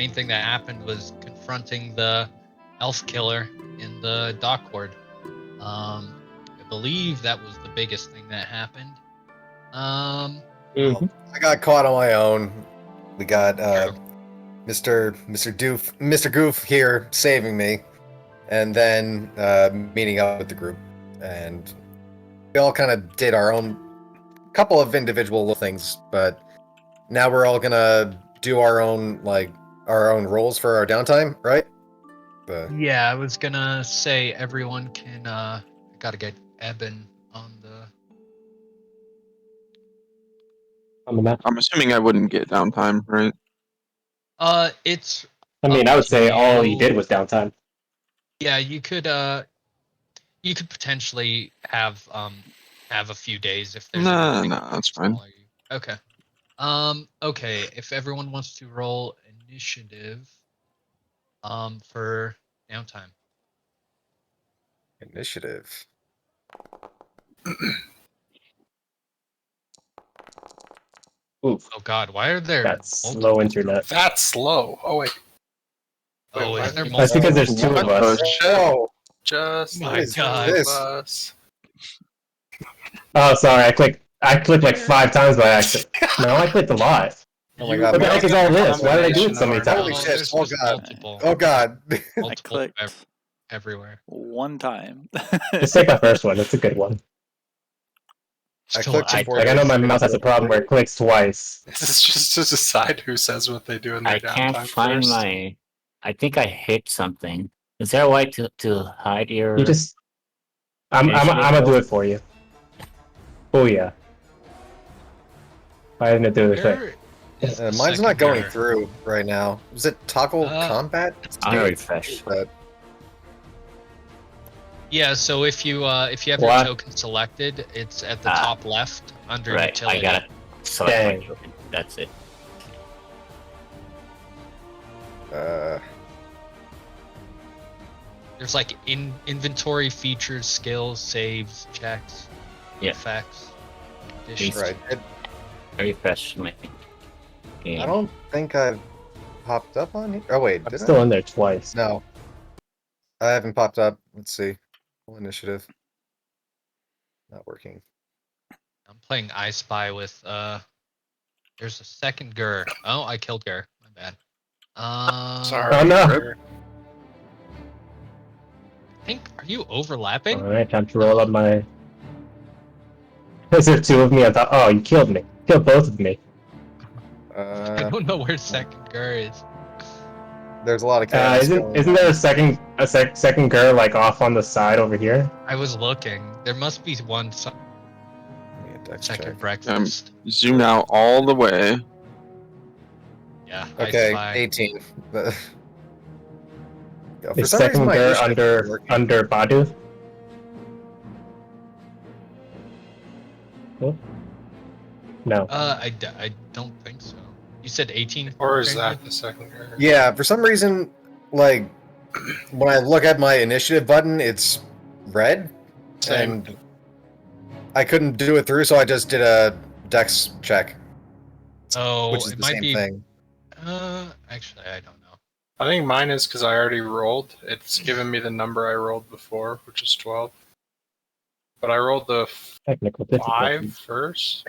main thing that happened was confronting the elf killer in the dock ward. I believe that was the biggest thing that happened. Well, I got caught on my own. We got Mr. Goof here saving me, and then meeting up with the group, and we all kind of did our own couple of individual little things, but now we're all gonna do our own roles for our downtime, right? Yeah, I was gonna say everyone can. Gotta get Ebyn on the. On the map. I'm assuming I wouldn't get downtime, right? It's. I mean, I would say all you you. did was downtime. Yeah, you could potentially have a few days if there's No, anything that's fine. smaller. Okay. Okay, if everyone wants to roll initiative for downtime. Initiative. Oof. Oh god, why are there That's multiple- slow internet. That's slow. Oh wait. Oh, Wait, is there what? That's because there's two What of us. the shit? Oh, Just My the God. two of This. us. Oh, sorry, I clicked like 5 times by accident. No, I clicked a lot. oh my god. What the heck is all this? Why did I do it so many Holy times? shit, There's oh just god. multiple. Oh god. Multiple clicked. everywhere. One time. Just take that first one. That's a good one. I clicked Like, I know my mouse has a problem where it clicks twice. This is just to decide who says what they do in their I downtime can't find first. my. I think I hit something. Is there a way to hide your? You just... I'm gonna do it for you. Oh yeah. I didn't do the thing. Where is the Mine's not going secondary? through right now. Is it toggle combat? I'll refresh. Yeah, so if you have your What? token selected, it's at the Ah. top left under Right, utility. I gotta select Dang. my token. That's it. There's like inventory features, skills, saves, checks, Yeah. effects, additions. Right. I refresh my game. I don't think I've popped up on here. Oh wait, I'm did still I? in there twice. No. I haven't popped up. Let's see. Full initiative. Not working. I'm playing I Spy with there's a second Gur. Oh, I killed Gur. My bad. Sorry. Oh no! I think are you overlapping? Alright, time to roll up my... Is there 2 of me? I thought, oh, you killed me. Killed both of me. I don't know where second Gur is. There's a lot of chaos going Isn't there a second girl like off on the side over here? I was looking. There must be one Yeah, dex second check. breakfast. Zoom out all the way. Yeah. I Okay, Spy. 18. But... Yeah, Is second my girl initiative isn't working. under Badu? Oh. No. I don't think so. You said 18. Or is Krandren? that the second guy? Yeah, for some reason, like, when I look at my initiative button, it's red. Same. And I couldn't do it through, so I just did a dex check, Oh, which is it the might same be. thing. Actually, I don't know. I think mine is because I already rolled. It's given me the number I rolled before, which is 12. But I rolled the Technical 5 difficulties. first.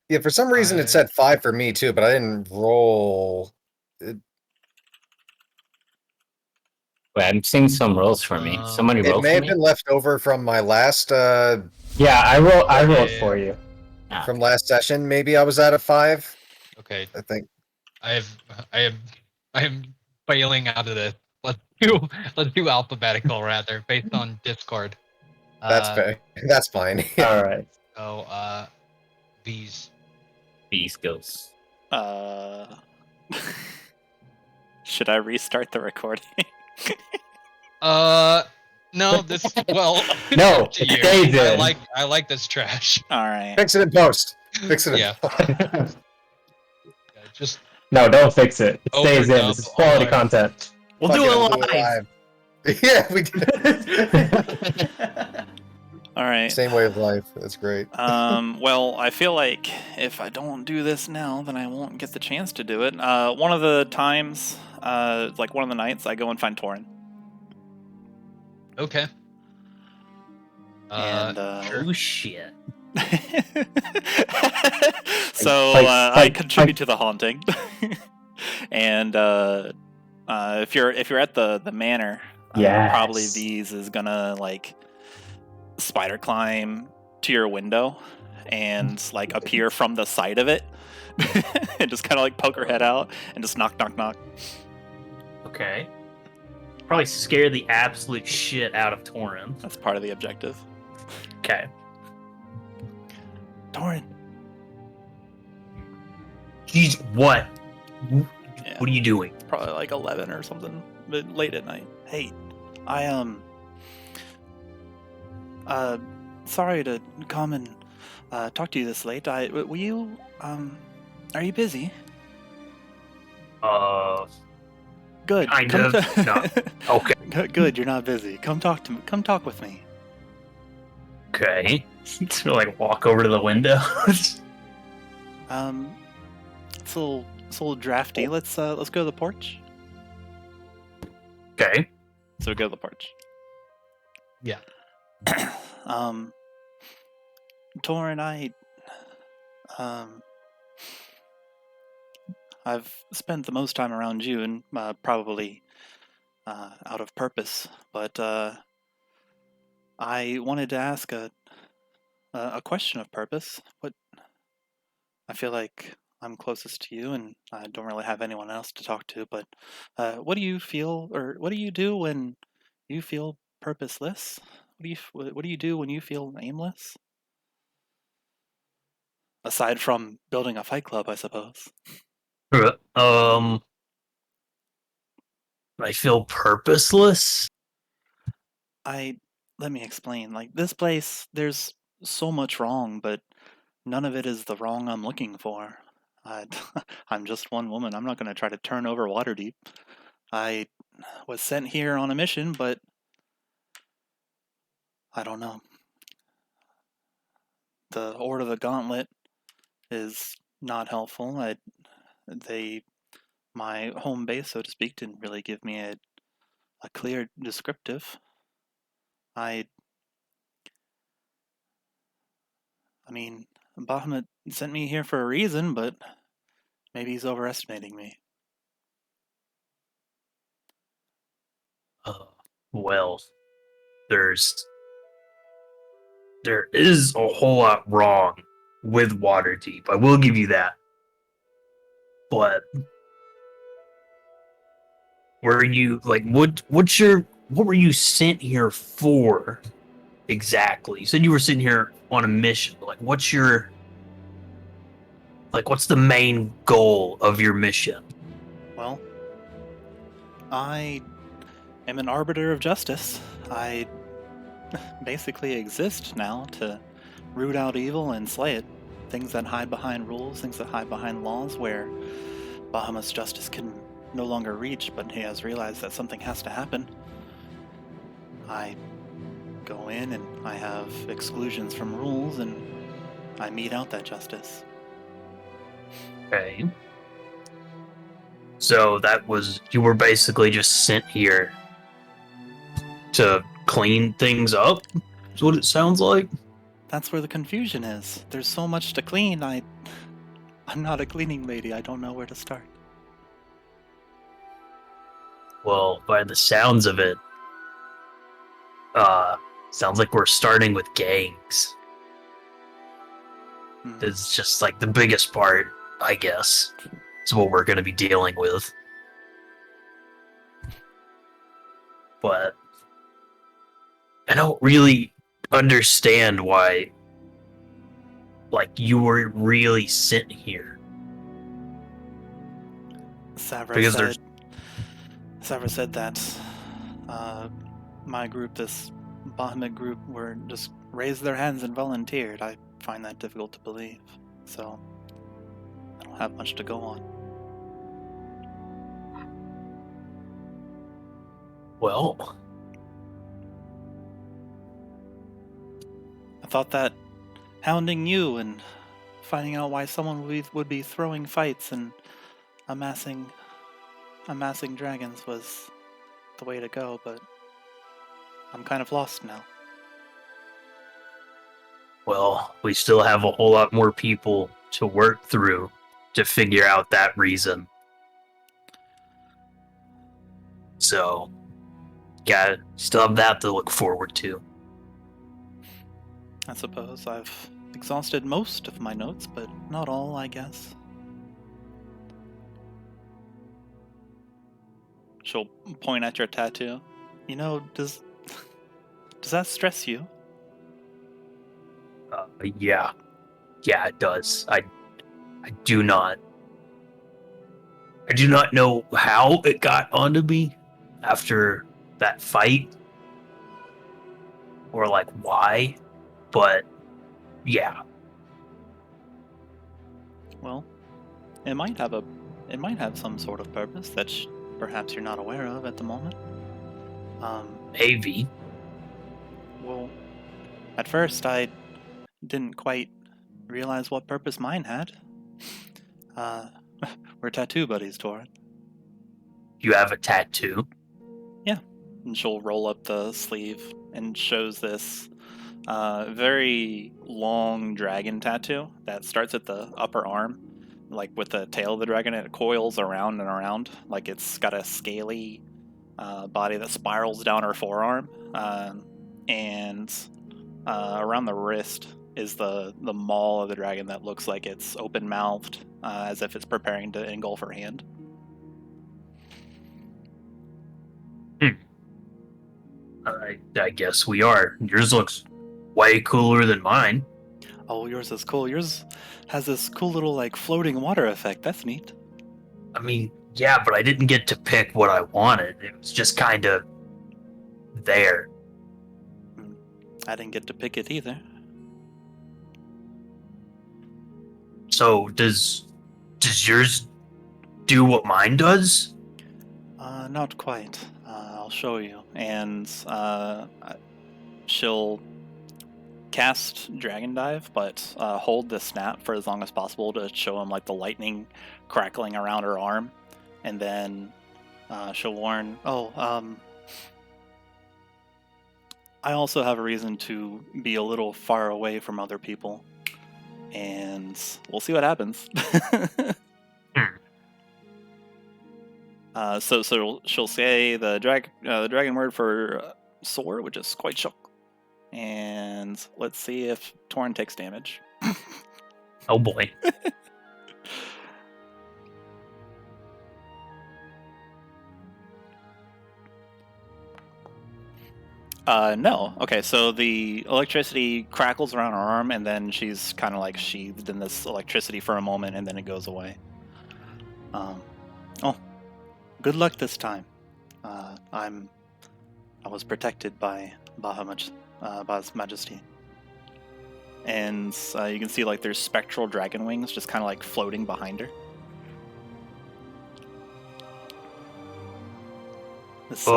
Yeah, for some reason it said 5 for me too, but I didn't roll. Wait, I'm seeing some rolls for me. Somebody It roll may for have me? been left over from my last Yeah, I rolled for you. from last session. Maybe I was at a 5. Okay, I think. I am bailing out of this. Let's do alphabetical rather, based on Discord. That's fair. That's fine. All right. So these. These goes. Should I restart the recording? No, this well. No, up to it you. stays in. I like this trash. All right. Fix it in post. Fix it in Yeah. post. Just No, don't fix it. It stays in. Overdub This is quality on- content. We'll do Fuck it live. Yeah, we did. All right. Same way of life. That's great. Well, I feel like if I don't do this now, then I won't get the chance to do it. One of the times like one of the nights, I go and find Torin. Okay. And Sure. Oh shit. So I contribute to the haunting. And if you're at the manor, Yes. probably V's is gonna like spider climb to your window and like appear from the side of it and just kind of like poke her head out and just knock knock knock. Okay. Probably scare the absolute shit out of Torin. That's part of the objective. Okay. Torin. Jeez, what? Yeah. What are you doing? Probably like 11 or something, but late at night. Hey, I sorry to come and talk to you this late. Will you are you busy? Good. Kind Come of. No. Okay. Good. You're not busy. Come talk to me. Come talk with me. Okay. So like walk over to the window. It's a little drafty. Let's go to the porch. Okay. So we go to the porch. Yeah. Torin, I've spent the most time around you, and probably out of purpose, but I wanted to ask a question of purpose. I feel like I'm closest to you, and I don't really have anyone else to talk to. But what do you feel, or what do you do when you feel purposeless? What do you do when you feel aimless? Aside from building a fight club, I suppose. I feel purposeless. Let me explain. Like, this place, there's so much wrong, but none of it is the wrong I'm looking for. I'm just one woman. I'm not going to try to turn over Waterdeep. I was sent here on a mission, but I don't know. The Order of the Gauntlet is not helpful. My home base, so to speak, didn't really give me a clear descriptive. I mean, Bahamut sent me here for a reason, but maybe he's overestimating me. Well, there is a whole lot wrong with Waterdeep. I will give you that. But were you like what were you sent here for exactly? You said you were sitting here on a mission. Like what's the main goal of your mission? Well, I am an arbiter of justice. I basically exist now to root out evil and slay it. Things that hide behind rules, things that hide behind laws, where Bahamut's justice can no longer reach, but he has realized that something has to happen. I go in and I have exclusions from rules, and I mete out that justice. Okay. So you were basically just sent here to clean things up? Is what it sounds like? That's where the confusion is. There's so much to clean. I'm not a cleaning lady. I don't know where to start. Well, by the sounds of it, sounds like we're starting with gangs. It's just like the biggest part, I guess, is what we're going to be dealing with. But I don't really understand why, like, you were really sent here. Savra said that my group, this Bahamut group, were just raised their hands and volunteered. I find that difficult to believe, so I don't have much to go on. Well, I thought that hounding you and finding out why someone would be throwing fights and amassing amassing dragons was the way to go, but I'm kind of lost now. Well, we still have a whole lot more people to work through to figure out that reason. So, yeah, still have that to look forward to. I suppose I've exhausted most of my notes, but not all, I guess. She'll point at your tattoo. You know, does that stress you? Yeah, it does. I do not know how it got onto me after that fight, or like why, but yeah. Well, it might have some sort of purpose that perhaps you're not aware of at the moment. Maybe. Well, at first I didn't quite realize what purpose mine had. We're tattoo buddies, Torin. You have a tattoo? And she'll roll up the sleeve and shows this very long dragon tattoo that starts at the upper arm, like with the tail of the dragon, and it coils around and around, like it's got a scaly body that spirals down her forearm, and around the wrist is the maw of the dragon that looks like it's open-mouthed, as if it's preparing to engulf her hand. I guess we are. Yours looks way cooler than mine. Oh, yours is cool. Yours has this cool little, like, floating water effect. That's neat. I mean, yeah, but I didn't get to pick what I wanted. It was just kind of there. I didn't get to pick it either. So does yours do what mine does? Not quite. I'll show you. And she'll cast Dragon Dive, but hold the snap for as long as possible to show him like the lightning crackling around her arm, and then she'll warn, I also have a reason to be a little far away from other people, and we'll see what happens. So she'll say the dragon word for sword, which is quite shock. And let's see if Torin takes damage. Oh boy. No. Okay, so the electricity crackles around her arm, and then she's kind of like sheathed in this electricity for a moment, and then it goes away. Good luck this time. I was protected by Ba's Majesty. And you can see like there's spectral dragon wings just kind of like floating behind her. This,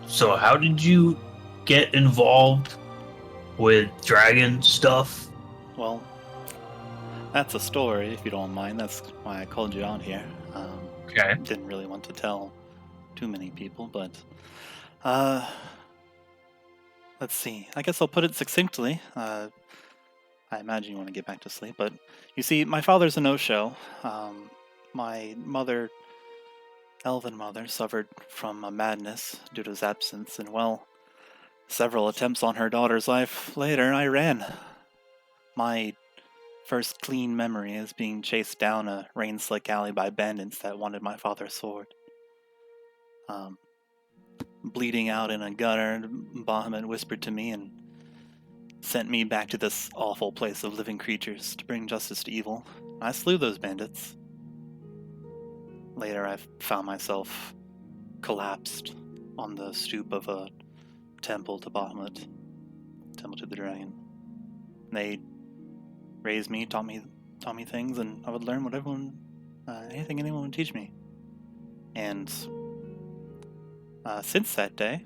So how did you get involved with dragon stuff? Well, that's a story, if you don't mind. That's why I called you out here. Okay. Didn't really want to tell too many people, but let's see. I guess I'll put it succinctly. I imagine you want to get back to sleep, but you see, my father's a no-show. My mother, elven mother, suffered from a madness due to his absence, and well, several attempts on her daughter's life later, I ran. My first clean memory is being chased down a rain-slick alley by bandits that wanted my father's sword. Bleeding out in a gutter, Bahamut whispered to me and sent me back to this awful place of living creatures to bring justice to evil. I slew those bandits. Later, I found myself collapsed on the stoop of a temple to Bahamut, temple to the dragon. They raised me, taught me things, and I would learn what anything anyone would teach me. And since that day,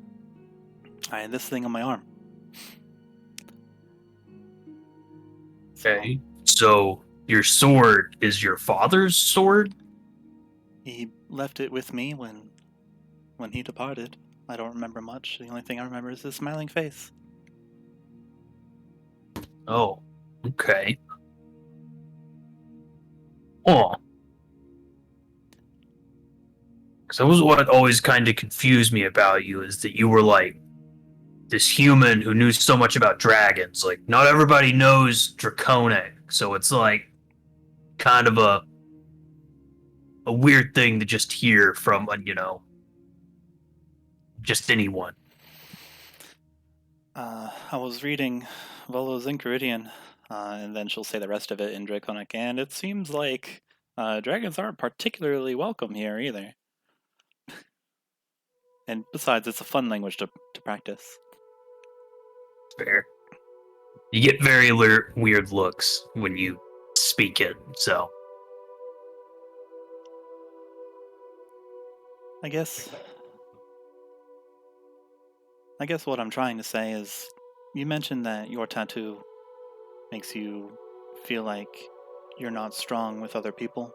I had this thing on my arm. Okay. So your sword is your father's sword? He left it with me when he departed. I don't remember much. The only thing I remember is his smiling face. Oh, okay. Oh. Because that was what always kind of confused me about you, is that you were like this human who knew so much about dragons. Like, not everybody knows Draconic, so it's like kind of a weird thing to just hear from, just anyone. I was reading Volo's Enchiridion, and then she'll say the rest of it in Draconic, and it seems like dragons aren't particularly welcome here either. And besides, it's a fun language to practice. Fair. You get very weird looks when you speak it, so. I guess what I'm trying to say is, you mentioned that your tattoo makes you feel like you're not strong with other people.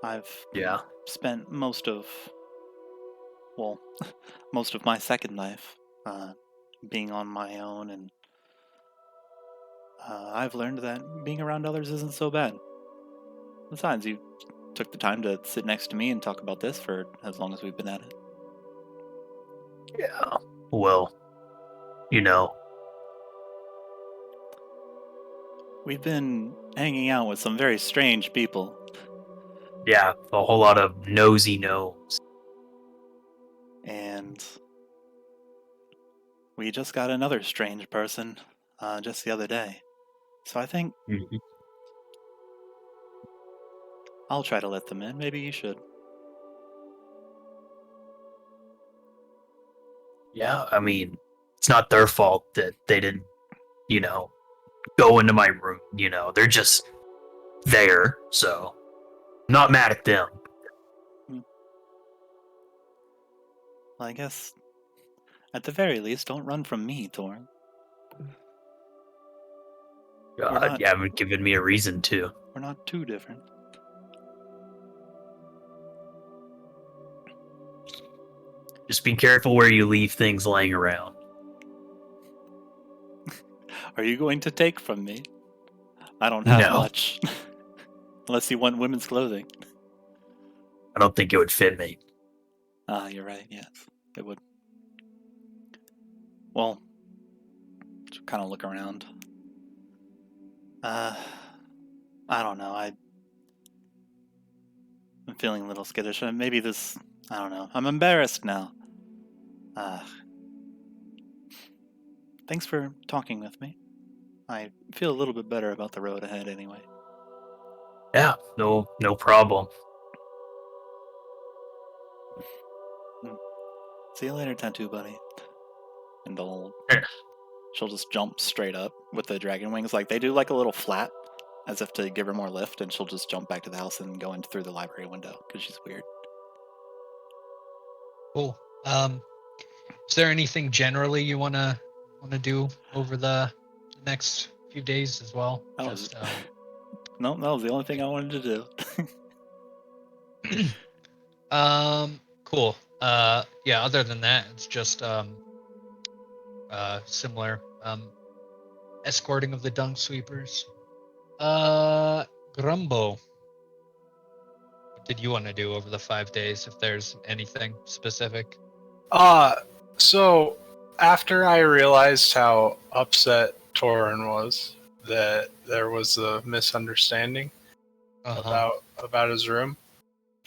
I've spent most of my second life being on my own, and I've learned that being around others isn't so bad. Besides, you took the time to sit next to me and talk about this for as long as we've been at it. Yeah. Well, We've been hanging out with some very strange people. Yeah, a whole lot of nosy gnomes. And we just got another strange person just the other day. So I think I'll try to let them in. Maybe you should. Yeah, I mean, it's not their fault that they didn't, go into my room. They're just there, so I'm not mad at them. Well, I guess, at the very least, don't run from me, Torin. God, you haven't given me a reason to. We're not too different. Just be careful where you leave things laying around. Are you going to take from me? I don't have much. Unless you want women's clothing. I don't think it would fit me. You're right, yes. It would. Well, just kind of look around. I don't know. I'm feeling a little skittish. Maybe this... I don't know. I'm embarrassed now. Thanks for talking with me. I feel a little bit better about the road ahead anyway. Yeah, no problem. See you later, tattoo buddy. And she'll just jump straight up with the dragon wings. Like, they do like a little flap as if to give her more lift, and she'll just jump back to the house and go in through the library window because she's weird. Cool. Is there anything generally you wanna do over the next few days as well? No, that was the only thing I wanted to do. Cool. Yeah, other than that, it's just similar. Escorting of the dung sweepers. Grumbo. What did you want to do over the 5 days, if there's anything specific? So after I realized how upset Torin was that there was a misunderstanding about his room,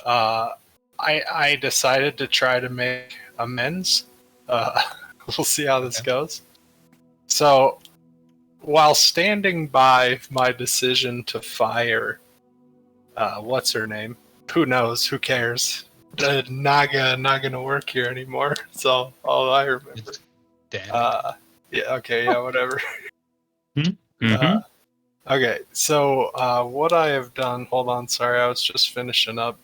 I decided to try to make amends. We'll see how this goes. So, while standing by my decision to fire, what's her name? Who knows? Who cares? Not gonna work here anymore. So all I remember. Damn. Yeah. Okay. Yeah. Whatever. Mm-hmm. Okay. So what I have done. Hold on. Sorry, I was just finishing up.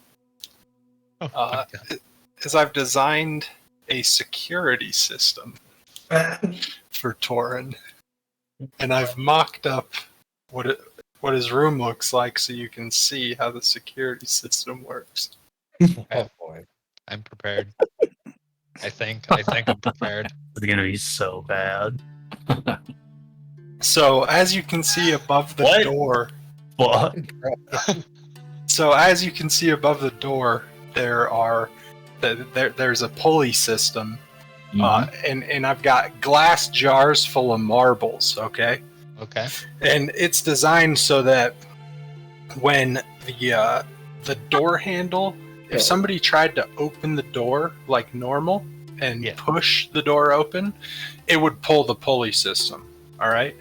Is I've designed a security system for Tauren, and I've mocked up what his room looks like so you can see how the security system works. Oh boy. I'm prepared. I think I'm prepared. It's gonna be so bad. So as you can see above the What? door, What? there's a pulley system, Mm-hmm. and I've got glass jars full of marbles. Okay. Okay. And it's designed so that when the door handle, if somebody tried to open the door like normal and push the door open, it would pull the pulley system. All right.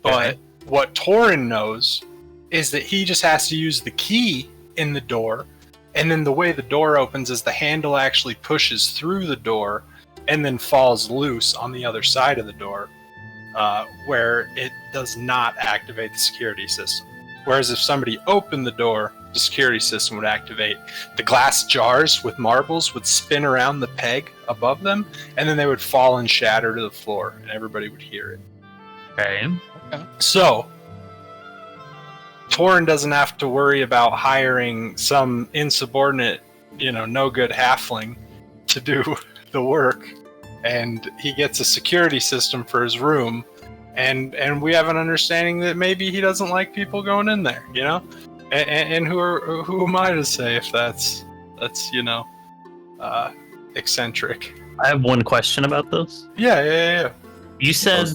But what Torin knows is that he just has to use the key in the door, and then the way the door opens is the handle actually pushes through the door and then falls loose on the other side of the door. Where it does not activate the security system. Whereas if somebody opened the door, the security system would activate. The glass jars with marbles would spin around the peg above them, and then they would fall and shatter to the floor, and everybody would hear it. Okay. So, Torin doesn't have to worry about hiring some insubordinate, no-good halfling to do the work. And he gets a security system for his room, and we have an understanding that maybe he doesn't like people going in there, And who am I to say if that's eccentric? I have one question about this. Yeah. You said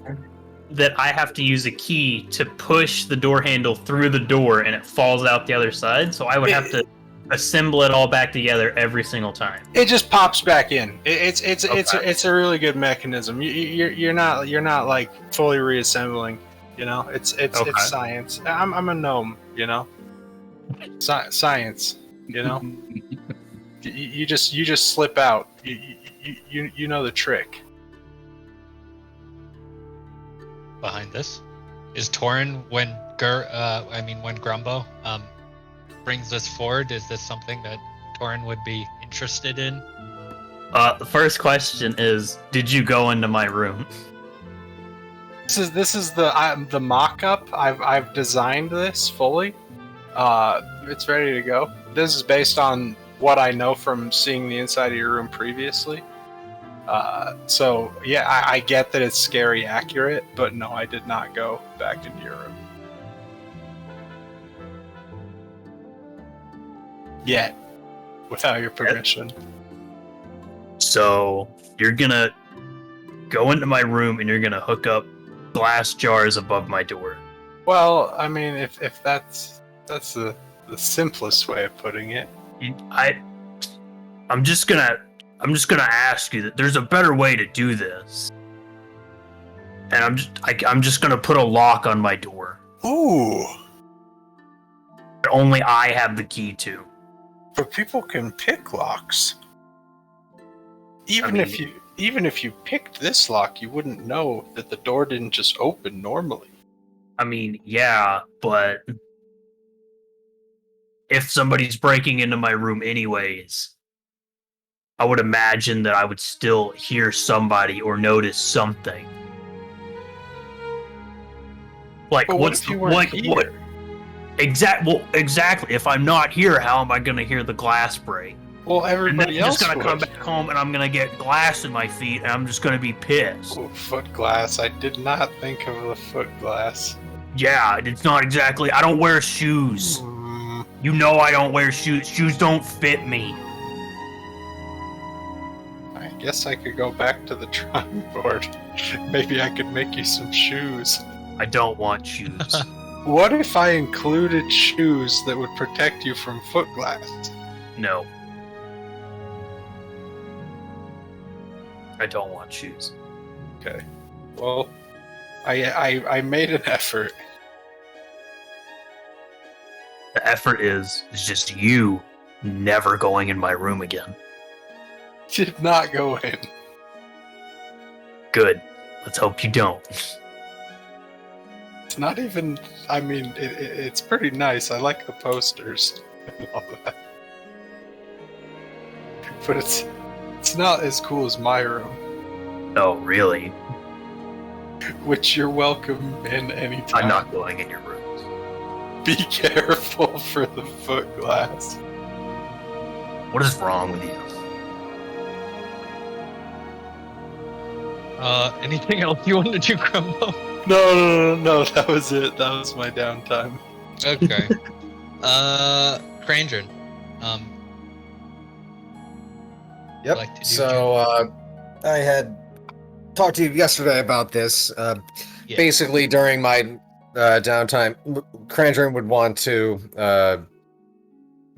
that I have to use a key to push the door handle through the door, and it falls out the other side. So I would have to assemble it all back together every single time. It just pops back in. It's a really good mechanism. You're not like fully reassembling. It's science. I'm a gnome. Science. You just slip out. You know the trick. Behind this is Torin. When Grumbo brings this forward, is this something that Torin would be interested in? The first question is, did you go into my room? This is the mock-up. I've designed this fully. It's ready to go. This is based on what I know from seeing the inside of your room previously. So yeah, I get that it's scary accurate, but no, I did not go back into your room. Yet, without your permission. So you're gonna go into my room and you're gonna hook up glass jars above my door. Well, I mean, if that's the simplest way of putting it. I'm just gonna ask you that there's a better way to do this, and I'm just gonna put a lock on my door. Ooh. That only I have the key to. But people can pick locks. Even if you picked this lock, you wouldn't know that the door didn't just open normally. I mean, yeah, but if somebody's breaking into my room anyways, I would imagine that I would still hear somebody or notice something. Like, but what's what if you weren't here? Exactly. If I'm not here, how am I going to hear the glass break? Well, everybody I'm else just going to would. come back home and I'm going to get glass in my feet and I'm just going to be pissed. Oh, foot glass. I did not think of the foot glass. Yeah, it's not exactly. I don't wear shoes. You know I don't wear shoes. Shoes don't fit me. I guess I could go back to the drawing board. Maybe I could make you some shoes. I don't want shoes. What if I included shoes that would protect you from foot glass? No. I don't want shoes. Okay. Well, I made an effort. The effort is just you never going in my room again. Did not go in. Good. Let's hope you don't. It's not even. I mean, it's pretty nice. I like the posters and all that. But it's not as cool as my room. Oh, really? Which you're welcome in any time. I'm not going in your rooms. Be careful for the foot glass. What is wrong with you? Anything else you want to do, Grumbo? No. That was it. That was my downtime. Okay. Krandren. Yep. Like to do So I had talked to you yesterday about this. Yeah. Basically, during my downtime, Krandren would want to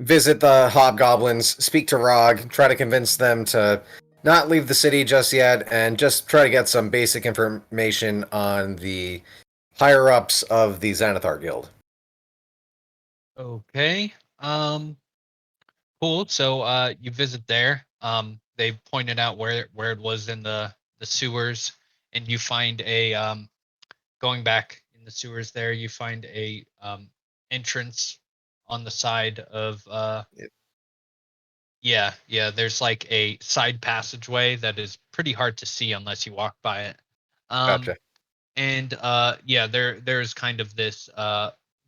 visit the Hobgoblins, speak to Rog, try to convince them to not leave the city just yet, and just try to get some basic information on the higher-ups of the Xanathar Guild. Okay. Cool. So you visit there. They pointed out where it was in the sewers, and you find a going back in the sewers there, you find a entrance on the side of Yep. yeah, there's like a side passageway that is pretty hard to see unless you walk by it. Gotcha. And yeah, there's kind of this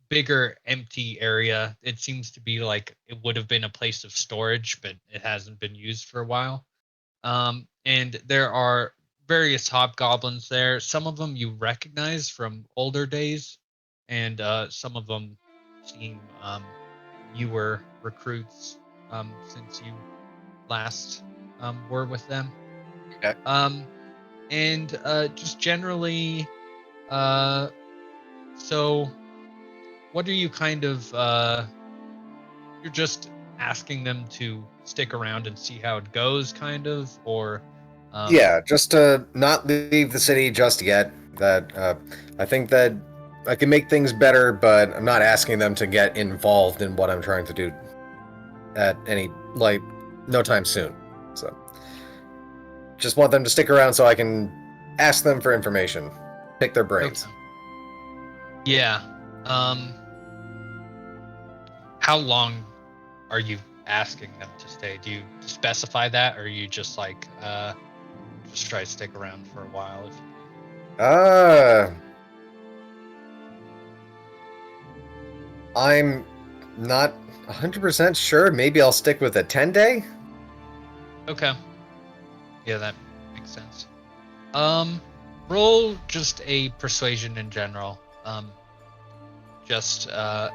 bigger empty area. It seems to be like it would have been a place of storage, but it hasn't been used for a while. And there are various hobgoblins there. Some of them you recognize from older days, and some of them seem newer recruits since you last were with them. Okay. And just generally, so what are you kind of you're just asking them to stick around and see how it goes, kind of, or Yeah, just to not leave the city just yet. That I think that I can make things better, but I'm not asking them to get involved in what I'm trying to do at no time soon. So just want them to stick around so I can ask them for information, pick their brains. Okay. Yeah. How long are you asking them to stay? Do you specify that, or you just like just try to stick around for a while? I'm not 100% sure. Maybe I'll stick with a 10-day. Okay. Yeah, that makes sense. Roll just a persuasion in general. Just as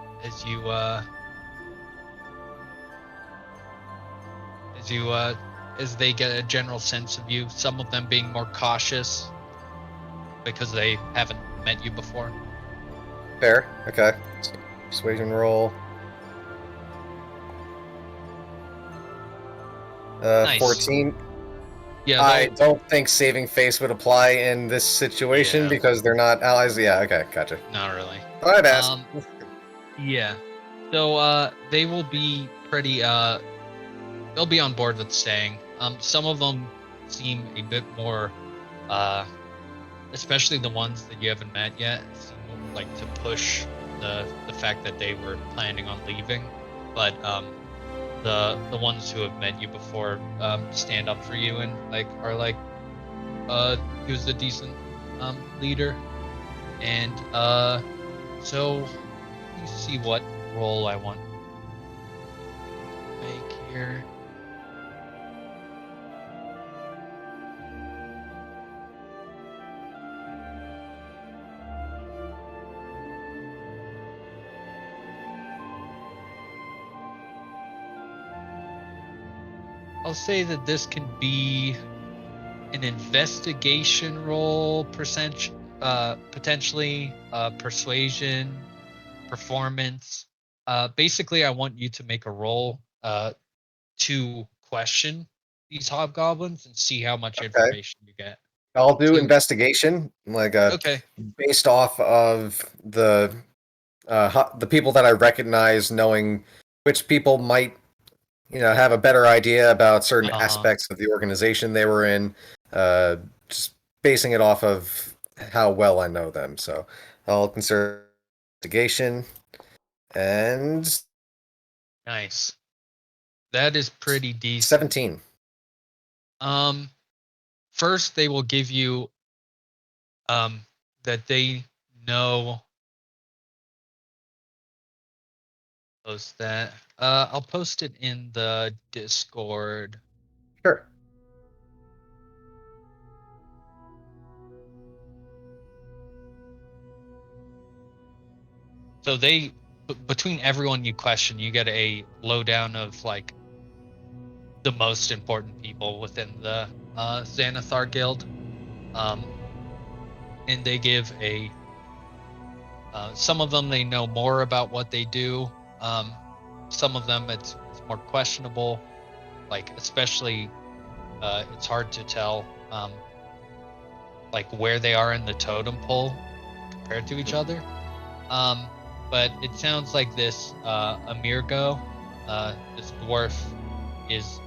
as they get a general sense of you, some of them being more cautious because they haven't met you before. Fair. Okay. Persuasion roll. Nice. 14. Yeah, I don't think saving face would apply in this situation Yeah. because they're not allies. Yeah, okay, gotcha. not really. I'd ask. Yeah. So they will be pretty they'll be on board with staying. Some of them seem a bit more especially the ones that you haven't met yet, seem like to push the fact that they were planning on leaving. But the ones who have met you before stand up for you and like are like he was a decent leader. And so let me see what role I want to make here. I'll say that this can be an investigation role, potentially persuasion, performance. Basically, I want you to make a roll to question these hobgoblins and see how much information you get. I'll do So- investigation, Okay. based off of the people that I recognize, knowing which people might, have a better idea about certain aspects of the organization they were in. Just basing it off of how well I know them. So I'll consider investigation and Nice. That is pretty decent. 17. First they will give you that they know post that. I'll post it in the Discord. Sure. So between everyone you question, you get a lowdown of like the most important people within the Xanathar Guild, and they give a. Some of them they know more about what they do. Some of them it's more questionable. Like especially, it's hard to tell like where they are in the totem pole compared to each other. But it sounds like this Amirgo, this dwarf, is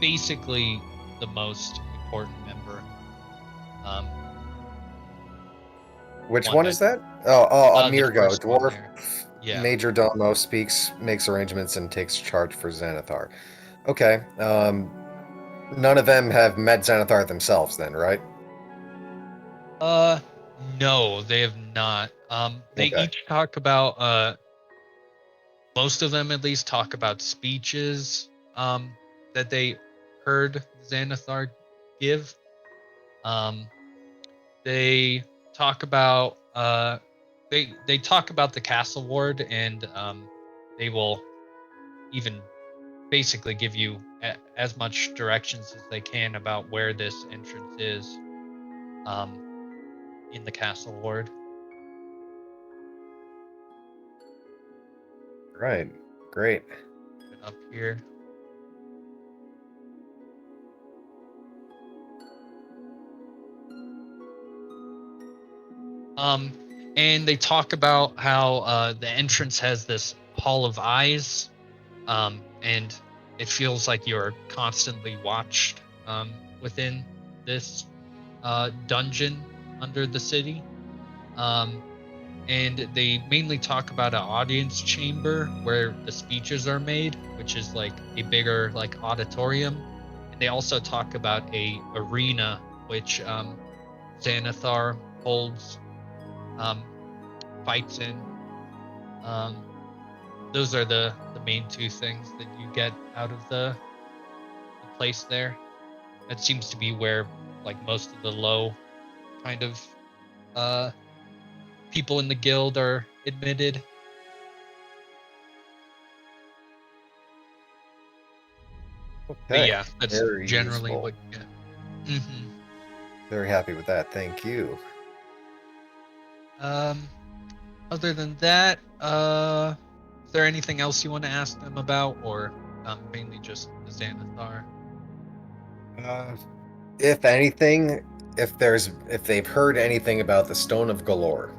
basically the most important member. Which one one that- is that? Oh, the Amirgo, first one dwarf. there. Yeah. Major Domo makes arrangements, and takes charge for Xanathar. Okay. None of them have met Xanathar themselves, then, right? No, they have not. They Okay. each talk about most of them at least talk about speeches that they heard Xanathar give. They talk about they talk about the castle ward, and they will even basically give you as much directions as they can about where this entrance is in the castle ward. Right. Great. Up here. And they talk about how the entrance has this hall of eyes, and it feels like you're constantly watched within this dungeon under the city. And they mainly talk about an audience chamber where the speeches are made, which is like a bigger like auditorium. And they also talk about a arena which Xanathar holds fights in. Those are the main two things that you get out of the place there. That seems to be where like most of the low kind of people in the guild are admitted. Okay. But yeah, that's Very generally useful. what you get. Very happy with that. Thank you. Other than that, is there anything else you want to ask them about, or mainly just the Xanathar? If anything, if they've heard anything about the Stone of Galore.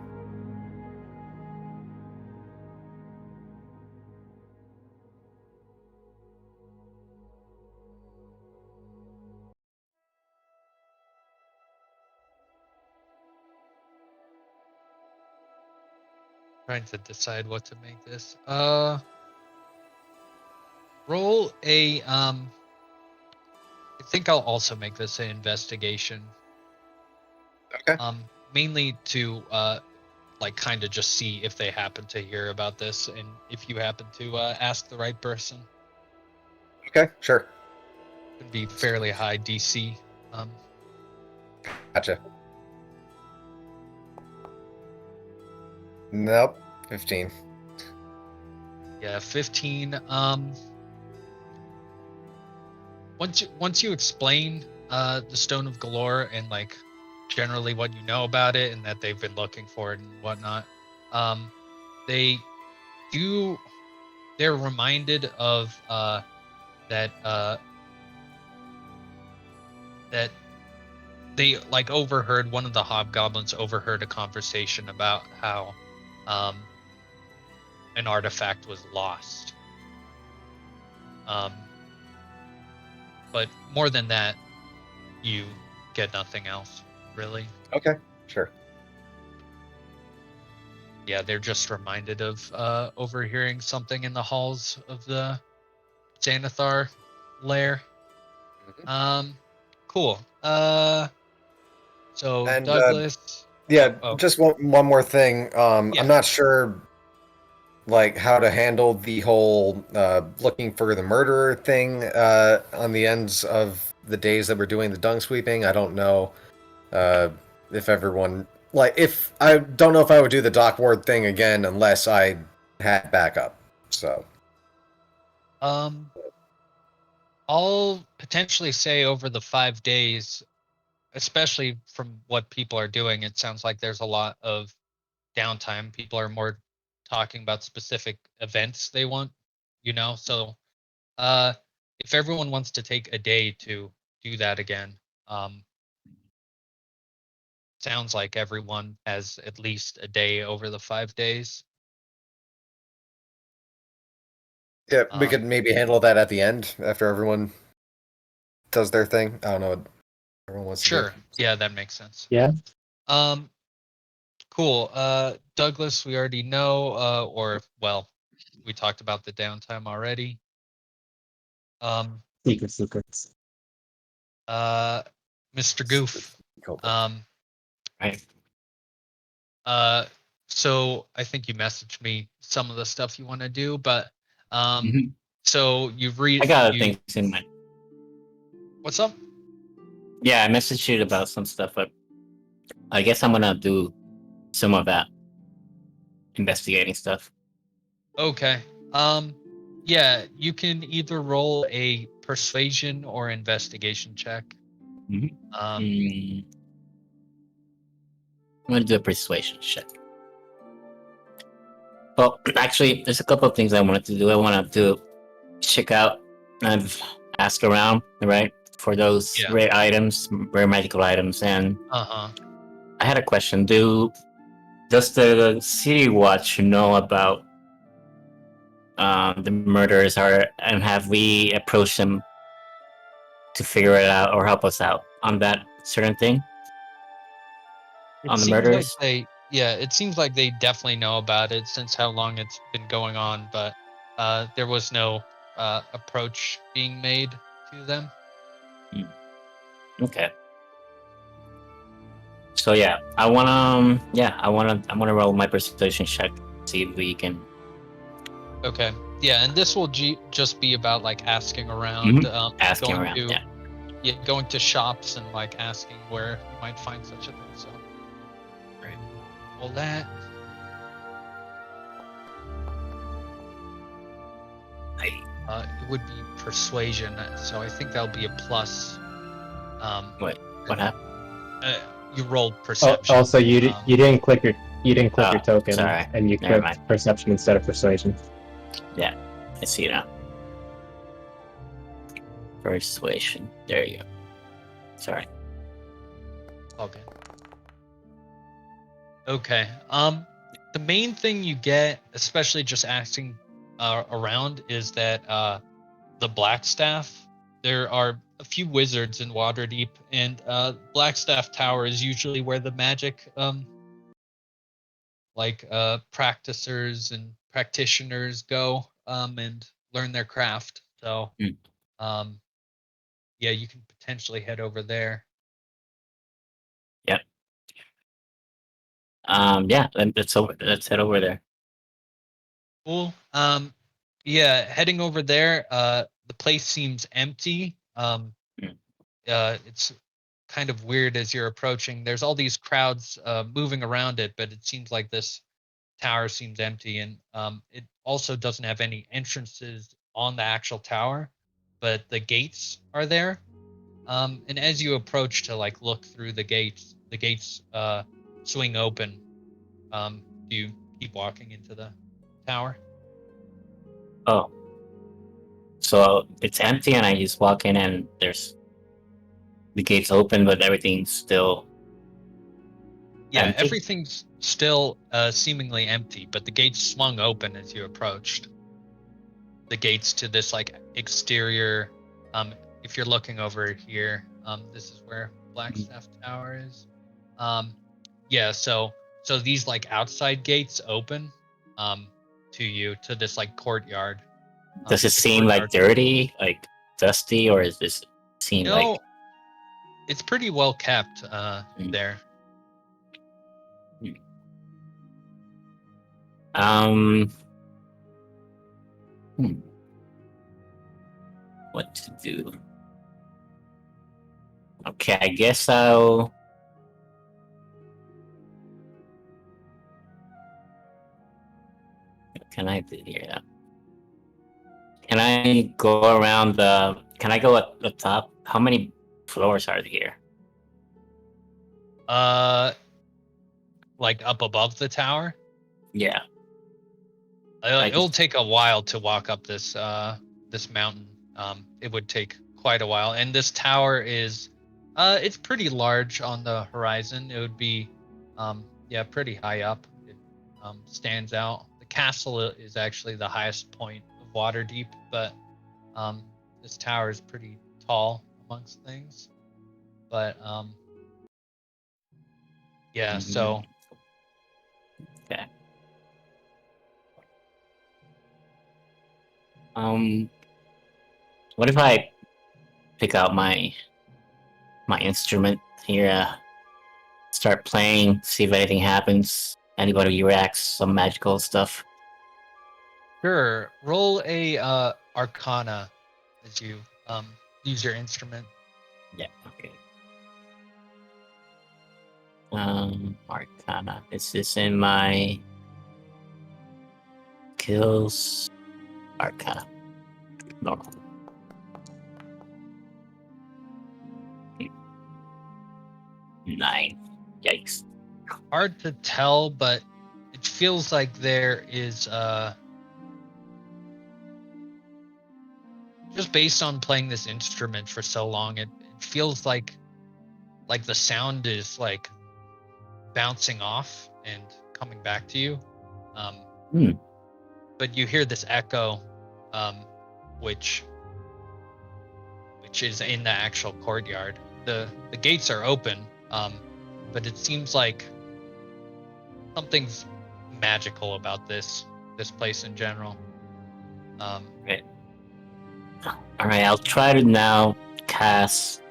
Trying to decide what to make this. Roll a I think I'll also make this an investigation. Okay. Mainly to like kind of just see if they happen to hear about this, and if you happen to ask the right person. Okay, sure. It'd be fairly high DC. Gotcha. Nope. 15. Yeah, 15. Once you explain the Stone of Galore and like generally what you know about it and that they've been looking for it and whatnot, they're reminded of that they like overheard one of the hobgoblins overheard a conversation about how an artifact was lost. But more than that, you get nothing else, really. Okay, sure. Yeah, they're just reminded of overhearing something in the halls of the Xanathar lair. Cool. So And, Douglas. Yeah, Oh. just one more thing. Yeah. I'm not sure like how to handle the whole looking for the murderer thing on the ends of the days that we're doing the dung sweeping. I don't know if everyone if I don't know if I would do the dock ward thing again unless I had backup. So I'll potentially say over the 5 days, especially from what people are doing, it sounds like there's a lot of downtime. People are more talking about specific events they want, So, if everyone wants to take a day to do that again, sounds like everyone has at least a day over the 5 days. yeah, we could Um, maybe handle that at the end after everyone does their thing. I don't know what everyone wants to do. Sure. Yeah, that makes sense. Yeah. Um, cool. Douglas, we already know, we talked about the downtime already. Secrets. Mr. Goof. Kobold. Right. So I think you messaged me some of the stuff you want to do, but Mhm. so you've read. I got things in mind. What's up? Yeah, I messaged you about some stuff, but I guess I'm gonna do some of that investigating stuff. Okay. Yeah, you can either roll a persuasion or investigation check. Mhm. Um, I'm gonna do a persuasion check. Well, actually, there's a couple of things I wanted to do. I wanted to check out and ask around, right, for those Yeah. rare items, rare magical items, and uh-huh. I had a question. Does the City Watch know about the murders, and have we approached them to figure it out or help us out on that certain thing? On the murders? It seems like they definitely know about it since how long it's been going on, but there was no approach being made to them. Okay. So yeah, I wanna roll my persuasion check, see if we can. Okay. Yeah, and this will just be about like asking around, Asking going around. to Yeah. going to shops and like asking where you might find such a thing. So, great. Well, that. It would be persuasion, so I think that'll be a plus. What happened? You rolled Oh, perception. also you didn't click your token, sorry. and you Never clicked perception instead of persuasion. Yeah, I see now. Persuasion. There you go. Sorry. Okay. Okay. The main thing you get, especially just asking around, is that the Blackstaff. There are a few wizards in Waterdeep, and Blackstaff Tower is usually where the magic, practicers and practitioners go, and learn their craft. So, yeah, you can potentially head over there. Yep. Yeah, let's head over there. Cool. Yeah, heading over there, the place seems empty. It's kind of weird as you're approaching. There's all these crowds moving around it, but it seems like this tower seems empty, and it also doesn't have any entrances on the actual tower, but the gates are there. And as you approach to like look through the gates swing open. Do you keep walking into the tower? Oh. So it's empty and I just walk in and there's the gates open but everything's still Yeah, empty? everything's still seemingly empty, but the gates swung open as you approached. The gates to this like exterior. If you're looking over here, this is where Blackstaff Tower is. Yeah, so these like outside gates open to you to this like courtyard. Does it The seem like courtyard, dirty, like dusty, or is this seem like it's pretty well kept there. What to do? Okay, I guess I'll. What can I do here? Can I go around the? Can I go at the top? How many floors are here? Like up above the tower. Yeah. It'll take a while to walk up this this mountain. It would take quite a while, and this tower is it's pretty large on the horizon. It would be yeah, pretty high up. It stands out. The castle is actually the highest point of Waterdeep, but this tower is pretty tall amongst things. But yeah, so Okay. What if I pick out my instrument here, start playing, see if anything happens, anybody reacts, some magical stuff? sure. Roll a Arcana as you use your instrument. Yeah, okay. Arcana. Is this in my kills? Arcana. Normal. Nine. Yikes. Hard to tell, but it feels like there is just based on playing this instrument for so long, it feels like the sound is like bouncing off and coming back to you. But you hear this echo, which is in the actual courtyard. The gates are open, but it seems like something's magical about this place in general. Right. All right, I'll try to now cast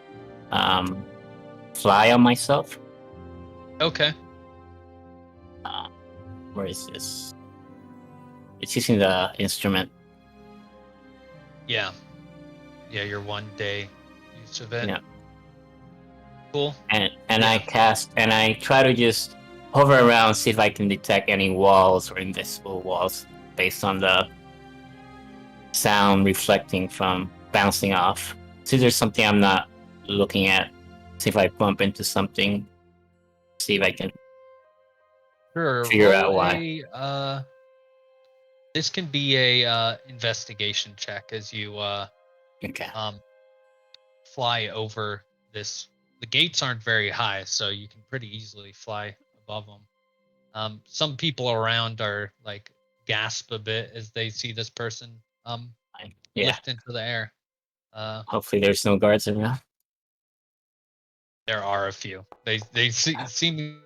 fly on myself. Okay. Where is this? It's using the instrument. Yeah, your 1 day use of it. Yeah. Cool. And I cast and I try to just hover around, see if I can detect any walls or invisible walls based on the sound reflecting from bouncing off. See if there's something I'm not looking at. See if I bump into something. See if I can Sure. figure out roll why. This can be a investigation check as you Okay. fly over this. The gates aren't very high, so you can pretty easily fly above them. Some people around are like gasp a bit as they see this person Yeah. lift into the air. Hopefully there's no guards around. There are a few. They see me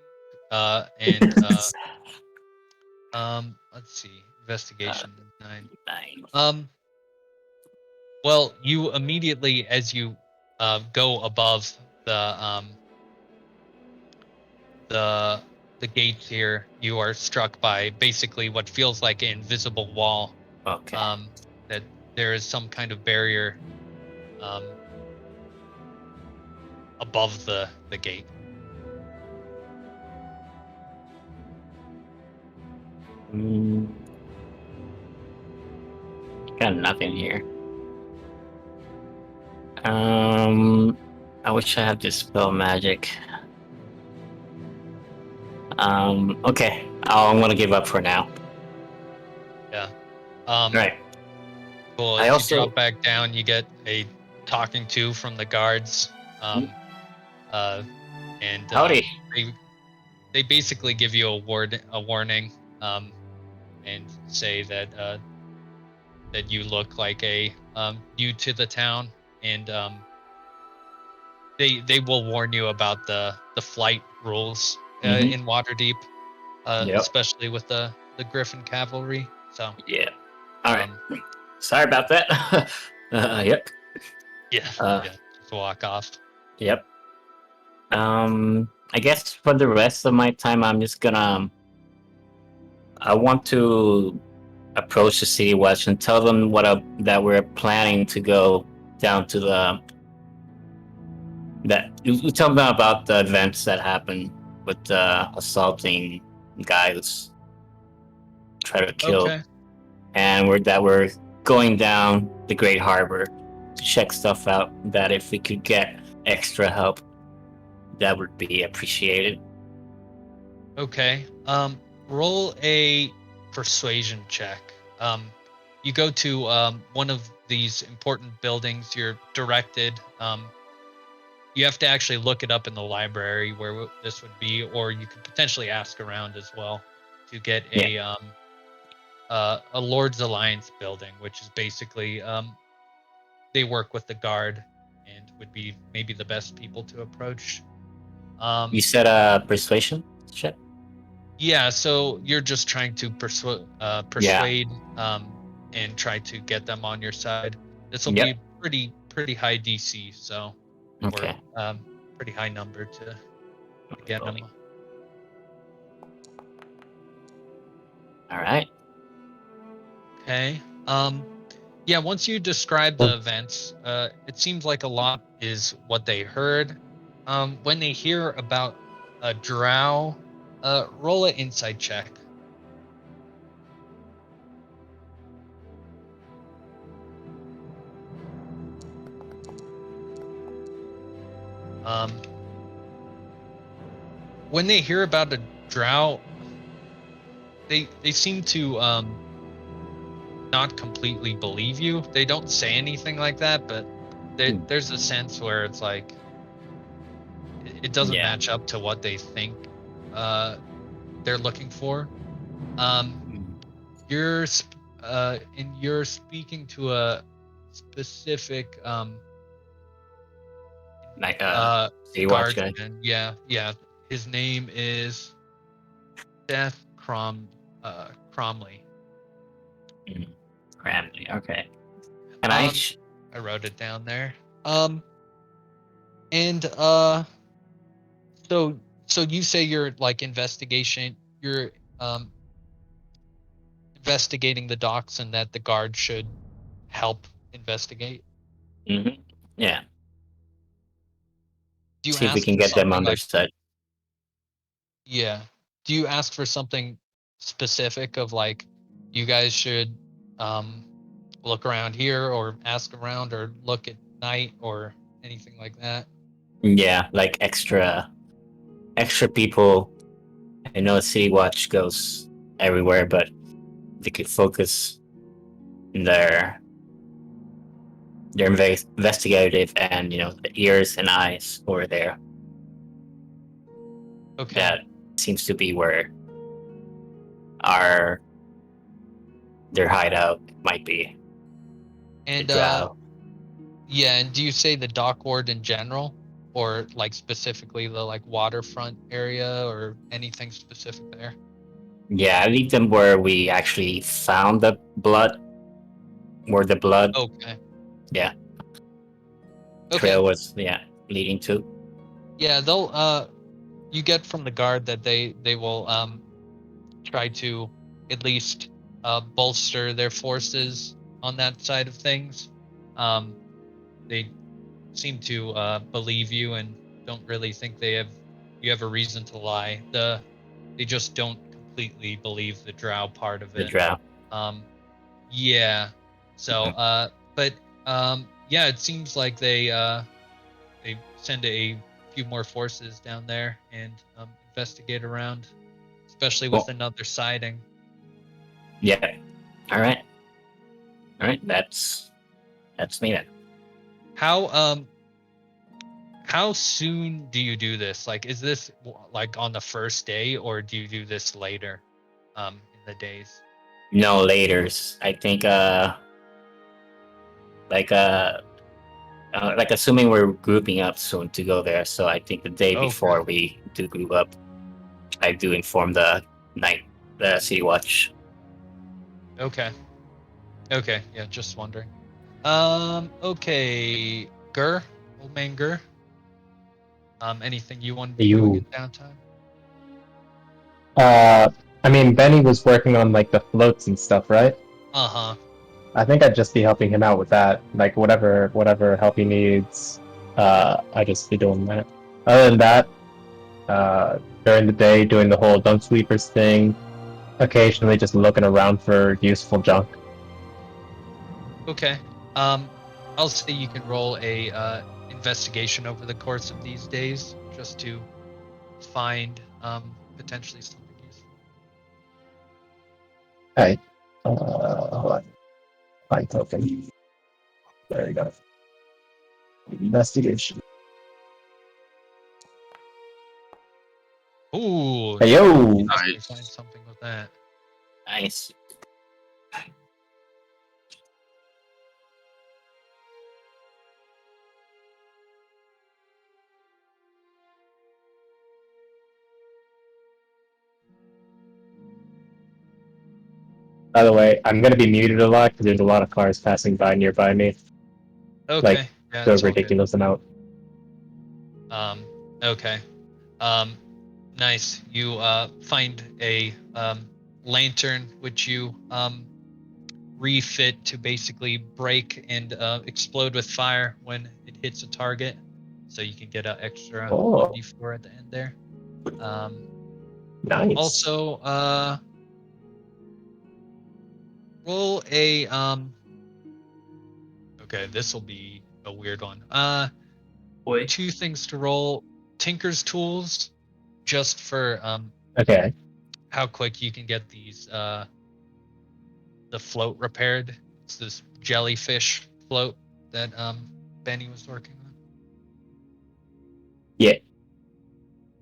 and let's see, investigation 9. 9. Well, you immediately, as you go above the gates here, you are struck by basically what feels like an invisible wall. Okay. That there is some kind of barrier above the gate. Got nothing here. I wish I had this spell magic. Okay. I'm gonna give up for now. Yeah. Right. Cool. I As also- you drop back down, you get a talking to from the guards. And Howdy. they basically give you a warning, and say that that you look like a new to the town, and they will warn you about the flight rules in Waterdeep, Yep. especially with the Griffin cavalry. So Yeah. All right. Sorry about that. Yep. yeah, Uh, yeah, just walk off. Yep. I guess for the rest of my time, I'm just gonna. I want to approach the City Watch and tell them that we're planning to go down to we tell them about the events that happened with the assaulting guy who's trying to kill, Okay. and we're going down the Great Harbor to check stuff out. That if we could get extra help, that would be appreciated. Okay. Roll a persuasion check. You go to one of these important buildings. You're directed. You have to actually look it up in the library where this would be, or you could potentially ask around as well to get a Lord's Alliance building, which is basically they work with the guard and would be maybe the best people to approach. You said a persuasion check? Yeah, so you're just trying to persuade and try to get them on your side. This will be pretty high DC, so okay, or, pretty high number to get them. All right. Okay. Yeah, once you describe the events, it seems like a lot is what they heard. When they hear about a drow, roll an insight check. When they hear about a drow, they seem to not completely believe you. They don't say anything like that, but there's a sense where it's like it doesn't match up to what they think they're looking for. You're speaking to a specific City Watch guy. guardsman. Yeah. His name is Seth Cromley. Cromley, okay. And I wrote it down there. So you say you're like investigating the docks and that the guard should help investigate. Yeah. Do you see if we ask can for get them something on their like, side. yeah. Do you ask for something specific of like you guys should look around here or ask around or look at night or anything like that? Yeah, like extra people. I know City Watch goes everywhere, but they could focus their investigative and the ears and eyes over there. Okay. That seems to be where their hideout might be. And Yeah, and do you say the dock ward in general, or like specifically the like waterfront area, or anything specific there? Yeah, I lead them where we actually found the blood. Where the blood Okay. trail was leading to. Yeah, they'll you get from the guard that they will try to at least bolster their forces on that side of things. They seem to believe you and don't really think you have a reason to lie. They just don't completely believe the drow part of The it. drow. Yeah. So but yeah, it seems like they send a few more forces down there and investigate around, especially with another sighting. Yeah. All right. That's me then. How soon do you do this? Like, is this like on the first day, or do you do this later in the days? No, laters. I think like assuming we're grouping up soon to go there, so I think the day before we do group up, I do inform the City Watch. Okay, yeah, just wondering. Okay, Gur, old man Gur. Anything you want to be doing in downtime? I mean, Benny was working on like the floats and stuff, right? I think I'd just be helping him out with that. Like whatever help he needs, I'd just be doing that. Other than that, during the day doing the whole dunk sweepers thing, occasionally just looking around for useful junk. Okay. I'll say you can roll a investigation over the course of these days, just to find potentially something useful. Alright. Hold on. Find token. There you go. Investigation. Ooh. Hey yo! Definitely Nice. find something with that. Nice. By the way, I'm gonna be muted a lot because there's a lot of cars passing by nearby me. Okay. Like, Yeah, So it's all good. ridiculous amount. Okay. Nice. You find a lantern which you refit to basically break and explode with fire when it hits a target, so you can get an extra Oh. 1d4 at the end there. Nice. Also, roll a Okay, this will be a weird one. Boy. 2 things to roll: Tinker's Tools, just for Okay. how quick you can get these the float repaired. It's this jellyfish float that Benny was working on. Yeah.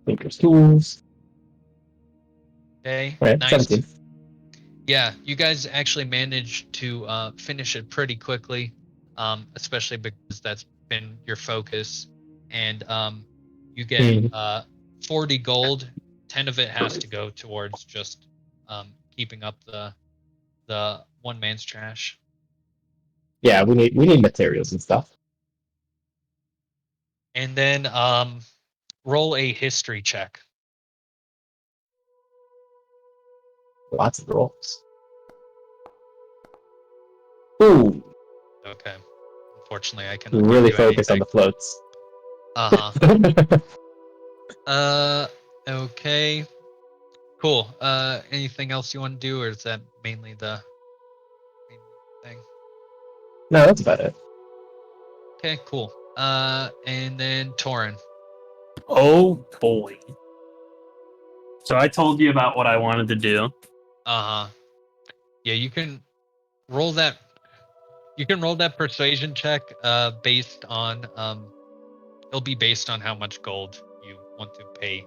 Tinker's Tools. Okay, Alright, nice. 17. Yeah, you guys actually managed to finish it pretty quickly, especially because that's been your focus. And you get 40 gold. 10 of it has to go towards just keeping up the one man's trash. Yeah, we need materials and stuff. And then roll a history check. Lots of rolls. Ooh, Okay. Unfortunately, I cannot really give you focus on anything. the floats. Okay. Cool. Anything else you want to do, or is that mainly the main thing? No, that's about it. Okay, cool. And then Torin. Oh boy. So I told you about what I wanted to do. Yeah, you can roll that. You can roll that persuasion check. Based on it'll be based on how much gold you want to pay.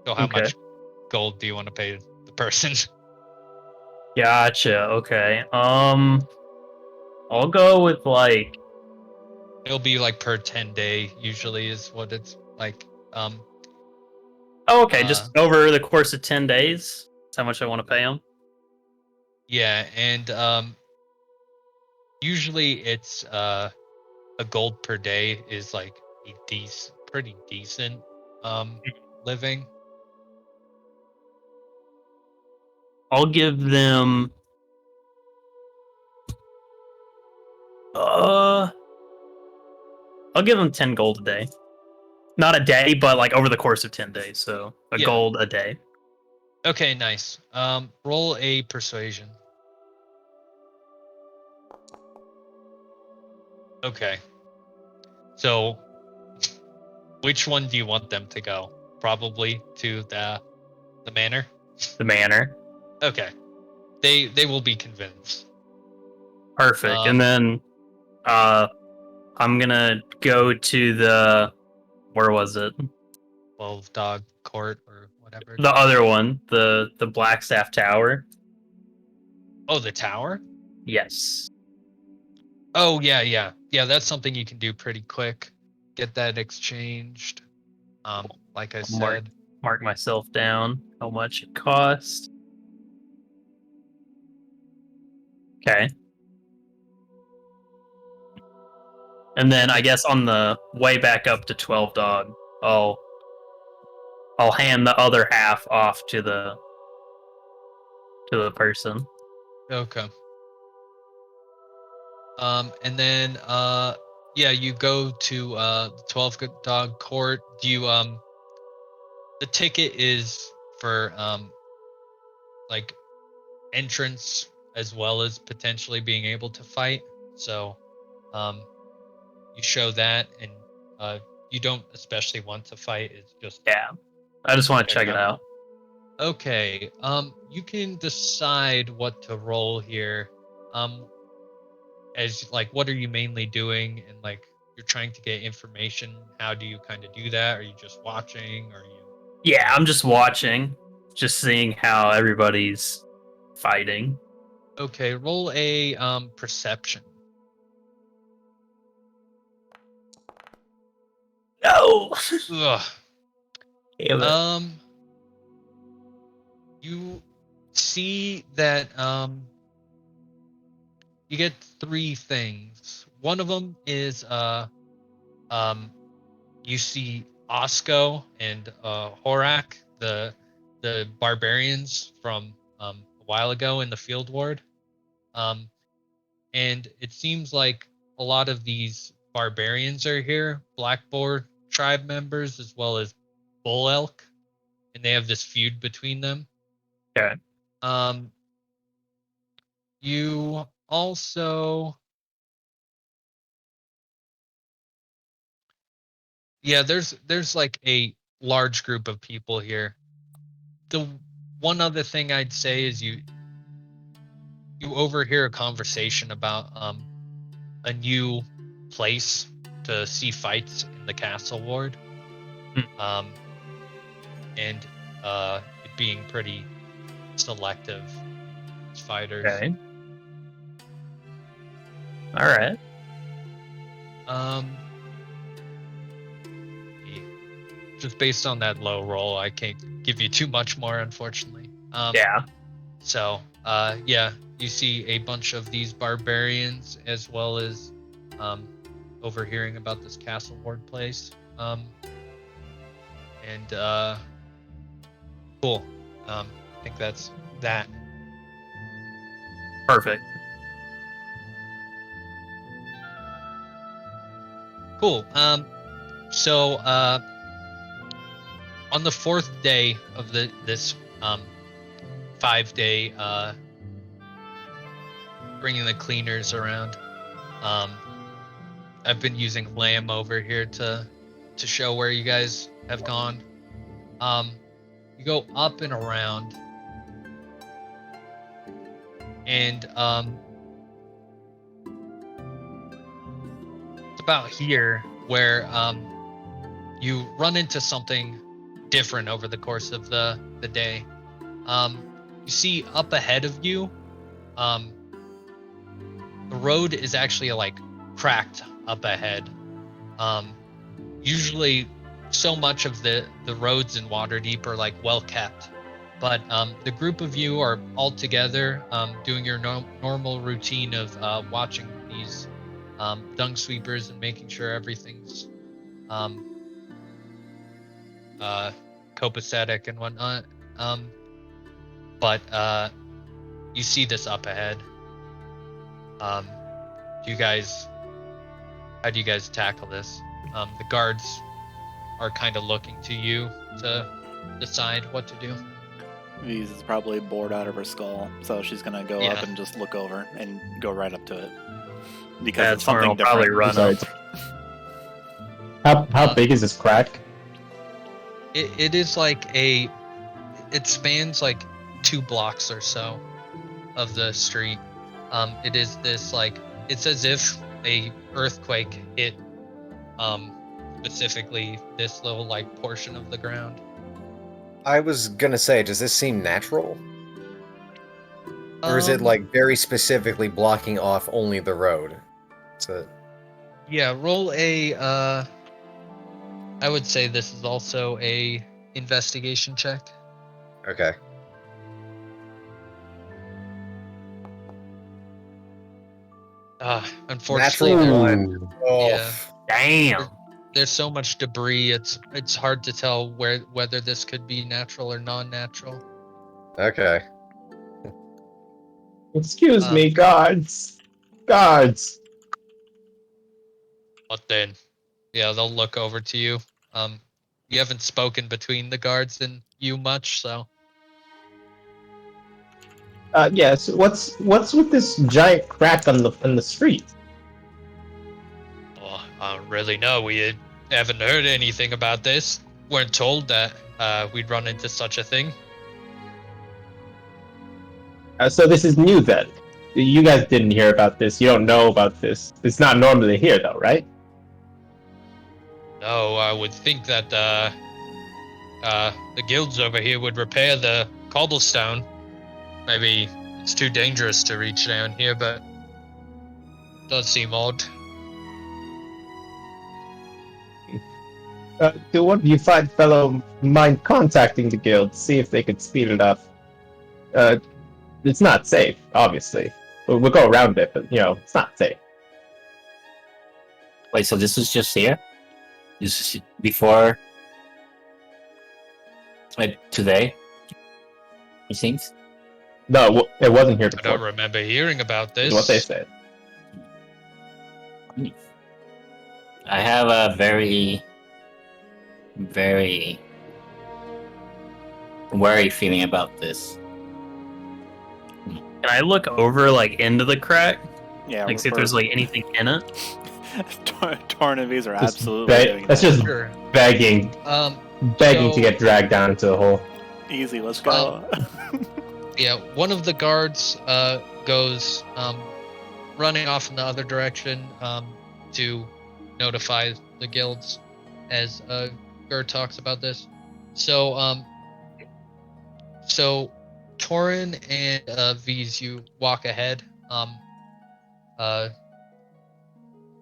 So how Okay. much gold do you want to pay the person? Gotcha. Okay. I'll go with like It'll be like per 10-day. Usually is what it's like. oh, okay, just over the course of 10 days. That's how much I want to pay him. Yeah, and usually it's a gold per day is like a pretty decent living. I'll give them I'll give them 10 gold a day. Not a day, but like over the course of 10 days, so a Yeah. gold a day. Okay, nice. Roll a persuasion. Okay. So which one do you want them to go? Probably to the manor? The manor. Okay. They will be convinced. Perfect. And then I'm gonna go to the where was it? 12 dog court or whatever. The other one, the Blackstaff Tower. Oh, the tower? Yes. Oh, yeah. That's something you can do pretty quick. Get that exchanged. Like I said. Mark myself down how much it cost. Okay. And then I guess on the way back up to 12 dog, I'll hand the other half off to the person. Okay. And then yeah, you go to the 12th Dog Court. Do you the ticket is for like entrance as well as potentially being able to fight. So you show that, and you don't especially want to fight. It's just Yeah. I just want to check it out. Okay. You can decide what to roll here. As like, what are you mainly doing? And like, you're trying to get information. How do you kind of do that? Are you just watching? Are you? Yeah, I'm just watching, just seeing how everybody's fighting. Okay. Roll a perception. No. Ugh. Damn it. You see that you get three things. One of them is you see Osco and Horak, the barbarians from a while ago in the field ward. And it seems like a lot of these barbarians are here, Black Boar tribe members as well as Bull Elk, and they have this feud between them. Okay. You also, yeah, there's like a large group of people here. The one other thing I'd say is you overhear a conversation about a new place to see fights in the castle ward. And it being pretty selective fighters. Okay. All right. Just based on that low roll, I can't give you too much more, unfortunately. Yeah. So, yeah, you see a bunch of these barbarians as well as overhearing about this castle ward place. And cool. I think that's that. Perfect. Cool. So on the fourth day of this 5-day bringing the cleaners around, I've been using Lamb over here to show where you guys have gone. You go up and around, and it's about here where you run into something different over the course of the day. You see up ahead of you, the road is actually like cracked up ahead. Usually so much of the roads in Waterdeep are like well kept, but the group of you are all together doing your normal routine of watching these dung sweepers and making sure everything's copacetic and whatnot. But you see this up ahead. How do you guys tackle this? The guards are kind of looking to you to decide what to do. V's is probably bored out of her skull, so she's gonna go Yeah. up and just look over and go right up to it. Because That's it's something where I'll probably different. run up. How big is this crack? It is like it spans like 2 blocks or so of the street. It is this like, it's as if a earthquake hit specifically this little like portion of the ground. I was gonna say, does this seem natural? Or is it like very specifically blocking off only the road? Yeah, roll a I would say this is also a investigation check. Okay. Unfortunately, Natural there- one. Oh, Yeah. Damn. there's so much debris. It's hard to tell whether this could be natural or non-natural. okay. Excuse me, guards. Guards. But then, yeah, they'll look over to you. You haven't spoken between the guards and you much, so. Yes. What's with this giant crack on the street? Well, I don't really know. We haven't heard anything about this. Weren't told that we'd run into such a thing. So this is new then. You guys didn't hear about this. You don't know about this. It's not normally here, though, right? No, I would think that the guilds over here would repair the cobblestone. Maybe it's too dangerous to reach down here, but it does seem odd. Do one of you find fellow mind contacting the guild, see if they could speed it up? It's not safe, obviously. We'll go around it, but, it's not safe. Wait, so this was just here? This is before... Like, today? It seems? No, it wasn't here I before. don't remember hearing about this. What they said. I have a very, very worried feeling about this. Can I look over like into the crack? Yeah, Like see if there's like anything in it? Torin and V's are Just absolutely doing that's that. just Sure. begging to So- get dragged down into the hole. Easy, let's go. Yeah, one of the guards goes running off in the other direction to notify the guilds as Gert talks about this. So Torin and V's, you walk ahead.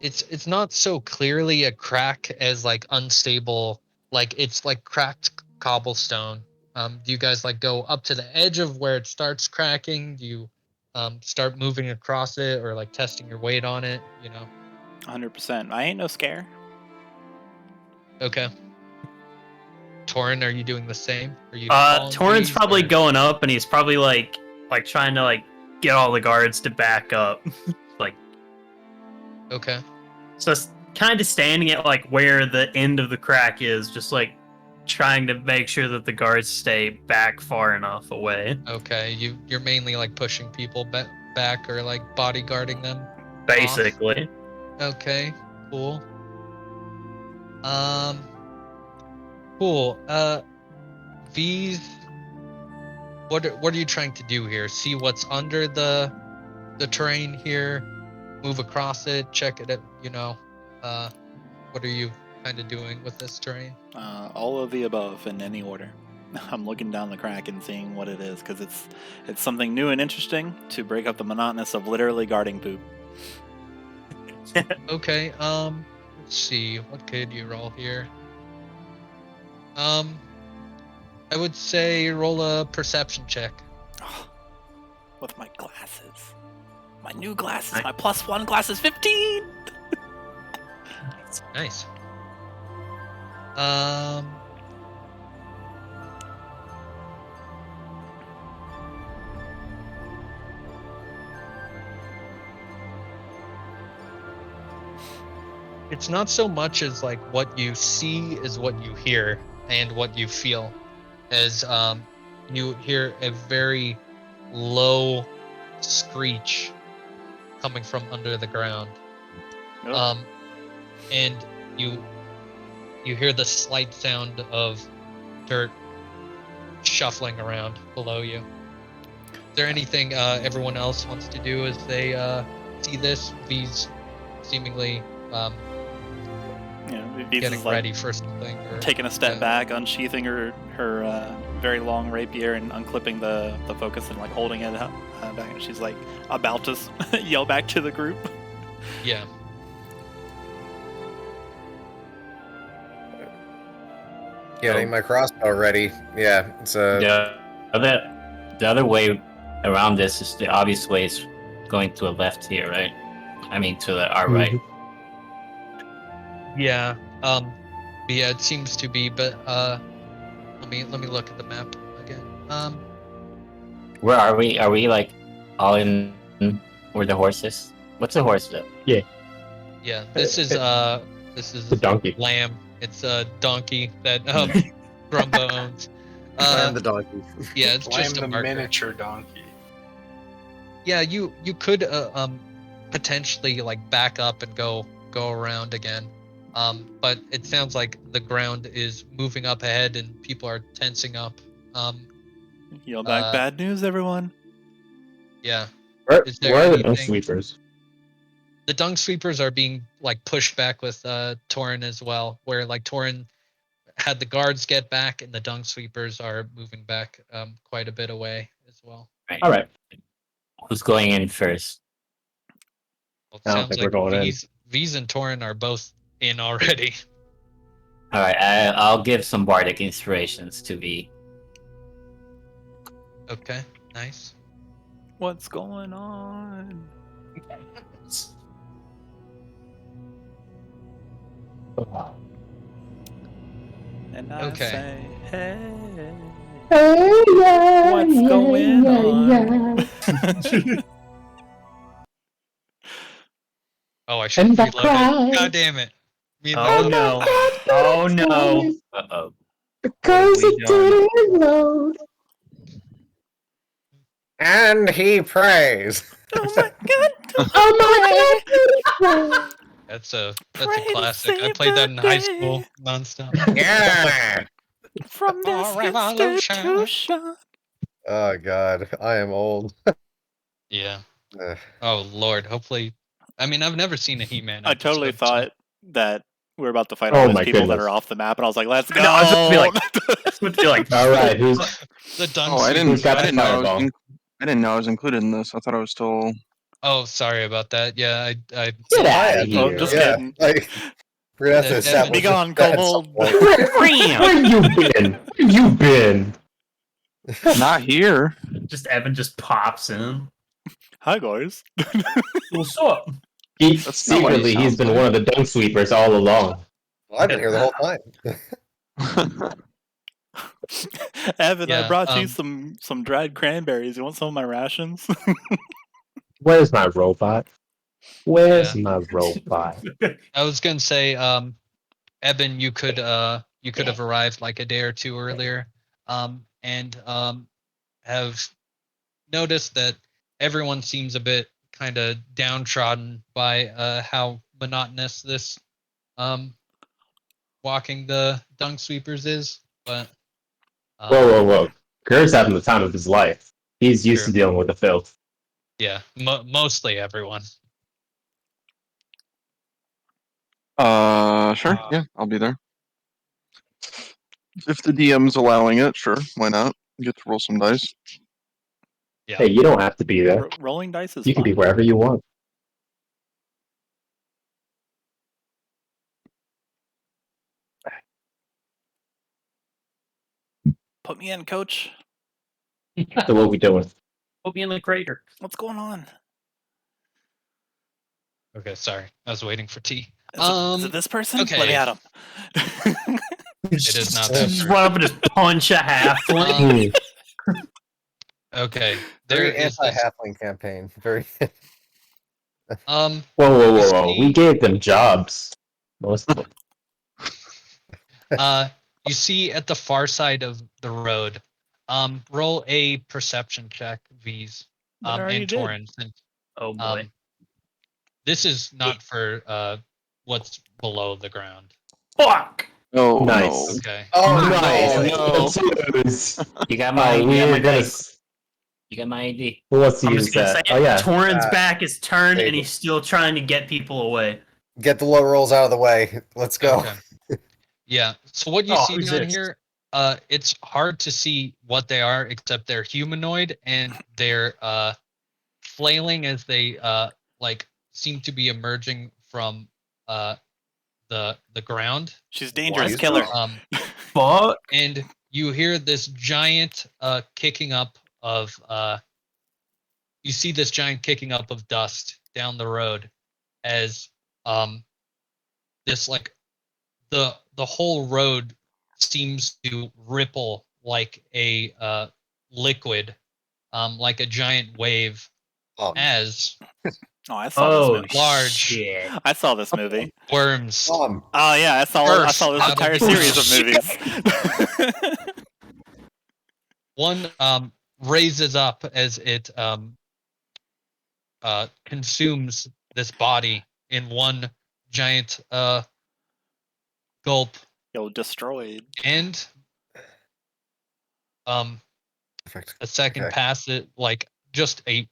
It's not so clearly a crack as like unstable, like it's like cracked cobblestone. Do you guys like go up to the edge of where it starts cracking? Do you start moving across it or like testing your weight on it? 100%. I ain't no scare. Okay. Torin, are you doing the same? Are you following Torin's these, probably or- going up and he's probably like trying to like get all the guards to back up. Like, Okay. so it's kind of standing at like where the end of the crack is, just like trying to make sure that the guards stay back far enough away. Okay. You're mainly like pushing people back or like bodyguarding them. Basically. Okay. Cool. Cool. V's. What are you trying to do here? See what's under the terrain here, move across it, check it. What are you kind of doing with this terrain? All of the above in any order. I'm looking down the crack and seeing what it is because it's something new and interesting to break up the monotonous of literally guarding poop. Okay. Let's see. What could you roll here? I would say roll a perception check. With my glasses, my new glasses, my +1 glasses, 15. Nice. It's not so much as like what you see is what you hear and what you feel, as you hear a very low screech coming from under the ground. Oh. And you hear the slight sound of dirt shuffling around below you. Is there anything everyone else wants to do as they see this? V's seemingly V's getting is, like, ready for something. Or, taking a step yeah. back, unsheathing her very long rapier and unclipping the focus and like holding it up back. And she's like about to yell back to the group. Yeah. Getting my crossbow ready. Yeah, it's a. The other way around this is the obvious way is going to the left here, right? I mean, to our right. Yeah. Yeah, it seems to be, but let me look at the map again. Where are we? Are we like All in where the horse is. What's a horse though? Yeah, this is The donkey. lamb. It's a donkey that Grumbo owns. And the donkey. Yeah, it's Blame just a the marker. miniature donkey. Yeah, you could potentially like back up and go around again. But it sounds like the ground is moving up ahead and people are tensing up. Yell back bad news, everyone. Yeah. Where, Is there where are the dung anything- sweepers? The dung sweepers are being like pushed back with Torin as well, where like Torin had the guards get back and the dung sweepers are moving back quite a bit away as well. Right. All right. Who's going in first? Well, it I don't sounds think like we're going in. V's and Torin are both in already. All right, I'll give some bardic inspirations to V. Okay, nice. What's going on? Oh. And I Okay. say, hey. What's going on? Oh, I should And I reload it. cried. God damn it. Oh Reload. no! Oh no! Uh-oh. Because What have we it didn't load. And he prays. Oh my god! Oh my god! That's a Pray to classic. I save played that the in high day. school nonstop. Yeah. From this Oh, revolution. institution. Oh god, I am old. Yeah. Ugh. Oh lord. Hopefully. I mean, I've never seen a He-Man. I totally episode, so- thought that we were about to fight Oh all these my people that goodness. are off the map, and I was like, let's go! No, I was about to be like, that's what feel like. All right, who's The dung Oh, I sweepers. got didn't the know. fireball? I didn't know I was included in this. I thought I was still. Oh, sorry about that. Yeah, I Get I out am. of here? Oh, just Yeah, kidding. like we're gonna have to Be establish gone, that at some Kobold. point. Where you been? Where you been? Not here. Just Evan just pops in. Hi, guys. What's up? That's not what he Secretly, he's sounds been like. one of the dung sweepers all along. Well, I've been here the whole time. Evan, I Yeah, brought you some dried cranberries. You want some of my rations? Where's my robot? Where's my robot? I was gonna say, Ebyn, you could have arrived like a day or two earlier, and have noticed that everyone seems a bit kind of downtrodden by how monotonous this walking the dung sweepers is. But Whoa. Kerr's having the time of his life. He's used True. to dealing with the filth. yeah, mostly everyone. Sure. Yeah, I'll be there. If the DM's allowing it, sure. Why not? You get to roll some dice. Yeah. Hey, you don't have to be there. Rolling dice is You can fun. be wherever you want. Put me in, coach. So what we doing? Put me in the crater. What's going on? Okay, sorry. I was waiting for tea. Is it this person? okay. Let me at him. It is not that Just person. run up and just punch a halfling. Okay, there Very is this, anti-halfling campaign. Very. Whoa. We gave them jobs. Most of them. you see at the far side of the road. Roll a perception check, V's. But I already And did. Torin. Since, Oh boy. this is not for what's below the ground. Fuck! Oh, Nice. Okay. Oh Nice. no! Let's use. You got my, Oh, you got my we're gonna. dice. You got my ID. Who wants to I'm use just gonna say that? Oh yeah. Torin's back is turned there and you he's still trying to get people away. Get the low rolls out of the way. Let's go. Okay. Yeah. So what you Oh, see who's down this? here, it's hard to see what they are, except they're humanoid and they're flailing as they like seem to be emerging from the ground. She's dangerous. What? Kill her. Fuck! And you hear this giant kicking up of you see this giant kicking up of dust down the road as this like the whole road seems to ripple like a liquid, like a giant wave as Oh, I saw this Oh, movie. Large. shit. I saw this movie. worms Oh yeah, I saw Burst this out of entire the series of ground. movies. one raises up as it consumes this body in one giant gulp, Yo, destroyed. and Perfect. a second Okay. passes, like just a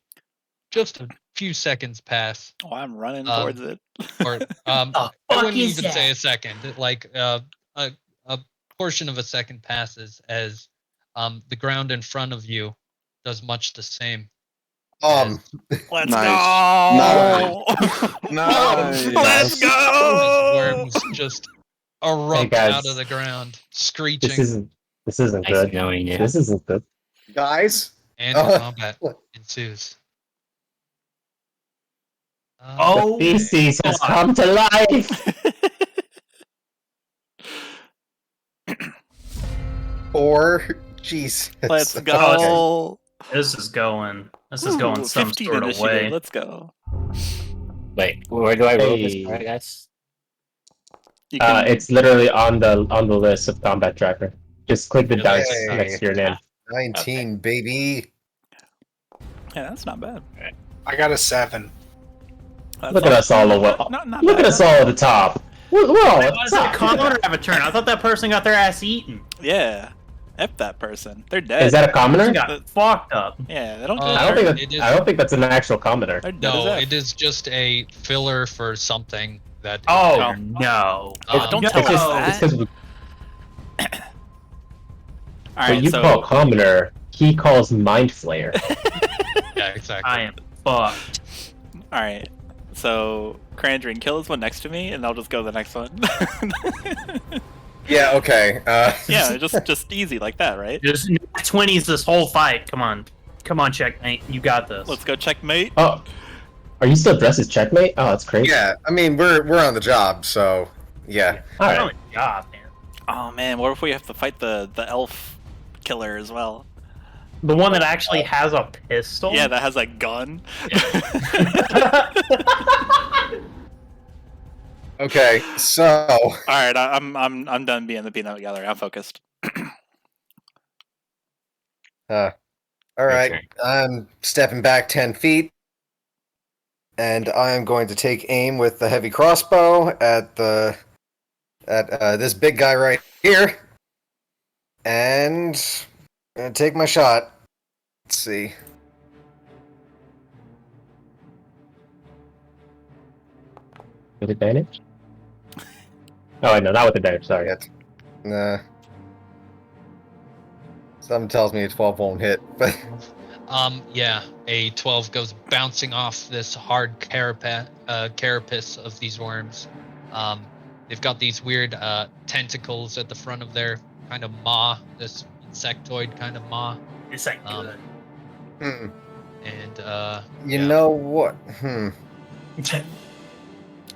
few seconds pass, Oh, I'm running towards it. or The I fuck wouldn't is even say that? a second, like a portion of a second passes as the ground in front of you does much the same. Let's Nice. go! Nice. Let's As go! worms just erupt guys. out of the ground, screeching, This isn't Nice good. knowing you. This isn't good. Guys? and Oh. combat ensues. Oh, The feces has fuck. come to life. Or Jesus. Let's go! This is going Ooh, some 15 sort of initiative. way. Let's go. Wait, where do I roll this Hey. part, guys? You can, It's literally on the list of combat tracker. Just click the dice Hey. next to your name. 19, baby. yeah, that's not bad. I got a 7. That's Look at us all over. Not Look bad. at us all at the top. We're all Wait, at was the that top. common or have a turn? I thought that person got their ass eaten. Yeah. F that person. They're dead. Is that a commoner? They got fucked up. Yeah, they don't get I don't hurt. think It is- I don't think that's an actual commoner. They're dead No, as F. it is just a filler for something that. Oh, Oh. no. Don't no. tell It's us just that. because All what right, you so call commoner, he calls mind flayer. Yeah, exactly. I am fucked. all right, so Krandren, kill this one next to me, and I'll just go to the next one. Yeah, okay. yeah, just easy like that, right? Just 20s this whole fight. Come on, checkmate. You got this. Let's go checkmate. Oh, are you still dressed as checkmate? Oh, that's crazy. Yeah, I mean, we're on the job, so yeah. All Oh, right. God, man. Oh man, what if we have to fight the elf killer as well? The one that actually has a pistol? Yeah, that has a gun. Okay, so All right, I'm done being the peanut gallery. I'm focused. all right, Okay. I'm stepping back 10 feet, and I'm going to take aim with the heavy crossbow at this big guy right here, and I'm gonna take my shot. Let's see. With advantage? Oh, no, not with advantage. Sorry. Yet. Nah. Something tells me a 12 won't hit, but Yeah, a 12 goes bouncing off this hard carapace of these worms. They've got these weird tentacles at the front of their kind of maw, this insectoid kind of maw. This ain't Um, good. And you yeah. know what? Oops,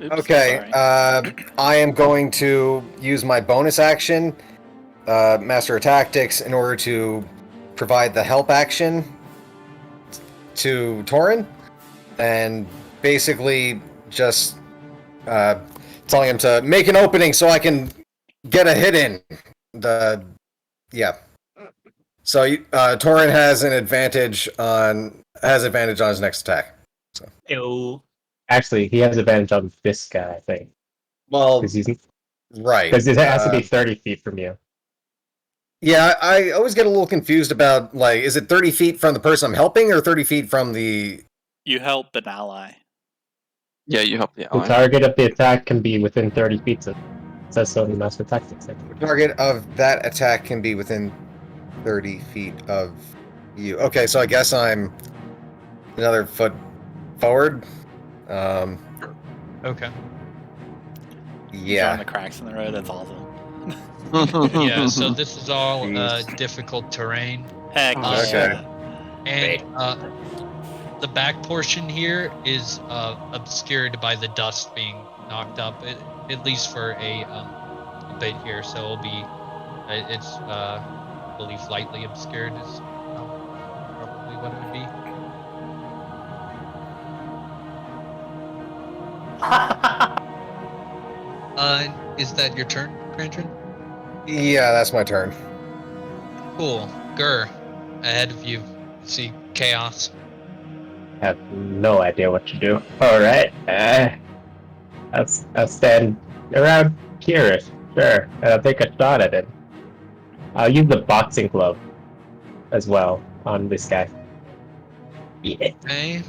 Okay, sorry. I am going to use my bonus action, Master of Tactics, in order to provide the help action to Torin, and basically just telling him to make an opening so I can get a hit in. So Torin has advantage on his next attack. Ew. Actually, he has advantage on this guy, I think. Well, Because right. it has to be 30 feet from you. Yeah, I always get a little confused about, like, is it 30 feet from the person I'm helping or 30 feet from the... You help an ally. Yeah, you help the The ally. target of the attack can be within 30 feet. It says so in the Master Tactics. Target of that attack can be within 30 feet of you. Okay, so I guess I'm another foot forward. Okay. Showing Yeah. the cracks in the road. That's awesome. Yeah, so this is all Jeez. difficult terrain. Heck Okay. yeah. And the back portion here is obscured by the dust being knocked up, at least for a bit here. So it'll be, it's I believe lightly obscured is probably what it would be. Is that your turn, Krandren? Yeah, that's my turn. Cool. Gur, ahead of you. See chaos. I have no idea what to do. Alright. I'll stand around here. Sure. I'll take a shot at it. I'll use the boxing glove as well on this guy. Yeah. Okay.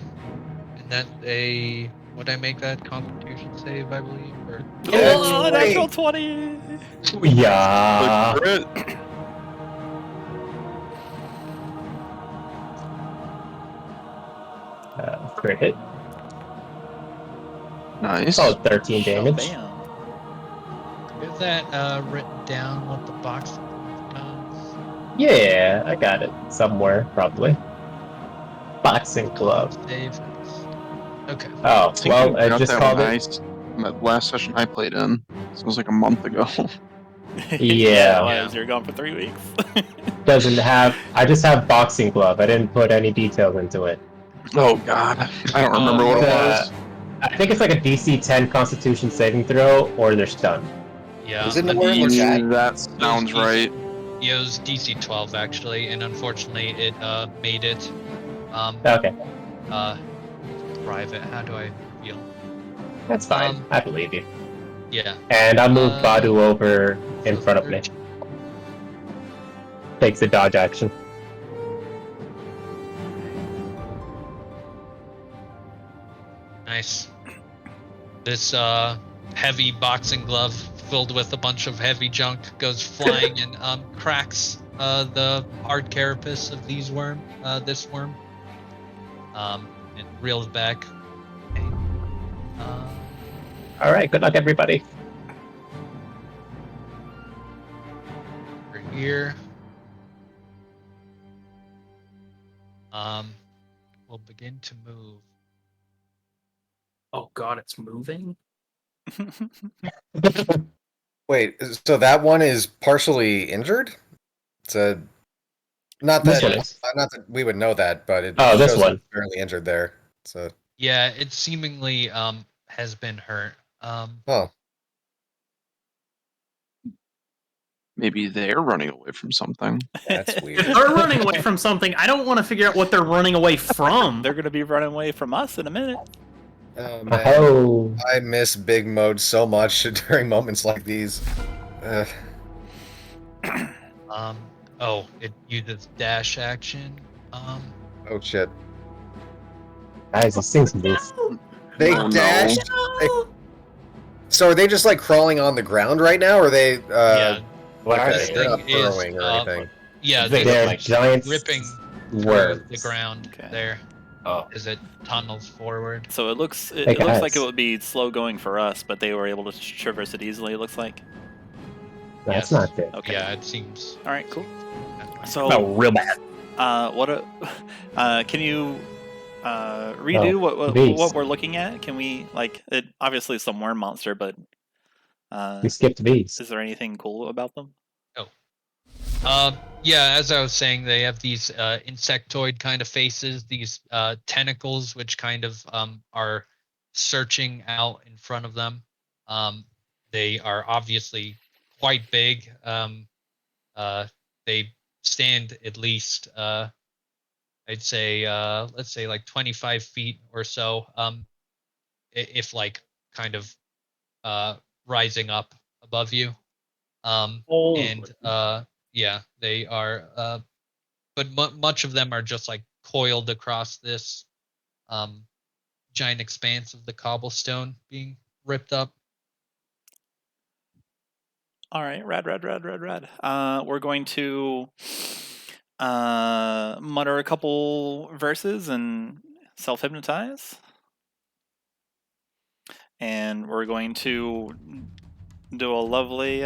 And that's a. Would I make that Constitution save, I believe? Or Oh, That's natural great. 20! Yeah. Look for it. Crit hit. Nice. Oh, 13 damage. Bam. is that written down what the box does? Yeah, I got it somewhere, probably. Boxing glove. Save. Okay. Oh, think well, we I got just that called one it. Heist in that last session I played in. So it was like a month ago. Yeah. it was. You're gone for 3 weeks. Doesn't have. I just have boxing glove. I didn't put any details into it. Oh god, I don't remember what it was. I think it's like a DC 10 Constitution saving throw, or they're stunned. Yeah. Is it in the but word in the unfortunately- chat? That sounds right. Yeah, it was DC 12 actually, and unfortunately it made it Okay, private. How do I feel? that's fine. Um, I believe you. Yeah. And I'll move Badu over in front of me. Takes a dodge action. Nice. This heavy boxing glove filled with a bunch of heavy junk goes flying and cracks the hard carapace of this worm. It reels back. Okay. All right, good luck, everybody. Over here. We'll begin to move. Oh god, it's moving? Wait, so that one is partially injured? It's a not This that one is. not that we would know that, but it Oh, this shows one. it's fairly injured there. So Yeah, it seemingly has been hurt. oh, Maybe they're running away from something. that's weird. If they're running away from something, I don't want to figure out what they're running away from. They're gonna be running away from us in a minute. Oh man, Oh, I miss big mode so much during moments like these. Oh, it uses dash action. Oh shit! guys, these things move. They Oh, no. dashed. So are they just like crawling on the ground right now, or are they? Yeah. What are Okay, they? they're not Thing is, burrowing or anything. Yeah, They're they're like giant ripping through worms. the ground Okay. there Oh, as it tunnels forward. So it looks Hey, it looks like guys. it would be slow going for us, but they were able to traverse it easily. It looks like. that's Yes. not good. Okay. Yeah, it seems. All right. Cool. So, Oh, real bad. can you redo Oh, beast. what we're looking at? Can we like it? Obviously, some worm monster, but We skipped these. is there anything cool about them? Yeah, as I was saying, they have these insectoid kind of faces, these tentacles, which kind of are searching out in front of them. They are obviously quite big. They stand at least, I'd say, let's say like 25 feet or so, if like kind of rising up above you. And yeah, they are, but much of them are just like coiled across this giant expanse of the cobblestone being ripped up. All right, rad. We're going to mutter a couple verses and self-hypnotize. And we're going to do a lovely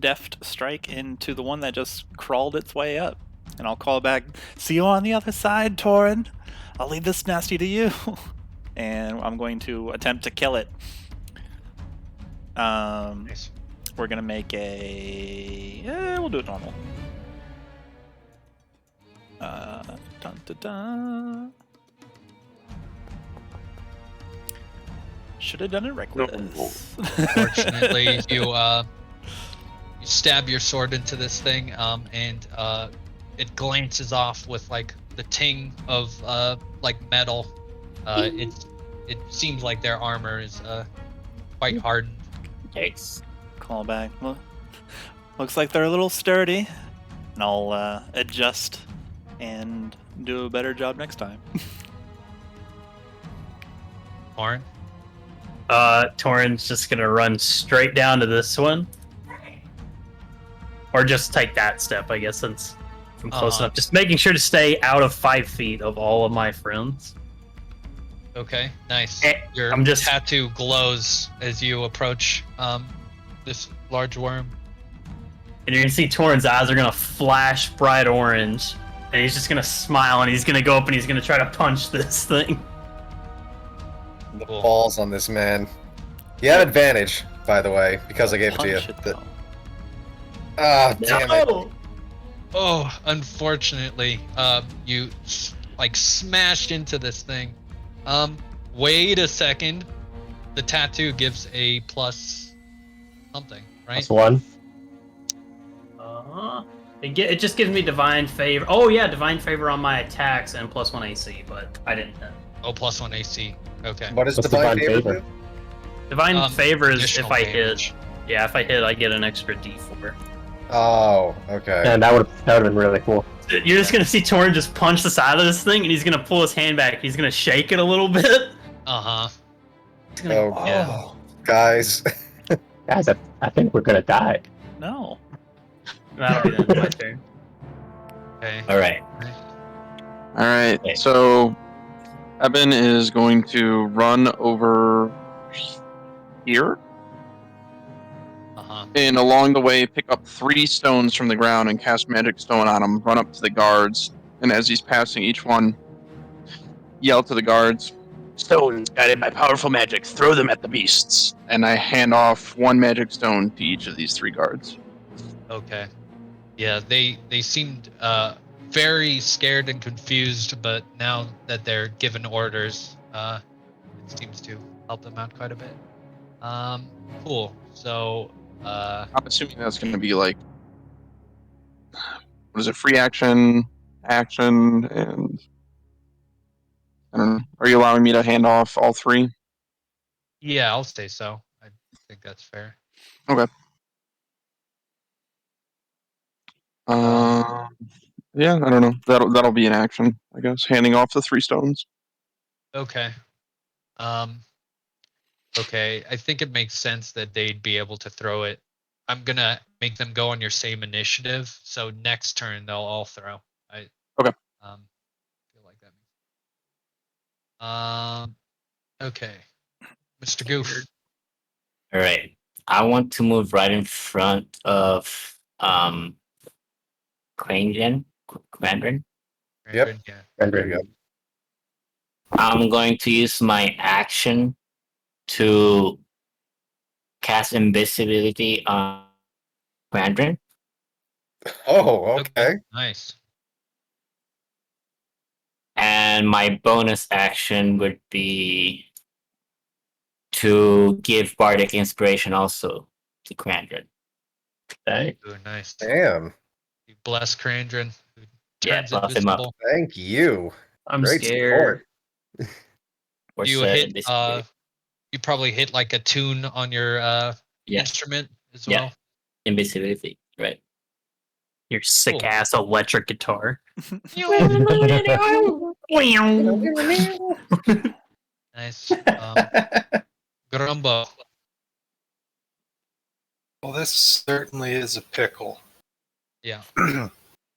deft strike into the one that just crawled its way up. And I'll call back, see you on the other side, Torin. I'll leave this nasty to you. And I'm going to attempt to kill it. Nice. We're gonna make a. We'll do it normal. Dun, dun, dun. Should have done it reckless. Fortunately, you stab your sword into this thing, and it glances off with like the ting of like metal. It seems like their armor is quite hardened. Yikes. Call back. Looks like they're a little sturdy. And I'll adjust and do a better job next time. Torin? Torin's just gonna run straight down to this one. Or just take that step, I guess, since I'm close enough. Just making sure to stay out of 5 feet of all of my friends. Okay, nice. Your I'm just- tattoo glows as you approach this large worm. And you're gonna see Torin's eyes are gonna flash bright orange. And he's just gonna smile and he's gonna go up and he's gonna try to punch this thing. The Cool. balls on this man. You have advantage, by the way, because I gave it to you. Punch it, though. Ah, damn it. No! Oh, unfortunately, you like smashed into this thing. Wait a second. The tattoo gives a plus something, right? +1. It just gives me divine favor. Oh yeah, divine favor on my attacks and +1 AC, but I didn't hit. Oh, +1 AC. Okay. What is What's divine divine favor? favor? do? Divine favor is if additional I damage. hit. Yeah, if I hit, I get an extra D4. Oh, okay. And that would have been really cool. You're just gonna see Torin just punch the side of this thing, and he's gonna pull his hand back. He's gonna shake it a little bit. Uh-huh. He's gonna Oh, go, yeah. guys. Guys, I think we're gonna die. No. That'll be the end of my turn. Okay. Alright. All right, Okay. so Ebyn is going to run over here, Uh-huh. and along the way, pick up 3 stones from the ground and cast Magic Stone on them. Run up to the guards, and as he's passing each one, yell to the guards, "Stones guided by powerful magic, throw them at the beasts." And I hand off 1 Magic Stone to each of these 3 guards. Okay. Yeah, they seemed very scared and confused, but now that they're given orders, it seems to help them out quite a bit. Cool. So, I'm assuming that's going to be like, what is it? Free action, and I don't know. Are you allowing me to hand off all 3? yeah, I'll say so. I think that's fair. Yeah, I don't know. That'll be an action, I guess. Handing off the 3 stones. Okay. Okay, I think it makes sense that they'd be able to throw it. I'm gonna make them go on your same initiative, so next turn they'll all throw. Okay. Feel like that. Okay, Mr. Goof. Alright. I want to move right in front of Krandren. Yep. Yeah. There you go. I'm going to use my action to cast invisibility on Krandren. Oh, okay. Nice. And my bonus action would be to give Bardic Inspiration also to Krandren. Okay. Ooh, nice. Damn. You bless Krandren. Who Yeah, turns buff him up. invisible. Thank you. I'm Great scared. support. Or You set hit. invisibility. You probably hit like a tune on your Yeah. instrument as Yeah. well. Invisibility, right? Your sick Cool. ass electric guitar. Nice. Grumbo. Well, this certainly is a pickle. Yeah.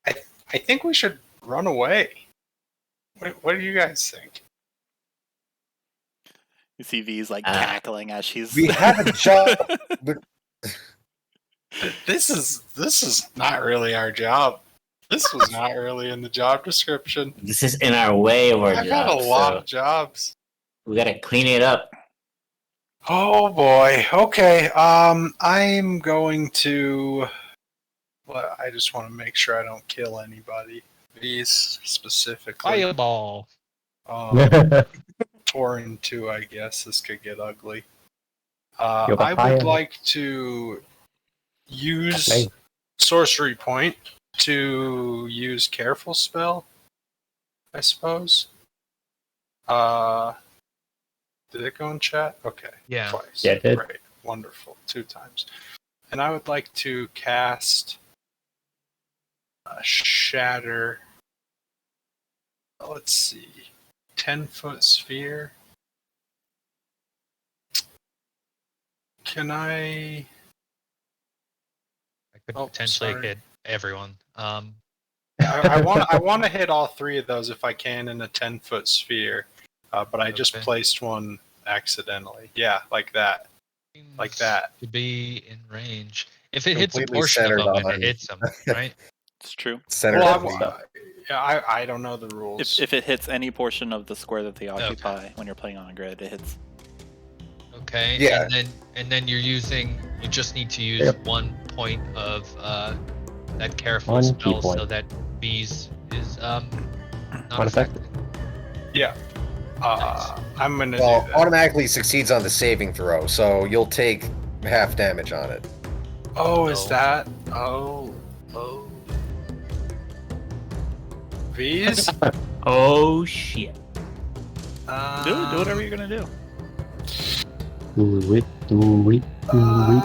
I think we should run away. What do you guys think? You see V's like Ah. cackling as she's. We have a job. This is not really our job. This was not really in the job description. This is in our way of our I've job, had a lot so of jobs. we gotta clean it up. Oh boy. Okay. I'm going to. Well, I just want to make sure I don't kill anybody. These specifically. Fireball. 20 Torin too, I guess. This could get ugly. You're the I higher. would like to use Nice. sorcery point to use careful spell, I suppose. Did it go in chat? Okay. Yeah. Twice. Yeah, it did. Great. Wonderful. 2 times. And I would like to cast Shatter. Let's see. 10-foot sphere. Can I... I could Oh, potentially sorry. hit everyone. I want to hit all 3 of those if I can in a 10-foot sphere, but I just Okay. placed one accidentally. Yeah, like that. Like Seems that. To be in range. If it hits a Completely portion of centered them, on- it hits them, right? It's true. Center Well, of the- I don't know the rules. If it hits any portion of the square that they occupy when you're playing on a grid, it hits. Okay. Yeah. And then you just need to use Yep. 1 point of that careful One key spell point. so that bees is not Not affected. affected. I'm gonna Well, do that. automatically succeeds on the saving throw, so you'll take half damage on it. Oh, is No. that? Oh. V's? Oh shit. Do whatever you're gonna do. Do it, do it, do it.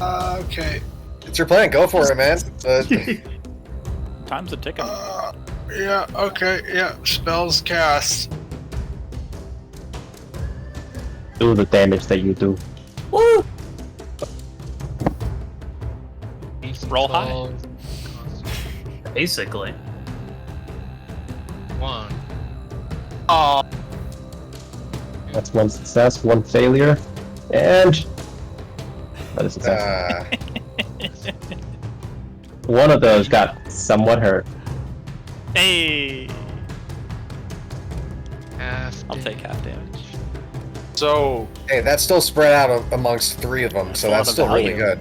Okay. It's your plan. Go for it, man. Time's a ticking. Yeah, okay, yeah. Spells cast. Do the damage that you do. Woo! DC Roll high. 12, Basically. 1. Oh, That's 1 success, 1 failure, and another success. One of those got somewhat hurt. Hey! Half I'll take half damage. so Hey, that's still spread out amongst 3 of them, That's so a lot that's of still really value. good.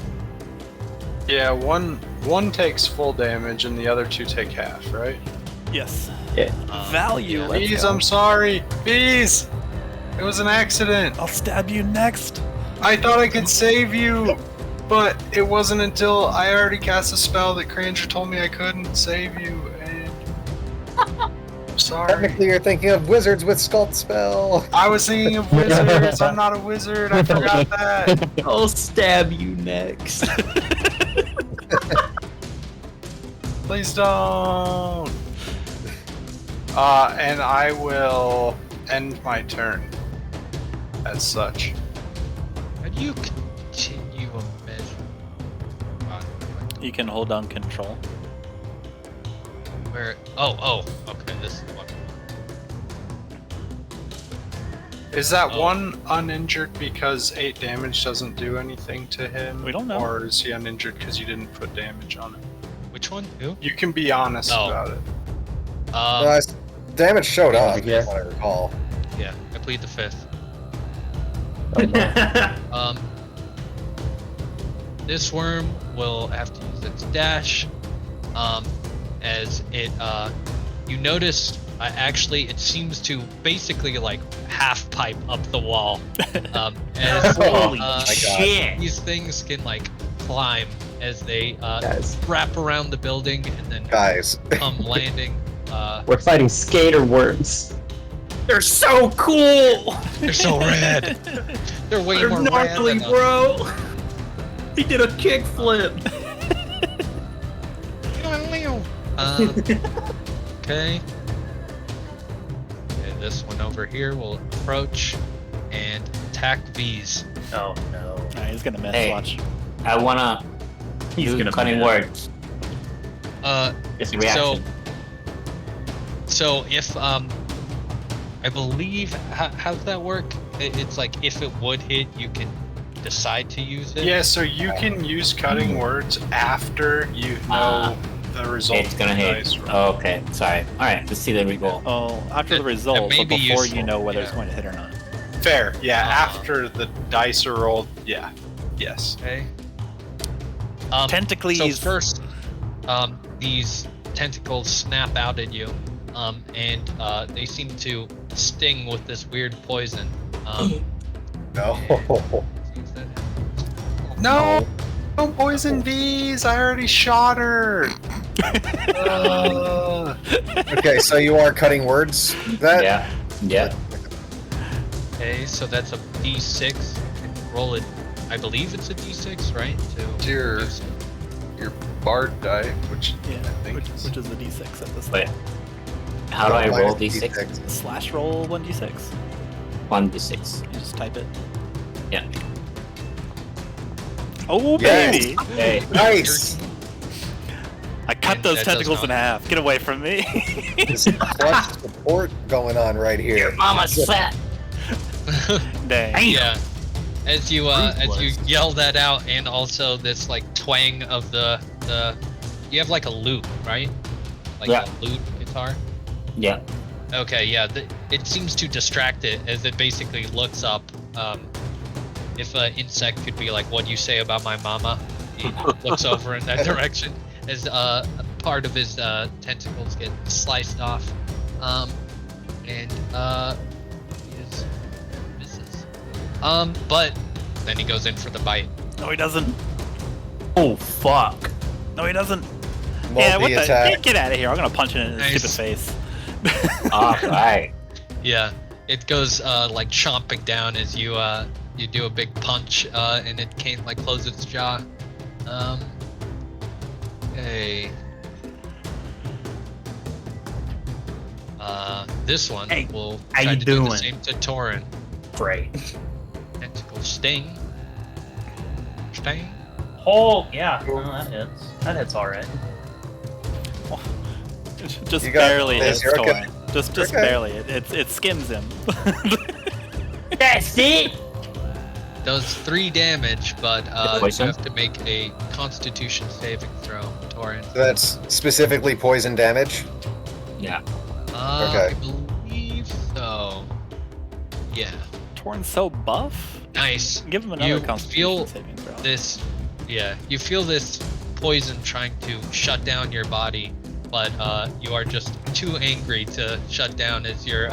yeah, one takes full damage and the other 2 take half, right? Yes. Yeah. Value. yeah. Let's Bees, go. I'm sorry. Bees! It was an accident. I'll stab you next. I thought I could save you, but it wasn't until I already cast a spell that Krandren told me I couldn't save you, and I'm sorry. Technically, you're thinking of wizards with sculpt spell. I was thinking of wizards. I'm not a wizard. I forgot that. I'll stab you next. Please don't. And I will end my turn as such. How do you continue a measure? You can hold on control. Where? Oh, okay. This is one. Is that Oh. one uninjured because 8 damage doesn't do anything to him? We don't know. Or is he uninjured because you didn't put damage on him? Which one? Who? You can be honest Oh. about it. Damage showed up, Yeah. from what I recall. Yeah, I plead the 5th. Oh, no. This worm will have to use its dash, as it, you notice, actually, it seems to basically, like, half pipe up the wall. As, Holy God. shit! these things can, like, climb as they, Guys, wrap around the building and then Guys, come landing. we're fighting skater worms. They're so cool! They're so rad. They're way They're more rad gnarly, than us. bro! He did a kickflip! Okay. And this one over here will approach and attack V's. Oh no. Alright, he's gonna miss. Hey. Watch. I wanna He's use gonna cunning miss. words. It's a reaction. So if I believe how does that work? It's like if it would hit, you can decide to use it. Yeah, so you can use cutting words after you know the result It's of gonna the hit. dice roll. Oh, okay, sorry. Alright, let's see the reroll. Oh, after the That result, may but be before you useful, know whether it's yeah. going to hit or not. Fair, yeah, after the dice are rolled, yeah. Yes. Okay. Tentacles. So first, these tentacles snap out at you, and they seem to sting with this weird poison. No. No! Don't poison bees! I already shot her! Okay, so you are cutting words? That? Yeah. Okay, so that's a D6. Roll it. I believe it's a D6, right? To Your- use- Your bard die, which Yeah, I think is... which is the d6 at this Wait. point. How do I roll Minus d6? Slash roll 1d6. 1d6. You just type it. Yeah. Oh, Yes. baby! Hey. Nice! I cut And those that does tentacles in not- half. Get away from me! There's clutch support going on right here. Mama's fat. Dang. Yeah. As you yell that out, and also this like twang of the you have like a lute, right? Like Yeah. a lute guitar. Yeah. Okay, yeah. It seems to distract it as it basically looks up. If an insect could be like, "What do you say about my mama?" He looks over in that direction as a part of his tentacles get sliced off, and he is misses. But then he goes in for the bite. No, he doesn't. Oh fuck! No, he doesn't. Yeah, what the? Multi-attack. Get out of here. I'm gonna punch it in his Nice. stupid face. Alright. Yeah, it goes like chomping down as you do a big punch, and it can't like close its jaw. Okay. This one Hey, will how try you to do the doing? same to Torin. Great. Tentacle sting. Sting. Oh yeah, no, that hits alright. Just You got barely this, hits you're okay. Torin. Just Okay. barely. It skims him. That's it! Does 3 damage, but you Poison? have to make a Constitution saving throw, Torin. So that's specifically poison damage. Yeah. Okay. I believe so. Yeah. Torin's so buff. Nice. Give him another You Constitution feel saving throw. This, yeah, you feel this poison trying to shut down your body, but you are just too angry to shut down as your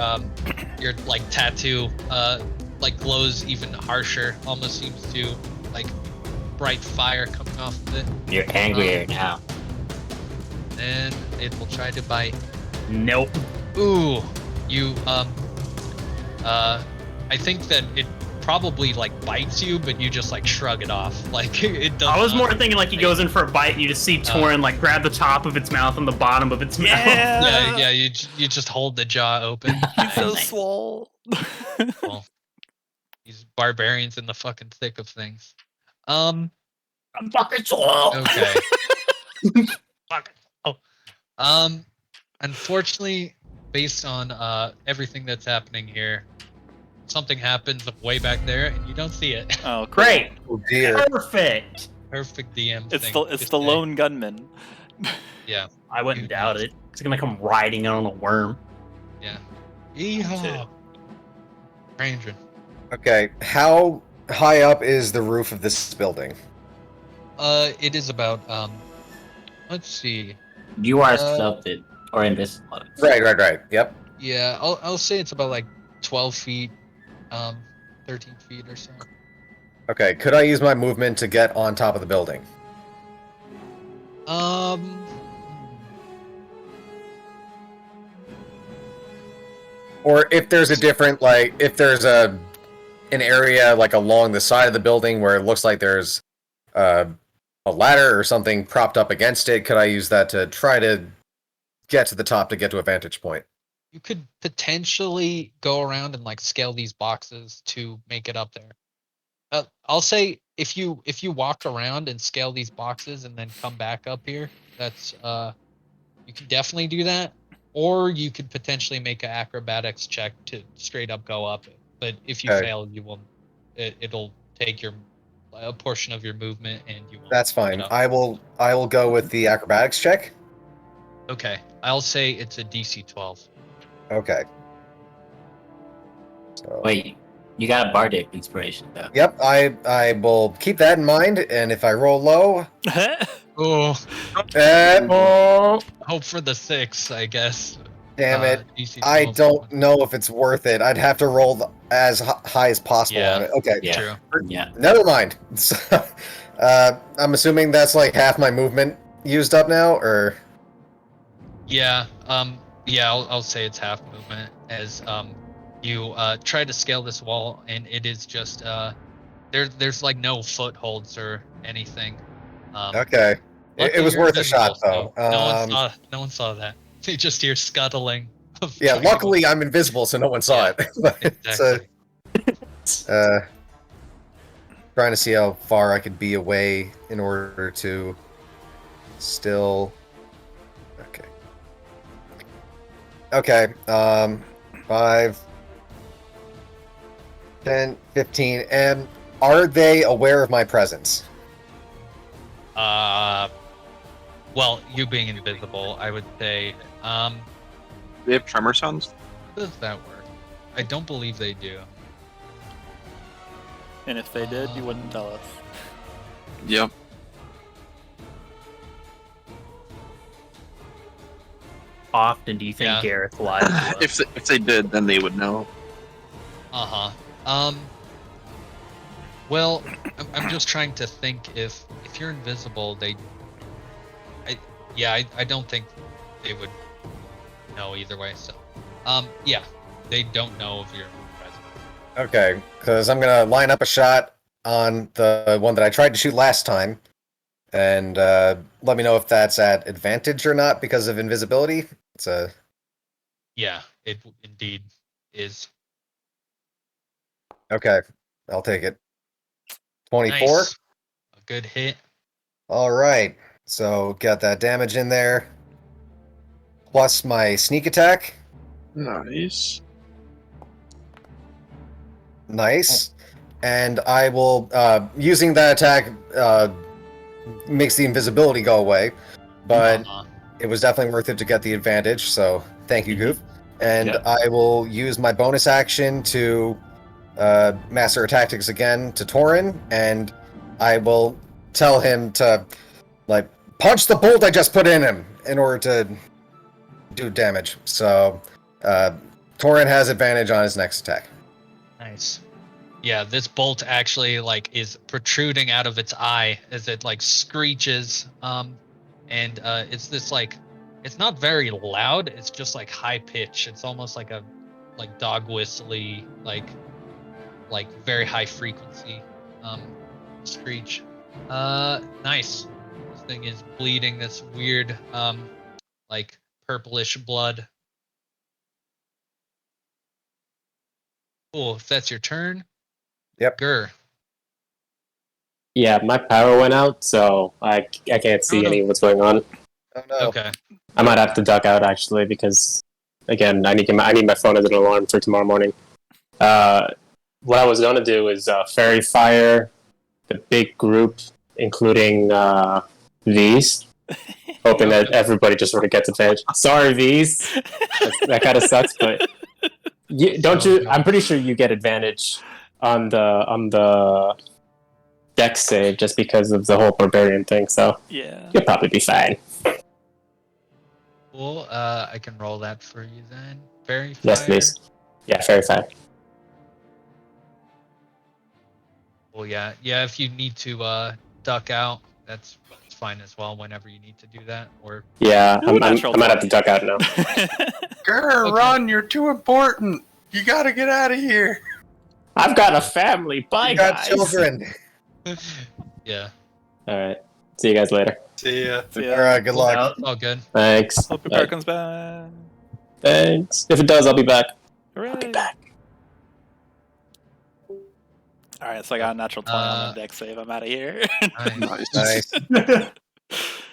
like tattoo like glows even harsher. Almost seems to like bright fire coming off of it, You're angrier now. and it will try to bite. Nope. Ooh, you I think that it probably like bites you, but you just like shrug it off. Like it does. I was not- more thinking like he goes in for a bite and you just see Torin like grab the top of its mouth and the bottom of its mouth. Yeah, you just hold the jaw open. He's so Nice. swole. Well, these barbarians in the fucking thick of things. I'm fucking swole! Okay. Fuck. Oh. Unfortunately, based on everything that's happening here, something happens way back there, and you don't see it. Oh, cool. Great. Oh dear. Perfect. Perfect DM. It's thing. the Just the a- lone gunman. Yeah. I wouldn't doubt it. It's gonna come riding on a worm. Yeah. Yeehaw. Krandren. Okay, how high up is the roof of this building? It is about let's see. You are stealthed or invisible. Right. Yep. Yeah, I'll say it's about like 12 feet, 13 feet or so. Okay, could I use my movement to get on top of the building? Or if there's a different, like, if there's an area like along the side of the building where it looks like there's a ladder or something propped up against it, could I use that to try to get to the top to get to a vantage point? You could potentially go around and like scale these boxes to make it up there. I'll say if you walk around and scale these boxes and then come back up here, that's you can definitely do that. Or you could potentially make an acrobatics check to straight up go up it. But if you Okay. fail, you will it'll take a portion of your movement and you will. That's fine. get up. I will go with the acrobatics check. Okay, I'll say it's a DC 12. Okay. So, Wait, you got a bardic inspiration though. Yep, I will keep that in mind, and if I roll low, Oh, and Oh, hope for the 6, I guess. Damn it. DC I 12 don't know if it's worth it. I'd have to roll as high as possible Yeah. on it. Okay. Yeah. True. Yeah. Never mind. I'm assuming that's like half my movement used up now, or Yeah. Yeah. I'll say it's half movement as you try to scale this wall, and it is just there's like no footholds or anything. okay. It was you're worth a shot invisible, though. so no one saw that. They just hear scuttling. Of Yeah, triangle. luckily I'm invisible, so no one saw Yeah, it. But Exactly. trying to see how far I could be away in order to still. Okay. Okay. 5, 10, 15, and are they aware of my presence? Well, you being invisible, I would say. They have tremor sounds. How does that work? I don't believe they do. And if they did, you wouldn't tell us. Yep. Often do you think Yeah. Gareth lied to us? If they did, then they would know. Well, I'm just trying to think if you're invisible, I don't think they would know either way. So, yeah, they don't know if you're present. Okay, because I'm gonna line up a shot on the one that I tried to shoot last time, and let me know if that's at advantage or not because of invisibility. It's a Yeah, it indeed is. okay. I'll take it. 24. Nice. A good hit. All right. So got that damage in there, plus my sneak attack. Nice. Nice. And I will using that attack makes the invisibility go away, but Uh-huh. it was definitely worth it to get the advantage. So thank you, Goof. And Yeah. I will use my bonus action to master her tactics again to Torin, and I will tell him to like punch the bolt I just put in him in order to do damage. So Torin has advantage on his next attack. Nice. Yeah, this bolt actually like is protruding out of its eye as it like screeches. And it's this like it's not very loud, it's just like high pitch. It's almost like a like dog whistly, like very high frequency screech. Nice. This thing is bleeding this weird like purplish blood. Cool, if that's your turn. Yep. Gur. Yeah, my power went out, so I can't see no. any of what's going on. Oh no. Okay. I might have to duck out actually because, again, I need my phone as an alarm for tomorrow morning. What I was gonna do is fairy fire the big group, including V's, hoping that everybody just sort of gets advantage. Sorry, V's, that kind of sucks, but I'm pretty sure you get advantage on the dex save just because of the whole barbarian thing. So Yeah. you'll probably be fine. Cool. I can roll that for you then. Fairy fire. Yes, please. Yeah, fairy fire. Well, yeah. If you need to duck out, that's fine as well. Whenever you need to do that, or Yeah, Ooh, I natural might have to 20. duck out now. Grr, Okay. run! You're too important. You gotta get out of here. I've got a family. Bye, You got guys. children. yeah. All right. See you guys later. See ya. Yeah. All right. Good luck. All good. Thanks. Hope your Bye. car comes back. Thanks. If it does, I'll be back. Hooray. I'll be back. Alright, so I got a natural 20 on the dex save. I'm out of here. Nice. Nice.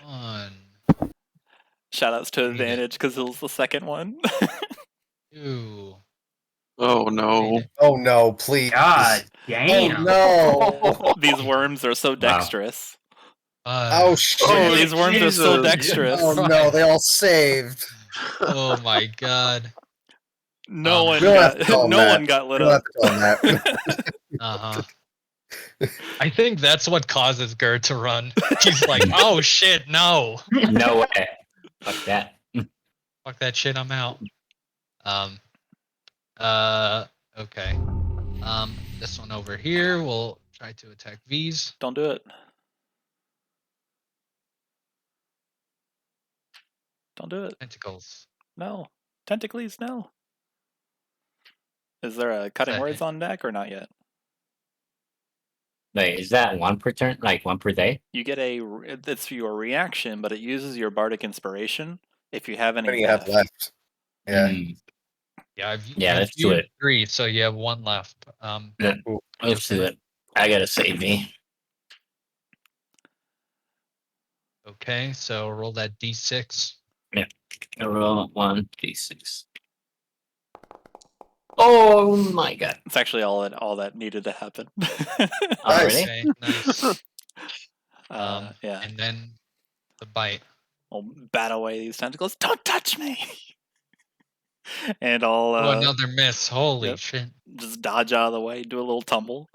One, Shoutouts to advantage because it was the second one. 2. Oh no. Oh no! Please. God Oh damn. no! These worms are so dexterous. Oh shit! Oh, these worms are so Jesus. dexterous. Oh no! They all saved. Oh my god. No one We don't have to tell got them no that. one got We lit don't have up. to tell them that. Uh-huh. I think that's what causes Gert to run. He's like, oh shit, no. No way. Fuck that. Fuck that shit, I'm out. Okay. This one over here will try to attack V's. Don't do it. Don't do it. Tentacles. No. Tentacles, no. Is there a cutting words on deck or not yet? Wait, is that one per turn? Like one per day? You get it's your reaction, but it uses your bardic inspiration if you have any What do you have left? Yeah. Mm, Yeah, let's do used it. 3, so you have 1 left. Let's do it. I gotta save me. Okay, so roll that d6. I roll 1d6. Oh my god! It's actually all that needed to happen. Already? Okay, nice. Yeah. And then the bite. I'll bat away these tentacles. Don't touch me! And I'll Oh, another miss. Holy yep. shit. Just dodge out of the way, do a little tumble.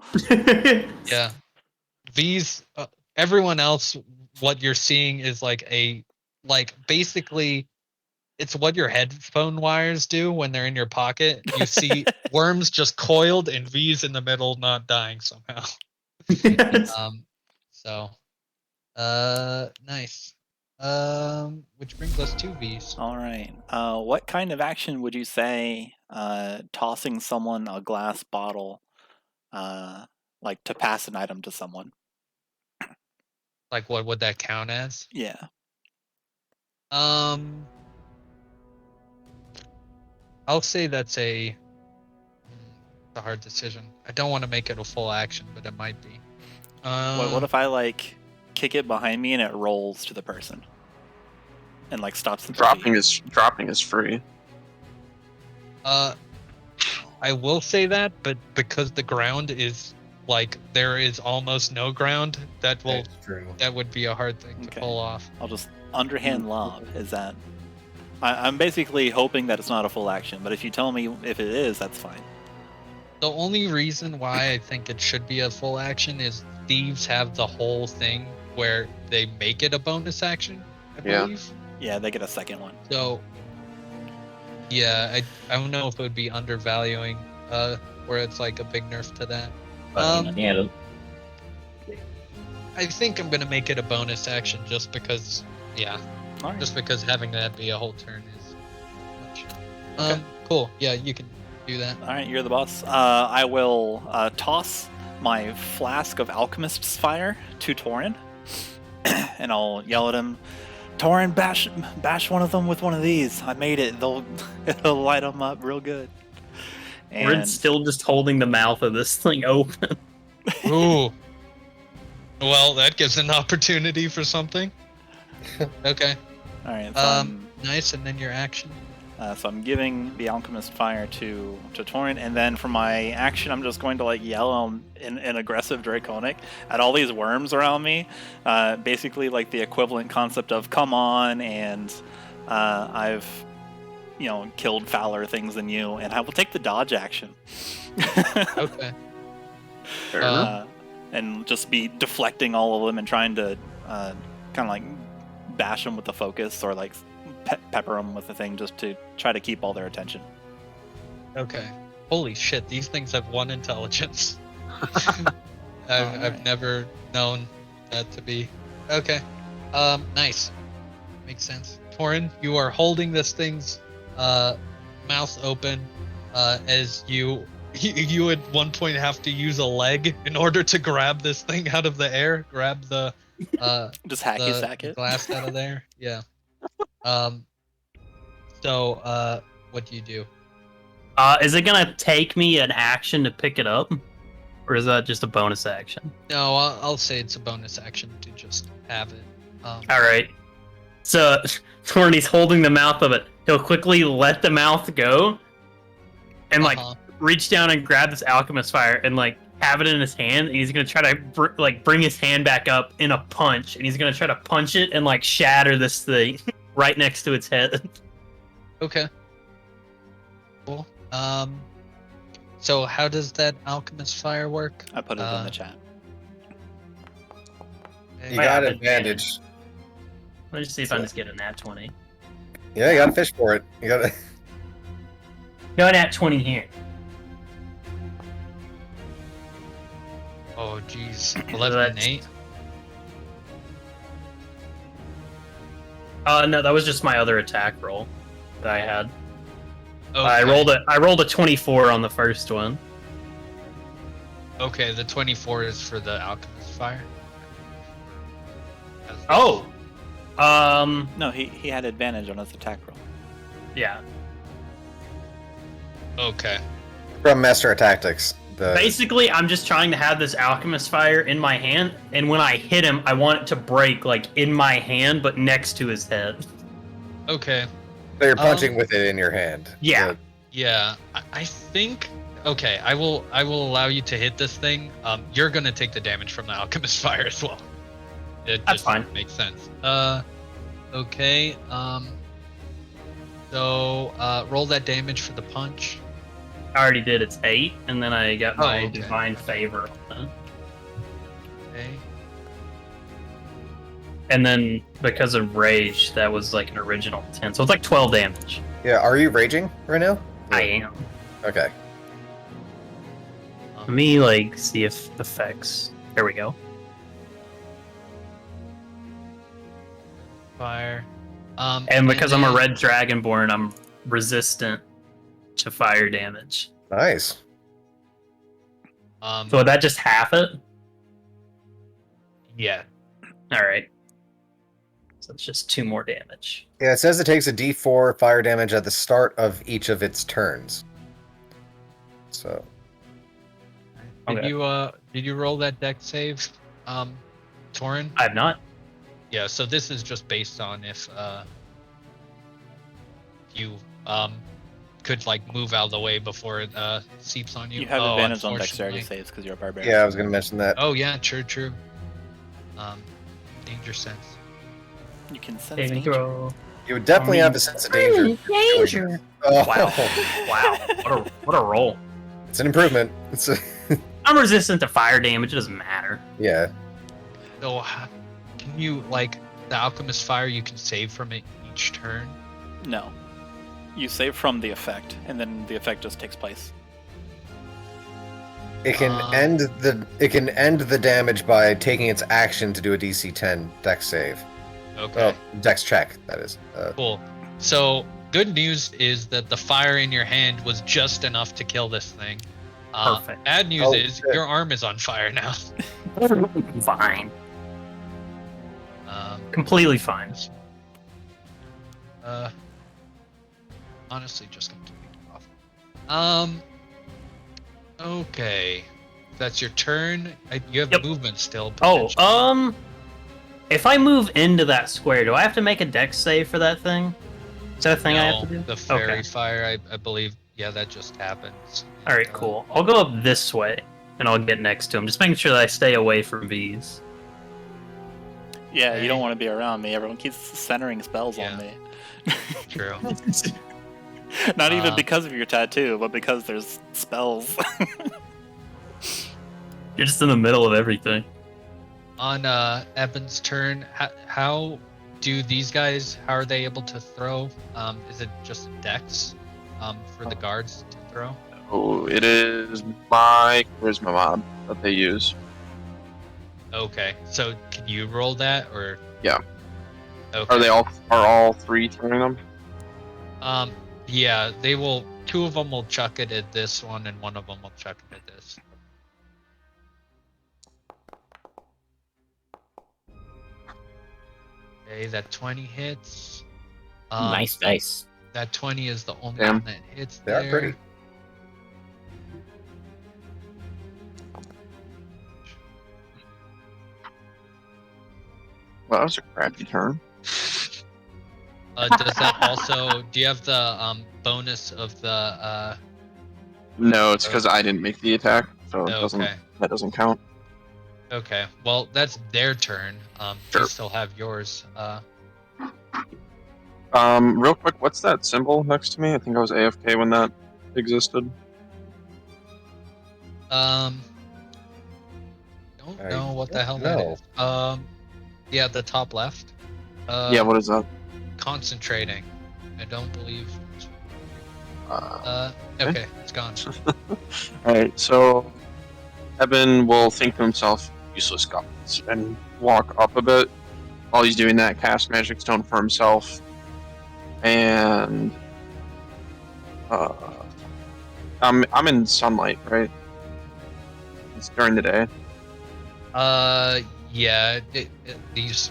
Yeah. These, everyone else, what you're seeing is basically, it's what your headphone wires do when they're in your pocket. You see worms just coiled and V's in the middle, not dying somehow. Nice. Which brings us to V's. All right. What kind of action would you say tossing someone a glass bottle, like to pass an item to someone? Like, what would that count as? Yeah. I'll say that's a hard decision. I don't want to make it a full action, but it might be. What if I kick it behind me and it rolls to the person and stops them? Dropping is free. I will say that, but because the ground is there is almost no ground, that would be a hard thing to pull off. I'll just underhand lob. Is that? I'm basically hoping that it's not a full action, but if you tell me if it is, that's fine. The only reason why I think it should be a full action is thieves have the whole thing where they make it a bonus action, I believe. Yeah, they get a second one. So, yeah, I don't know if it would be undervaluing where it's a big nerf to that. I think I'm going to make it a bonus action just because, Right. just because having that be a whole turn is much. Okay. Cool. Yeah, you can do that. All right, you're the boss. I will toss my flask of Alchemist's Fire to Torin, and I'll yell at him, "Torin, bash one of them with one of these. I made it. It'll light them up real good." And We're still just holding the mouth of this thing open. Ooh. Well, that gives an opportunity for something. Okay. all right. So Nice, and then your action. So I'm giving the Alchemist Fire to Torin, and then for my action, I'm just going to yell in aggressive Draconic at all these worms around me. Basically, the equivalent concept of "come on," and I've killed fouler things than you, and I will take the dodge action. Okay. And just be deflecting all of them and trying to kind of bash them with the focus or pepper them with the thing just to try to keep all their attention. Okay. Holy shit, these things have 1 intelligence. I've never known that to be. Okay. Nice. Makes sense. Torin, you are holding this thing's mouth open as you at one point have to use a leg in order to grab this thing out of the air. Grab the just hacky sack the it. glass out of there. Yeah. So what do you do? Is it gonna take me an action to pick it up, or is that just a bonus action? No, I'll say it's a bonus action to just have it. All right. So Torin's holding the mouth of it. He'll quickly let the mouth go, and reach down and grab this Alchemist Fire and have it in his hand. And he's gonna try to bring his hand back up in a punch, and he's gonna try to punch it and shatter this thing right next to its head. Okay. Cool. So how does that Alchemist Fire work? I put it in the chat. You got advantage. Let's just see if I just get a nat 20. Yeah, you got to fish for it. You got to. Got at 20 here. Oh, geez. 11 and 8? No, that was just my other attack roll that I had. Okay. I rolled a 24 on the first one. Okay, the 24 is for the Alchemist Fire. Oh! No, he had advantage on his attack roll. Yeah. Okay. From Master of Tactics. Basically, I'm just trying to have this Alchemist Fire in my hand, and when I hit him, I want it to break, like, in my hand, but next to his head. Okay. So you're punching with it in your hand. Yeah. Yeah, I think... Okay, I will allow you to hit this thing. You're gonna take the damage from the Alchemist Fire as well. It That's just fine. Makes sense. Okay, so, roll that damage for the punch. I already did. It's 8, and then I got my okay. Divine Favor on it. Okay. And then, because of Rage, that was like an original 10. So it's like 12 damage. Yeah, are you raging right now? I am. Okay. Let me, like, see if effects... There we go. Fire. And because I'm a red Dragonborn, I'm resistant to fire damage. Nice. So would that just half it? Yeah. Alright. So it's just 2 more damage. Yeah, it says it takes a D4 fire damage at the start of each of its turns. So. Did you roll that deck save, Torin? I have not. Yeah, so this is just based on if you could like move out of the way before it seeps on you. You have advantage on unfortunately. dexterity saves because you're a barbarian. Yeah, I was going to mention that. Oh yeah, true. Danger sense. You can sense Saving danger. throw. You would definitely have a sense of danger. Danger. Oh, Wow. What a roll. It's an improvement. I'm resistant to fire damage, it doesn't matter. Yeah. So can you like the Alchemist Fire? You can save from it each turn. No. You save from the effect, and then the effect just takes place. It can end the damage by taking its action to do a DC 10 dex save. Okay. Oh, dex check, that is. Cool. So good news is that the fire in your hand was just enough to kill this thing. Perfect. Bad news is shit. your arm is on fire now. Fine. Completely fine. Honestly, just gonna take it off. Okay. That's your turn. You have Yep. movement still. Oh, potentially. if I move into that square, do I have to make a dex save for that thing? Is that a thing I have to do? The fairy Okay. fire, I believe. Yeah, that just happens. Alright, cool. I'll go up this way, and I'll get next to him. Just making sure that I stay away from V's. Yeah, Okay. you don't want to be around me. Everyone keeps centering spells on me. True. Not even because of your tattoo, but because there's spells. You're just in the middle of everything. On Ebyn's turn, how do these guys? How are they able to throw? Is it just dex for the guards to throw? Oh, it is my charisma mod that they use. Okay, so can you roll that or? Yeah. Okay. Are all 3 throwing them? Yeah, they will. 2 of them will chuck it at this one, and 1 of them will chuck it at this. Okay, that 20 hits. Nice dice. That 20 is the only Damn. one that hits They are there. pretty. Well, that was a crappy turn. Does that also? Do you have the bonus of the? No, it's because I didn't make the attack, so it Okay. that doesn't count. Okay. Well, that's their turn. Sure. You still have yours. Real quick, what's that symbol next to me? I think I was AFK when that existed. Don't I know what the don't hell know. that is. Yeah, the top left. Yeah, what is that? Concentrating. I don't believe. Okay, it's gone. Alright, so Ebyn will think to himself, useless goblins, and walk up a bit. While he's doing that, cast Magic Stone for himself. And I'm in sunlight, right? It's during the day. Yeah, these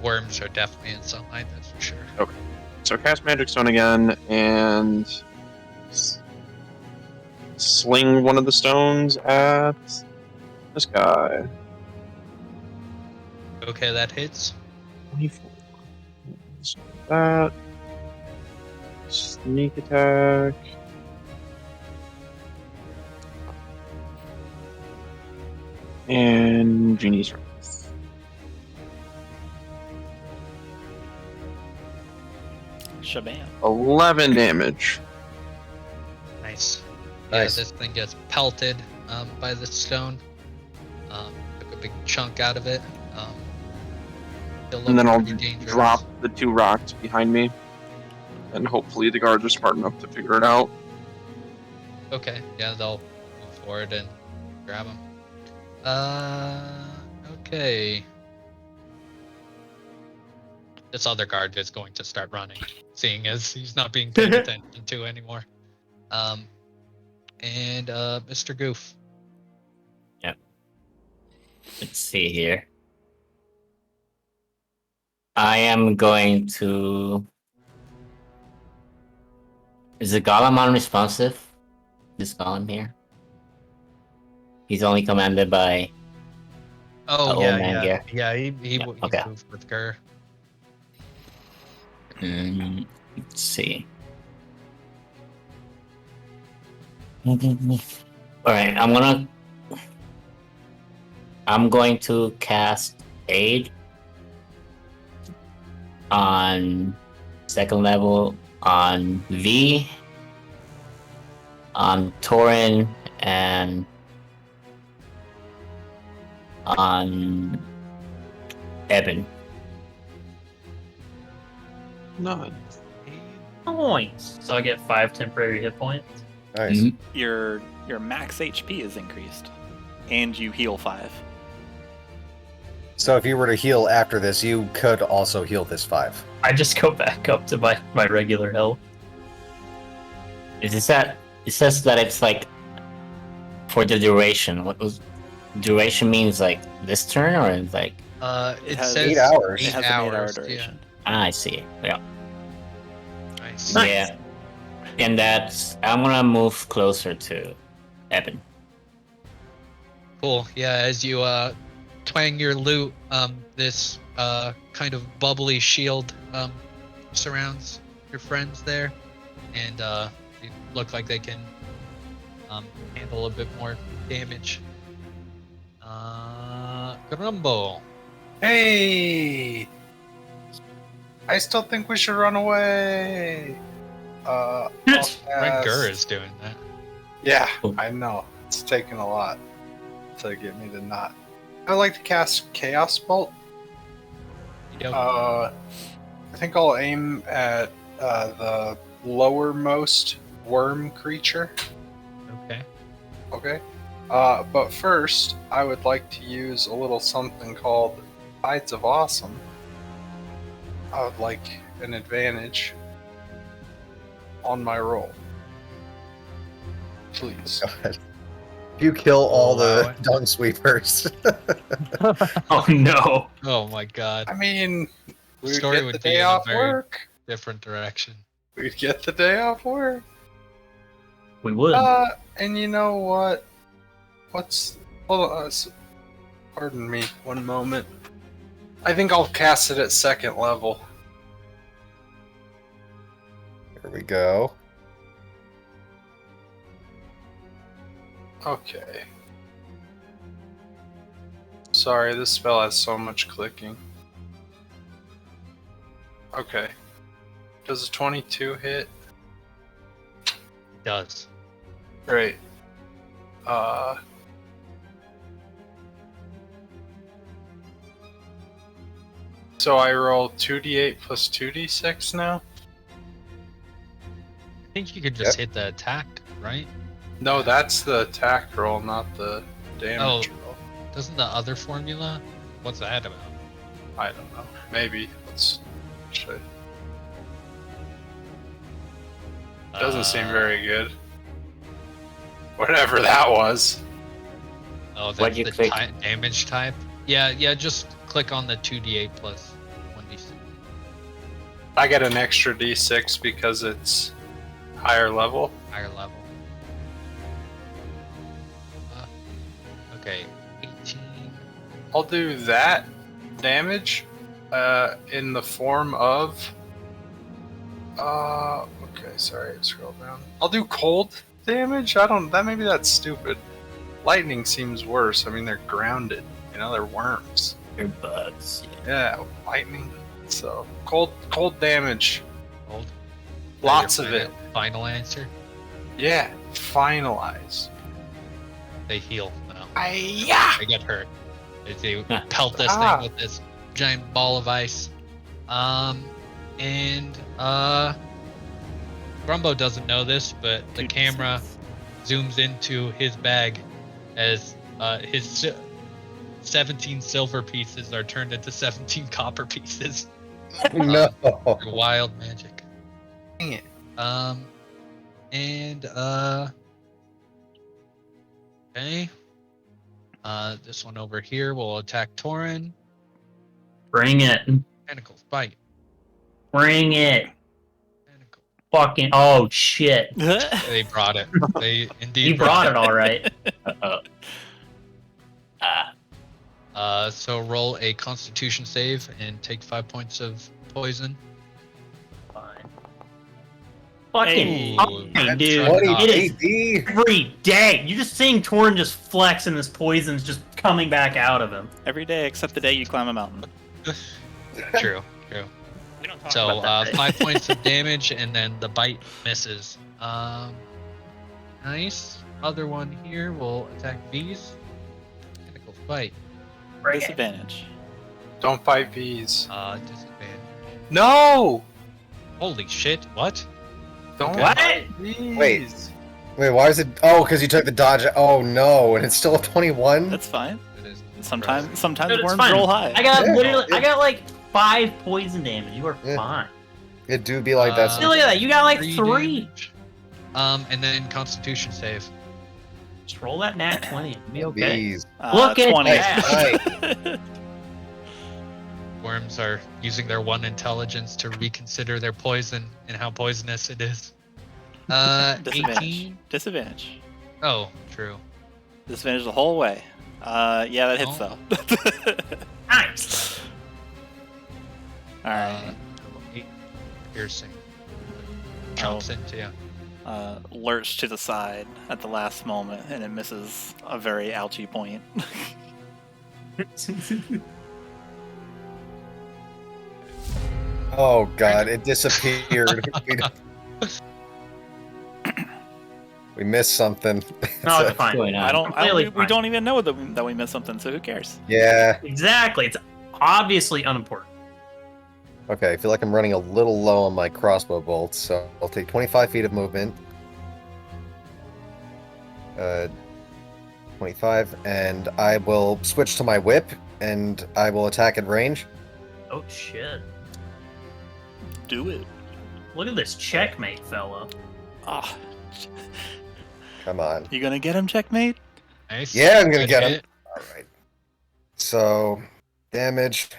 worms are definitely in sunlight, that's for sure. Okay. So cast Magic Stone again, and sling one of the stones at this guy. Okay, that hits. 24. So that. Sneak attack. And Genie's Wrath. Shabam. 11 damage. Nice. Nice. Yeah, this thing gets pelted by the stone. Took a big chunk out of it. And then I'll dangerous. drop the 2 rocks behind me. And hopefully the guards are smart enough to figure it out. Okay, yeah, they'll move forward and grab him. Okay. This other guard is going to start running, seeing as he's not being paid attention to anymore. And Mr. Goof. Let's see here. I am going to. Is the golem unresponsive? This golem here? He's only commanded by. Oh old yeah, man yeah, gear. yeah. He okay. moved with Gur. Let's see. Alright, I'm going to cast Aid on 2nd level on V, on Torin, and on Ebyn. None. Points. So I get 5 temporary hit points. Nice. Mhm. Your max HP is increased, and you heal 5. So if you were to heal after this, you could also heal this 5. I just go back up to my regular health. It says that it's like for the duration. What was duration means like this turn or it's like It has says 8 hours. It has an 8-hour duration. I see. Yeah. Nice. Yeah. And that's I'm gonna move closer to Ebyn. Cool. Yeah, as you twang your lute, this kind of bubbly shield surrounds your friends there, and they look like they can handle a bit more damage. Grumbo. Hey! I still think we should run away. I'll Ren Gur cast- is doing that. Yeah, I know. It's taken a lot to get me to not. I like to cast Chaos Bolt. Yep. I think I'll aim at the lowermost worm creature. Okay. Okay. But first, I would like to use a little something called Tides of Awesome. I would like an advantage on my roll. Please. God. If you kill all Allow the it. dung sweepers. Oh no. Oh my god. I mean, The we'd story get would the be day in a off very work. different direction. We'd get the day off work. We would. And you know what? Hold on. Pardon me, one moment. I think I'll cast it at 2nd level. Here we go. Okay. Sorry, this spell has so much clicking. Okay. Does a 22 hit? It does. Great. So I roll 2d8 plus 2d6 now? think you could just hit the attack, right? No, that's the attack roll, not the damage roll. Doesn't the other formula? What's that about? I don't know. Maybe. Let's check. Doesn't seem very good. Whatever that was. Oh, What'd that's you the click? damage type? Yeah, just click on the 2d8 plus 1d6. I get an extra d6 because it's higher level. Higher level. Okay, 18. I'll do that damage in the form of... okay, sorry, scroll down. I'll do cold damage? Maybe that's stupid. Lightning seems worse. I mean, they're grounded. You know, they're worms. They're bugs. Yeah, lightning. So, cold damage. Cold. Lots Your of it. Final answer? Yeah, finalize. They heal now. Yeah. They get hurt. They pelt this thing with this giant ball of ice. Grumbo doesn't know this, but the camera zooms into his bag as his 17 silver pieces are turned into 17 copper pieces. No. Wild magic. Dang it. Okay. This one over here will attack Tauren. Bring it. Tentacles bite. Bring it. Tentacle. Fucking. Oh, shit. They brought it. They indeed He brought it all right. So roll a Constitution save and take 5 points of poison. Fine. Fucking Ooh, fine, dude. 20 It is AD. every day. You're just seeing Torin just flex and this poison's just coming back out of him. Every day except the day you climb a mountain. True. We don't talk So about that. 5 points of damage, and then the bite misses. Nice. Other one here will attack these. Tentacles bite. Bring it. Disadvantage. Don't fight bees. Disadvantage. No! Holy shit! What? Don't What? fight bees. Wait, why is it? Oh, because you took the dodge. Oh no, and it's still a 21. That's fine. It is Sometimes Dude, it's worms fine. roll high. I got Yeah. I got like 5 poison damage. You are Yeah. fine. It do be like that. See, look at that. You got like 3 3. damage. And then Constitution save. Just roll that nat 20. It'll be okay. Bees. Look at 20. that. Worms are using their 1 intelligence to reconsider their poison and how poisonous it is. 18. Disadvantage. Oh, true. Disadvantage the whole way. Yeah, that hits Oh. though. Nice. Alright. 8 piercing. Chomps into you. Lurch to the side at the last moment, and it misses a very ouchy point. Oh god, it disappeared. We missed something. No, it's fine. Going on. We fine. don't even know that we missed something, so who cares? Yeah. Exactly. It's obviously unimportant. Okay, I feel like I'm running a little low on my crossbow bolts, so I'll take 25 feet of movement. 25, and I will switch to my whip, and I will attack at range. Oh shit. Do it. Look at this checkmate, fella. Ah, Come on. you gonna get him, checkmate? Nice. Yeah, I'm gonna Good get him. hit. Alright. So, damage.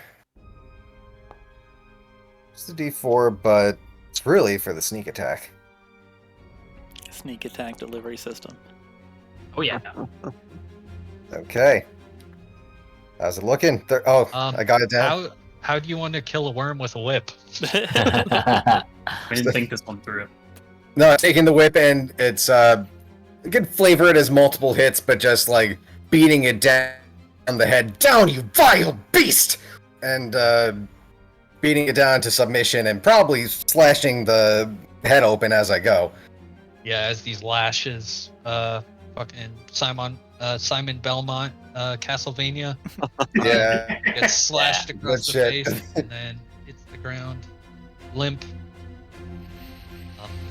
It's a d4, but it's really for the sneak attack. Sneak attack delivery system. Oh yeah. Okay. How's it looking? I got it down. How do you want to kill a worm with a whip? I didn't think this one through. No, I'm taking the whip, and it's, you can flavor it as multiple hits, but just, like, beating it down on the head. Down, you vile beast! And, beating it down to submission, and probably slashing the head open as I go. Yeah, as these lashes, fucking Simon Belmont, Castlevania, Yeah. gets slashed across Good the shit. face and then hits the ground, limp.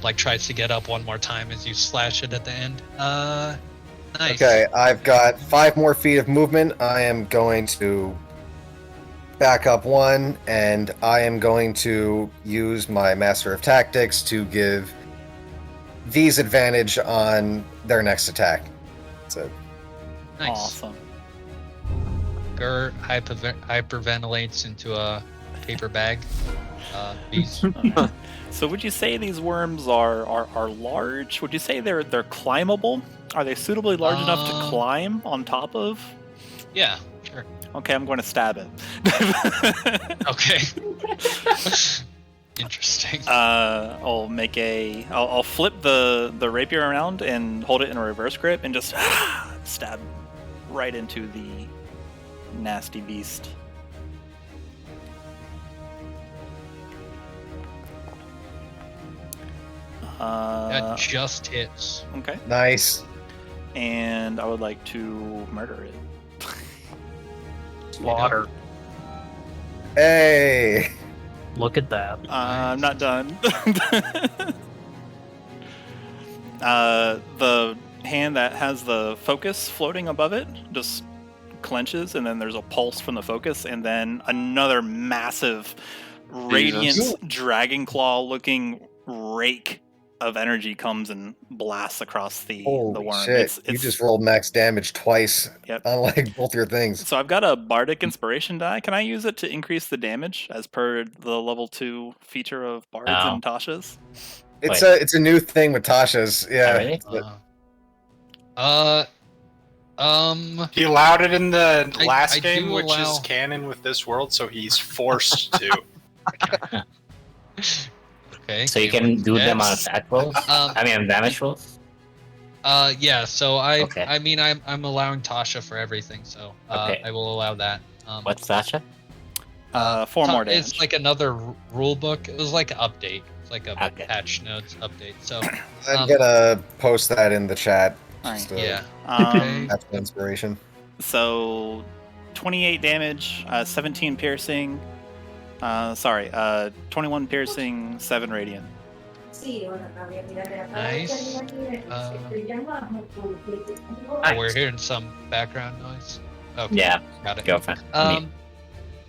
like tries to get up one more time as you slash it at the end. Nice. Okay, I've got 5 more feet of movement. I am going to back up 1, and I am going to use my Master of Tactics to give these advantage on their next attack. So, Nice. Awesome. Gur hyperventilates into a paper bag. These. So would you say these worms are large? Would you say they're climbable? Are they suitably large enough to climb on top of? Yeah, sure. Okay, I'm going to stab it. Okay. Interesting. I'll flip the rapier around and hold it in a reverse grip and just stab right into the nasty beast. That just hits. Okay. nice. And I would like to murder it. Slaughter. Hey! Look at that. I'm not done. The hand that has the focus floating above it just clenches, and then there's a pulse from the focus, and then another massive, radiant dragon claw looking rake of energy comes and blasts across the Holy worm. shit, you just rolled max damage twice Yep. on like both your things. So I've got a bardic inspiration die. Can I use it to increase the damage as per the level 2 feature of bards and Tasha's? It's a new thing with Tasha's, yeah. Oh, really? He allowed it in the last I game, do which allow- is canon with this world, so he's forced to. Okay. So you can do them on Yes. attack rolls? I mean, on damage rolls? Yeah. So Okay. I mean, I'm allowing Tasha for everything, so Okay. I will allow that. What's Sasha? 4 more damage. It's like another rule book. It was like an update. It's like a Okay. patch notes update. So I'm gonna post that in the chat. Alright. Just to yeah. have some inspiration. So 28 damage, 17 piercing. 21 piercing, 7 radiant. Nice. We're hearing some background noise. Okay. Yeah, Got it. girlfriend.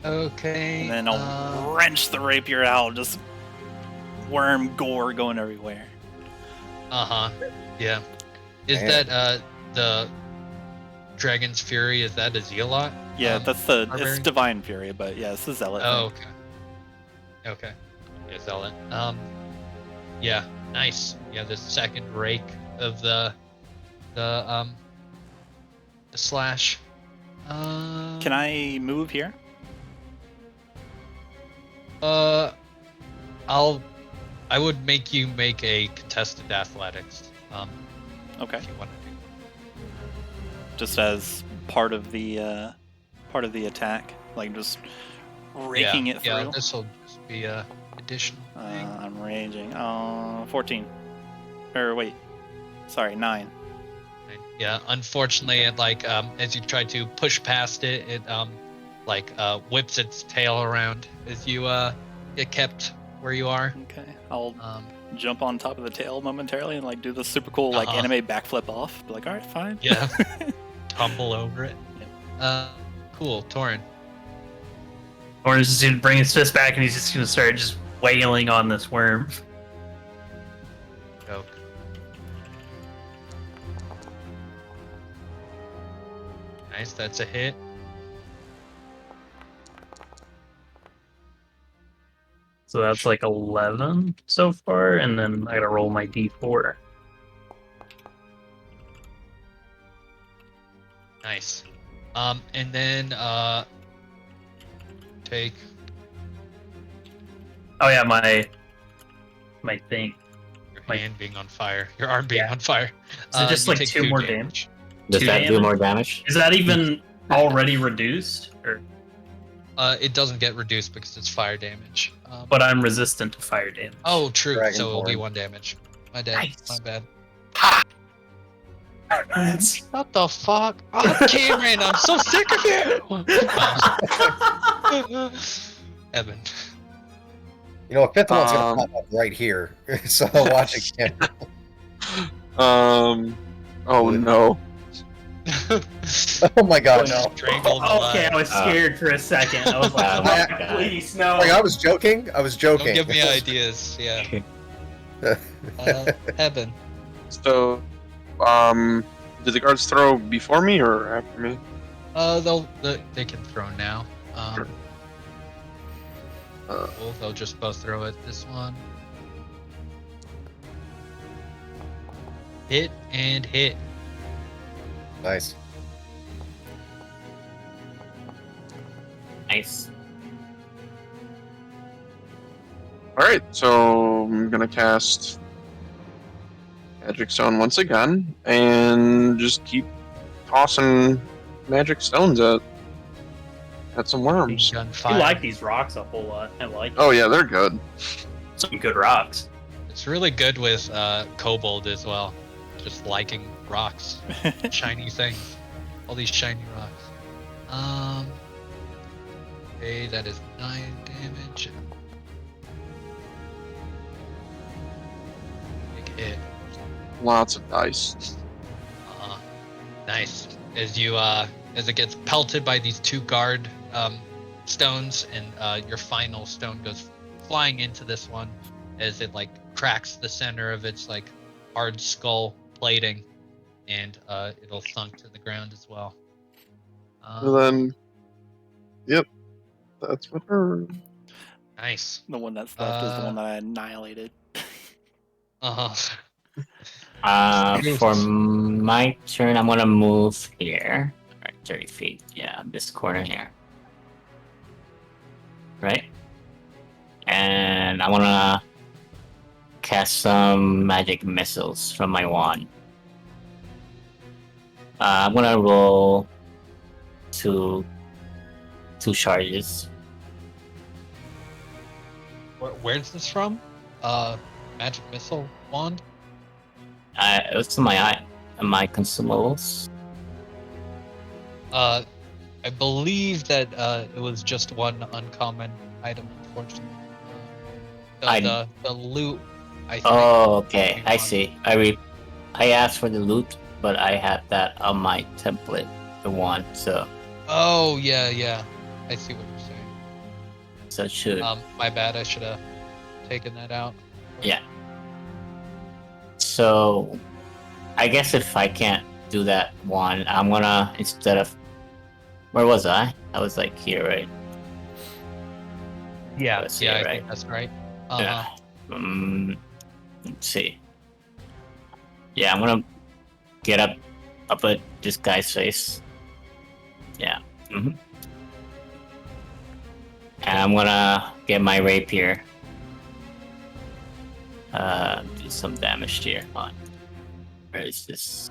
Okay. And then I'll wrench the rapier out, just worm gore going everywhere. Yeah. Is Man. that the Dragon's Fury? Is that a Zealot? Yeah, that's it's Barbarian? Divine Fury, but yeah, it's a Zealot. Oh, okay. Okay. Yeah, Zealot. Yeah, nice. Yeah, the second rake of the slash. Can I move here? I would make you make a contested athletics. Okay. If you want to do. Just as part of the attack, like just raking it through. Yeah, this will just be a additional thing. I'm raging. 14. Or wait, sorry, 9. Yeah, unfortunately, it as you try to push past it, it whips its tail around as you get kept where you are. Okay, I'll jump on top of the tail momentarily and do the super cool anime backflip off. Be like, all right, fine. Yeah, tumble over it. Cool, Torin. Orange is gonna bring his fist back and he's just gonna start just wailing on this worm. Joke. Nice, that's a hit. So that's like 11 so far, and then I gotta roll my d4. Nice. And then take. Oh yeah, my thing. Your hand being on fire, your arm being on fire. Is it just you like take 2 more damage? Does 2 that do damage? more damage? Is that even already reduced? Or It doesn't get reduced because it's fire damage. but I'm resistant to fire damage. Oh, true. So it'll be Dragonborn. 1 damage. My bad. Nice. My bad. That's What the fuck? Oh, Cameron, I'm so sick of you. Ebyn. A fifth one's gonna Um, pop up right here. So watch again. Oh no. Oh my god, no. Strangled Okay, alive. I was scared for a second. I was like, Oh oh, my God. please, no. Like, I was joking. Don't give me ideas. Yeah. Heaven. So, did the guards throw before me or after me? They can throw now. Sure. Cool, they'll just both throw at this one. Hit and hit. Nice. Nice. Alright, so I'm gonna cast Magic Stone once again, and just keep tossing magic stones at some worms. Gunfire. You like these rocks a whole lot. I like Oh yeah, they're good. some good rocks. It's really good with Kobold as well. Just liking rocks, shiny things, all these shiny rocks. Okay, that is 9 damage. Big hit. Lots of dice. Nice. As you as it gets pelted by these 2 guard stones, and your final stone goes flying into this one, as it like cracks the center of its like hard skull plating, and it'll thunk to the ground as well. And then, yep, that's what her. Nice. The one that's left is the one that I annihilated. For my turn, I'm gonna move here. Alright, 30 feet. Yeah, this corner here. Right? And I wanna cast some magic missiles from my wand. I'm gonna roll two charges. Where's this from? Magic missile wand. It was to my consumables. I believe that it was just one uncommon item, unfortunately. The loot. I think. Oh, okay. I see. I asked for the loot, but I had that on my template, the one. So. Oh yeah. I see what you're saying. So it should. My bad. I should have taken that out. Yeah. So, I guess if I can't do that one, I'm gonna, instead of, where was I? I was like here, right? Yeah, Let's yeah, see, I right? think that's right. Yeah. Let's see. Yeah, I'm gonna get up at this guy's face. Yeah. And I'm gonna get my rapier. Do some damage here. On. Where is this?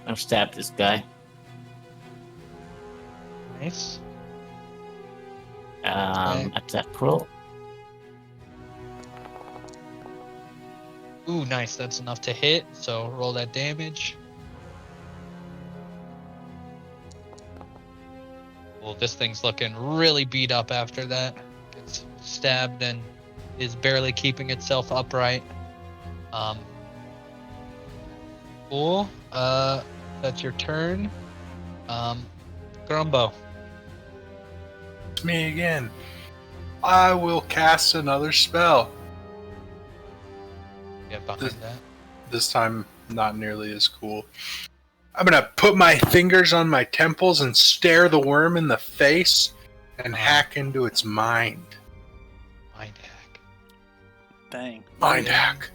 I'll stab this guy. Nice. Attack roll. Ooh, nice. That's enough to hit. So roll that damage. Well, this thing's looking really beat up after that. Gets stabbed and is barely keeping itself upright. Cool. That's your turn. Grumbo. It's me again. I will cast another spell. Get behind that. This time, not nearly as cool. I'm gonna put my fingers on my temples and stare the worm in the face and hack into its mind. Mind hack. Dang. Mind hack.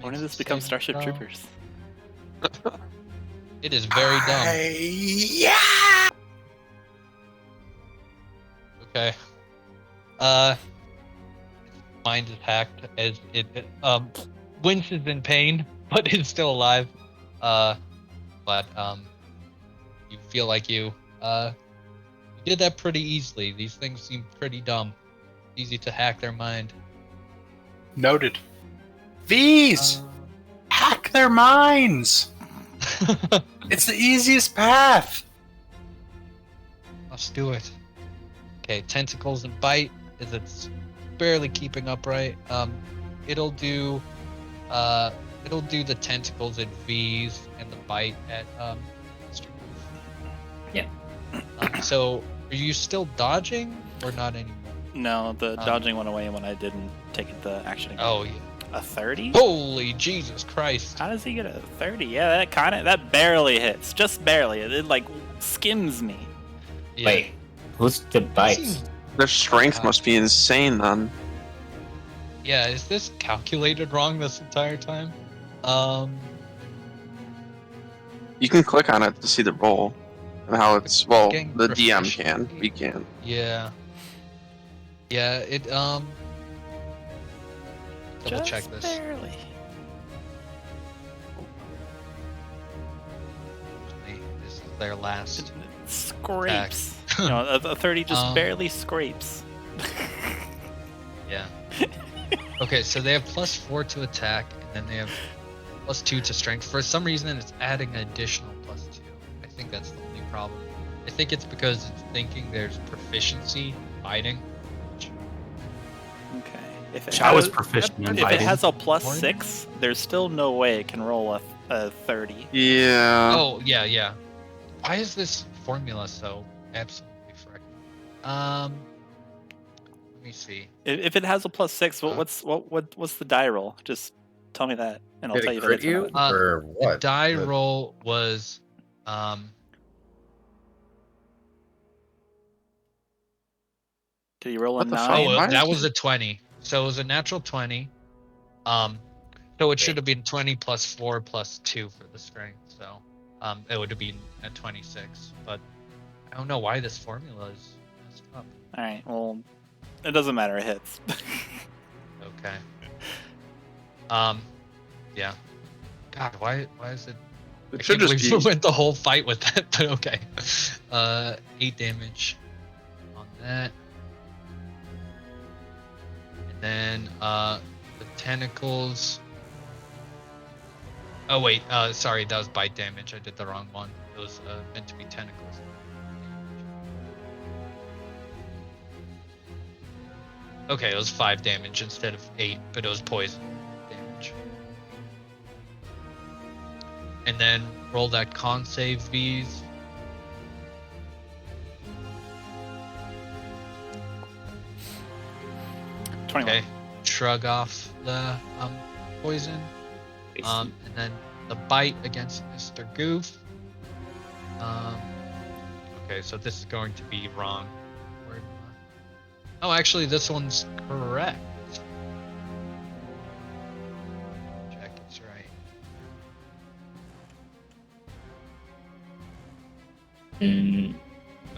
When did this become Starship Troopers? It is very dumb. Yeah. Okay. Mind is hacked as it winces in pain, but is still alive. But you feel like you did that pretty easily. These things seem pretty dumb. Easy to hack their mind. Noted. These hack their minds. It's the easiest path. Let's do it. Okay, tentacles and bite is it's barely keeping upright. It'll do the tentacles at V's and the bite at Mr. Yeah. So are you still dodging or not anymore? No, the dodging went away when I didn't take the action again. Oh yeah. A 30? Holy Jesus Christ. How does he get a 30? Yeah, that barely hits. Just barely. It like skims me. Yeah. Wait, who's the bites? Their strength must be insane then. Yeah, is this calculated wrong this entire time? You can click on it to see the roll and how it's well. Getting The DM proficiency. can. We can. Yeah. Yeah, it double Just check this. barely. This is their last. It scrapes. You know, a 30 just barely scrapes. Yeah. Okay, so they have +4 to attack, and then they have +2 to strength. For some reason, it's adding an additional +2. I think that's the only problem. I think it's because it's thinking there's proficiency fighting. Okay. If I was proficient in if it fighting. has a +6, there's still no way it can roll a 30. Yeah. Oh yeah, yeah. Why is this formula so absolutely frick? Let me see. If it has a +6, what's the die roll? Just tell me that, and I'll Did tell it you that crit it's you not. or The what? die The- roll was Did you roll a What the 9? fuck? oh, Why that is was a 20. So it was a natural 20. So it should have been 20 +4 +2 for the strength. So it would have been at 26. But I don't know why this formula is messed up. All right. Well, it doesn't matter. It hits. Okay. Yeah. God, why is it? It I should can't just believe be. we went the whole fight with that, but okay. 8 damage on that. And then the tentacles. Oh wait, sorry, that was bite damage. I did the wrong one. It was meant to be tentacles. Okay, it was 5 damage instead of 8, but it was poison damage. And then roll that con save V's. Okay, shrug off the poison. And then the bite against Mr. Goof. Okay, so this is going to be wrong. Oh, actually, this one's correct. Check it's right.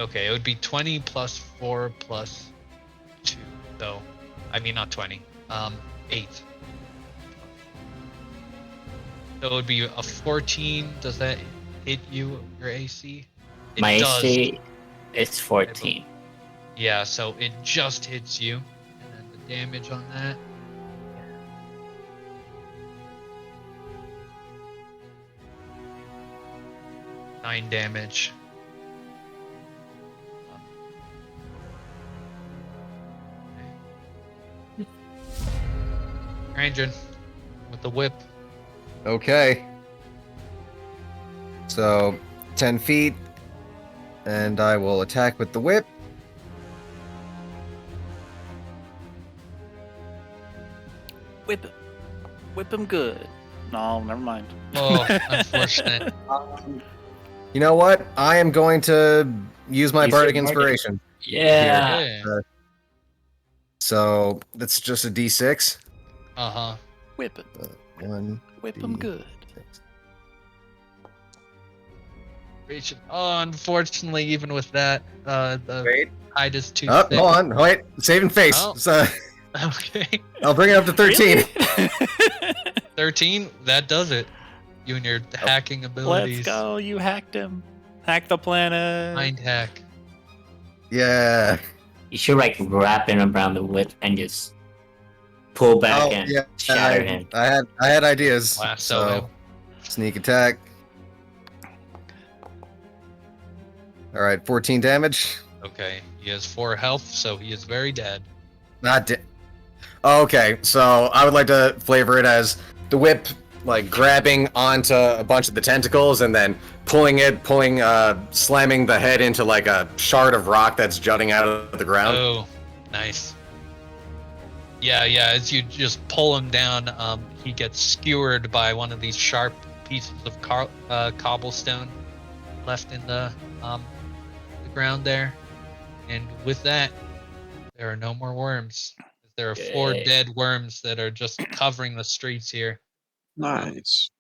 Okay, it would be 20 +4 +2. So, I mean, not 20. 8. So it would be a 14. Does that hit you, your AC? It My does. AC is 14. Yeah, so it just hits you. And then the damage on that. 9 damage. Krandren with the whip. Okay. So, 10 feet. And I will attack with the whip. Whip him good. No, never mind. Oh, unfortunate. You know what? I am going to use my Use your bardic bardic. inspiration. Yeah. Yeah. So, that's just a d6. Uh-huh. Whip him. 1, Whip him good. 6. Oh, unfortunately, even with that, the Wait. hide is too Oh, thick. hold on. Wait. Saving face. Oh. So, Okay. I'll bring it up to 13. Really? 13, that does it. You and your hacking abilities. Let's go. You hacked him. Hack the planet. Mind hack. Yeah. You should like wrap him around the whip and just pull back Oh, and yeah. shatter him. I had ideas. Lasso him. Sneak attack. All right, 14 damage. Okay, he has 4 health, so he is very dead. Not dead. Okay, so I would like to flavor it as the whip, like grabbing onto a bunch of the tentacles and then slamming the head into like a shard of rock that's jutting out of the ground. Oh, nice. Yeah, as you just pull him down, he gets skewered by one of these sharp pieces of cobblestone left in the ground there. And with that, there are no more worms. There are 4 dead worms that are just covering the streets here. Nice.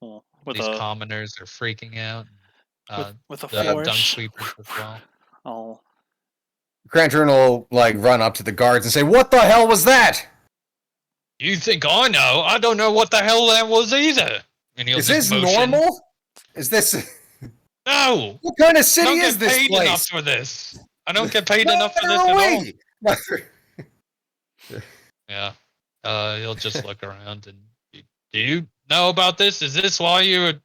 Well, with These a commoners are freaking out. with a The dung flourish, sweepers as well. I'll Krandren will like run up to the guards and say, "What the hell was that? You think I know? I don't know what the hell that was either." And he'll Is just this motion. normal? Is this No. what kind of I city don't is get this paid enough place?" for this. I don't get paid No, enough for this away. at all. Yeah. He'll just look around and do you know about this? Is this why you were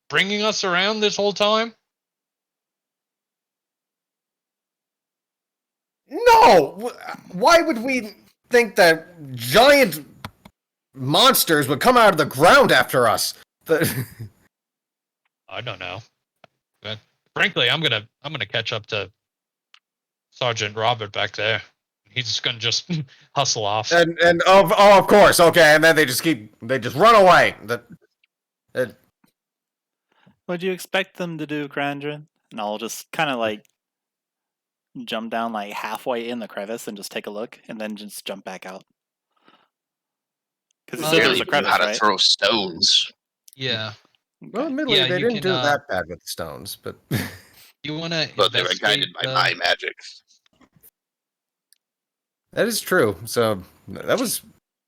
bringing us around this whole time? No! Why would we think that giant monsters would come out of the ground after us? I don't know. But frankly, I'm gonna catch up to Sergeant Robert back there. He's just gonna just hustle off. And of course, okay, and then they just run away. What'd you expect them to do, Krandren? And I'll just kind of like jump down like halfway in the crevice and just take a look, and then just jump back out. Because you said there was Barely a knew crevice, how to right? throw stones. Yeah. Well, Okay. admittedly, Yeah, they you didn't can, do that bad with the stones, but You wanna But they were investigate guided by my magic. that is true. So that was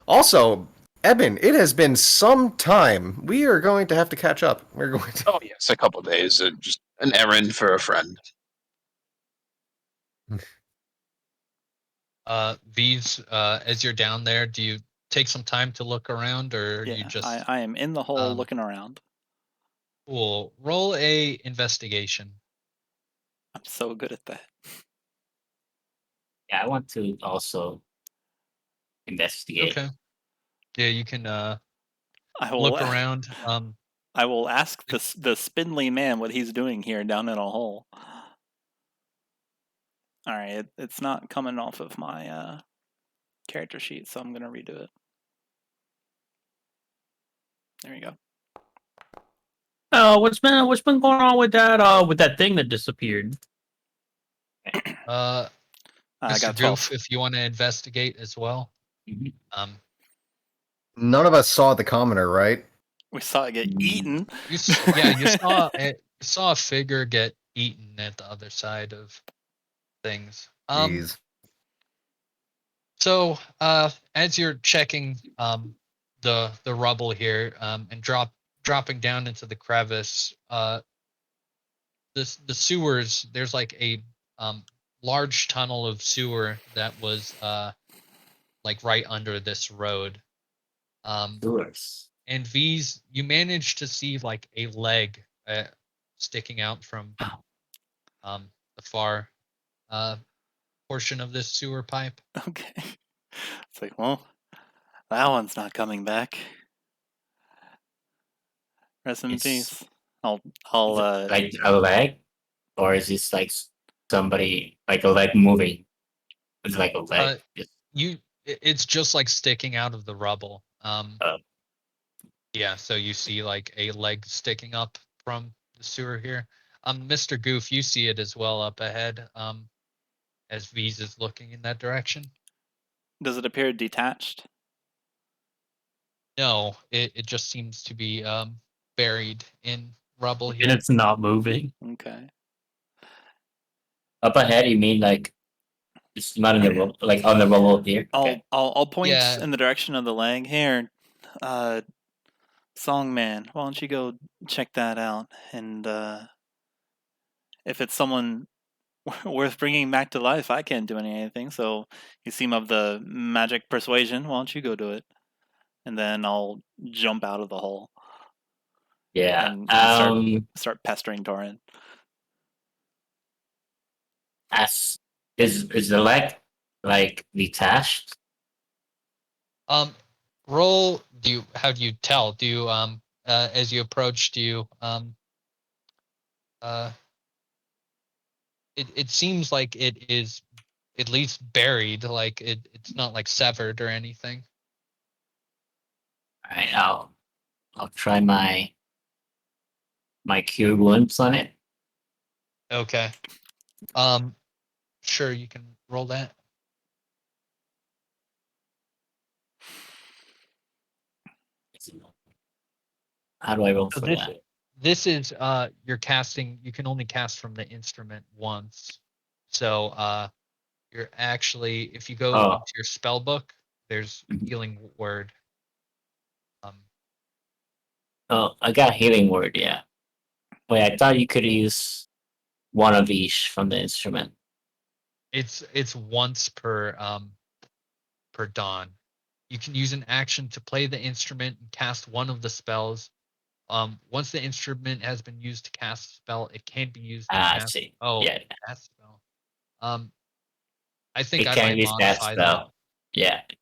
also Ebyn. It has been some time. We are going to have to catch up. We're going to. Oh yes, a couple days. Just an errand for a friend. V's, as you're down there, do you take some time to look around, or Yeah, you just I am in the hole looking around. cool? Roll a investigation. I'm so good at that. Yeah, I want to also investigate. Okay. Yeah, you can I will look around. I will ask the spindly man what he's doing here down in a hole. All right, it's not coming off of my character sheet, so I'm gonna redo it. There you go. Oh, what's been going on with that thing that disappeared? I Mr. got 12. Goof, if you want to investigate as well. Mhm. None of us saw the commoner, right? We saw it get eaten. You saw a figure get eaten at the other side of things. Jeez. So, as you're checking the rubble here and dropping down into the crevice, the sewers, there's like a large tunnel of sewer that was like right under this road. Doers. And V's, you managed to see like a leg sticking out from the far portion of this sewer pipe. Okay. It's like, well, that one's not coming back. Rest in It's- peace. I'll Is it like a leg, or is this like somebody like a leg moving? It's like a leg. It's just like sticking out of the rubble. Oh. Yeah, so you see like a leg sticking up from the sewer here. Mr. Goof, you see it as well up ahead. As V's is looking in that direction. Does it appear detached? No, it just seems to be buried in rubble here. And it's not moving. Okay. Up ahead, you mean like it's not in the rubble, like on the rubble here? Okay. I'll point Yeah. in the direction of the leg. Here, Songman, why don't you go check that out? And if it's someone worth bringing back to life, I can't do anything. So you seem of the magic persuasion. Why don't you go do it? And then I'll jump out of the hole Yeah. and start pestering Torin. As is the leg like detached? Roll. How do you tell? Do you as you approach? Do you It seems like it is at least buried. Like it's not like severed or anything. All right, I'll try my cure wounds on it. Okay. Sure, you can roll that. How do I roll So for this that? this is you're casting. You can only cast from the instrument once. So you're actually, if you go Oh. into your spell book, there's Mhm. healing word. Oh, I got healing word. Yeah. Wait, I thought you could use one of each from the instrument. It's once per dawn. You can use an action to play the instrument and cast one of the spells. Once the instrument has been used to cast a spell, it can't be used to I cast. see. Oh, Yeah, cast spell. I think it I can't might use that modify that. spell. Yeah, it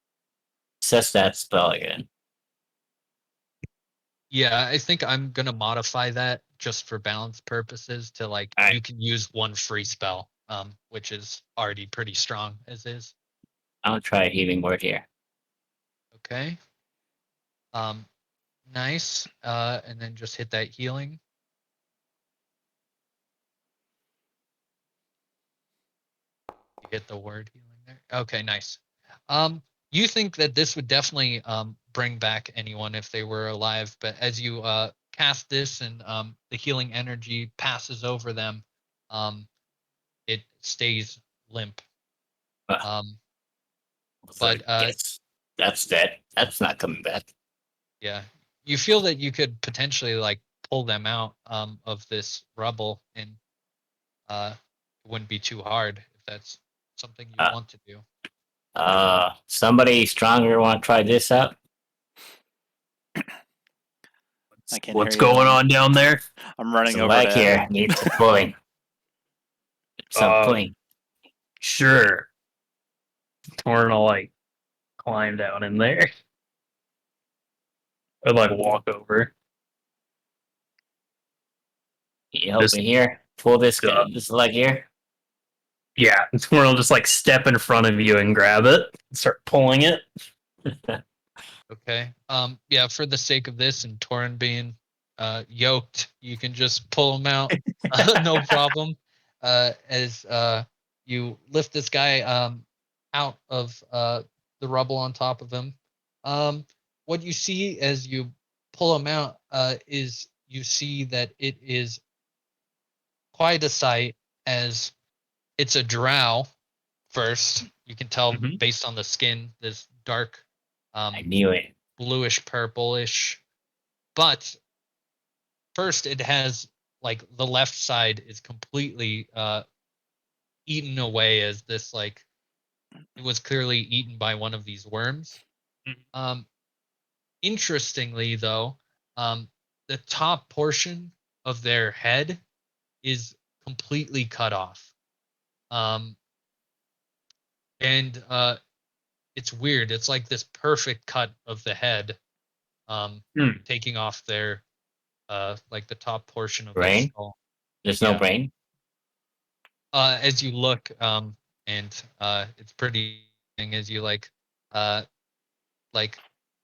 says that spell again. Yeah, I think I'm gonna modify that just for balance purposes to like Alright. you can use one free spell, which is already pretty strong as is. I'll try a healing word here. Okay. Nice. And then just hit that healing. You hit the word healing there. Okay, nice. You think that this would definitely bring back anyone if they were alive, but as you cast this and the healing energy passes over them, it stays limp. Well, But yes, that's dead. That's not coming back. yeah, you feel that you could potentially like pull them out of this rubble, and it wouldn't be too hard if that's something you Uh, want to do. Somebody stronger want to try this out? I can't What's hear you. going on down there? I'm running Some over leg to here Ebyn. needs some pulling. Some Uh, pulling. Sure. Torin will like climb down in there. Or like walk over. You help Just- me here. Pull this Uh, this leg here. Yeah, Torin will just like step in front of you and grab it and start pulling it. Okay. Yeah, for the sake of this and Torin being yoked, you can just pull him out. No problem. As you lift this guy out of the rubble on top of him. What you see as you pull him out is you see that it is quite a sight, as it's a drow first. You can tell Mhm. based on the skin, this dark I knew it. bluish purplish. But first it has like the left side is completely eaten away, as this like it was clearly eaten by one of these worms. Mhm. Interestingly though, the top portion of their head is completely cut off. Um, and it's weird. It's like this perfect cut of the head, Hmm. taking off their like the top portion of their Brain? skull. There's no Yeah. brain. As you look, and it's pretty as you like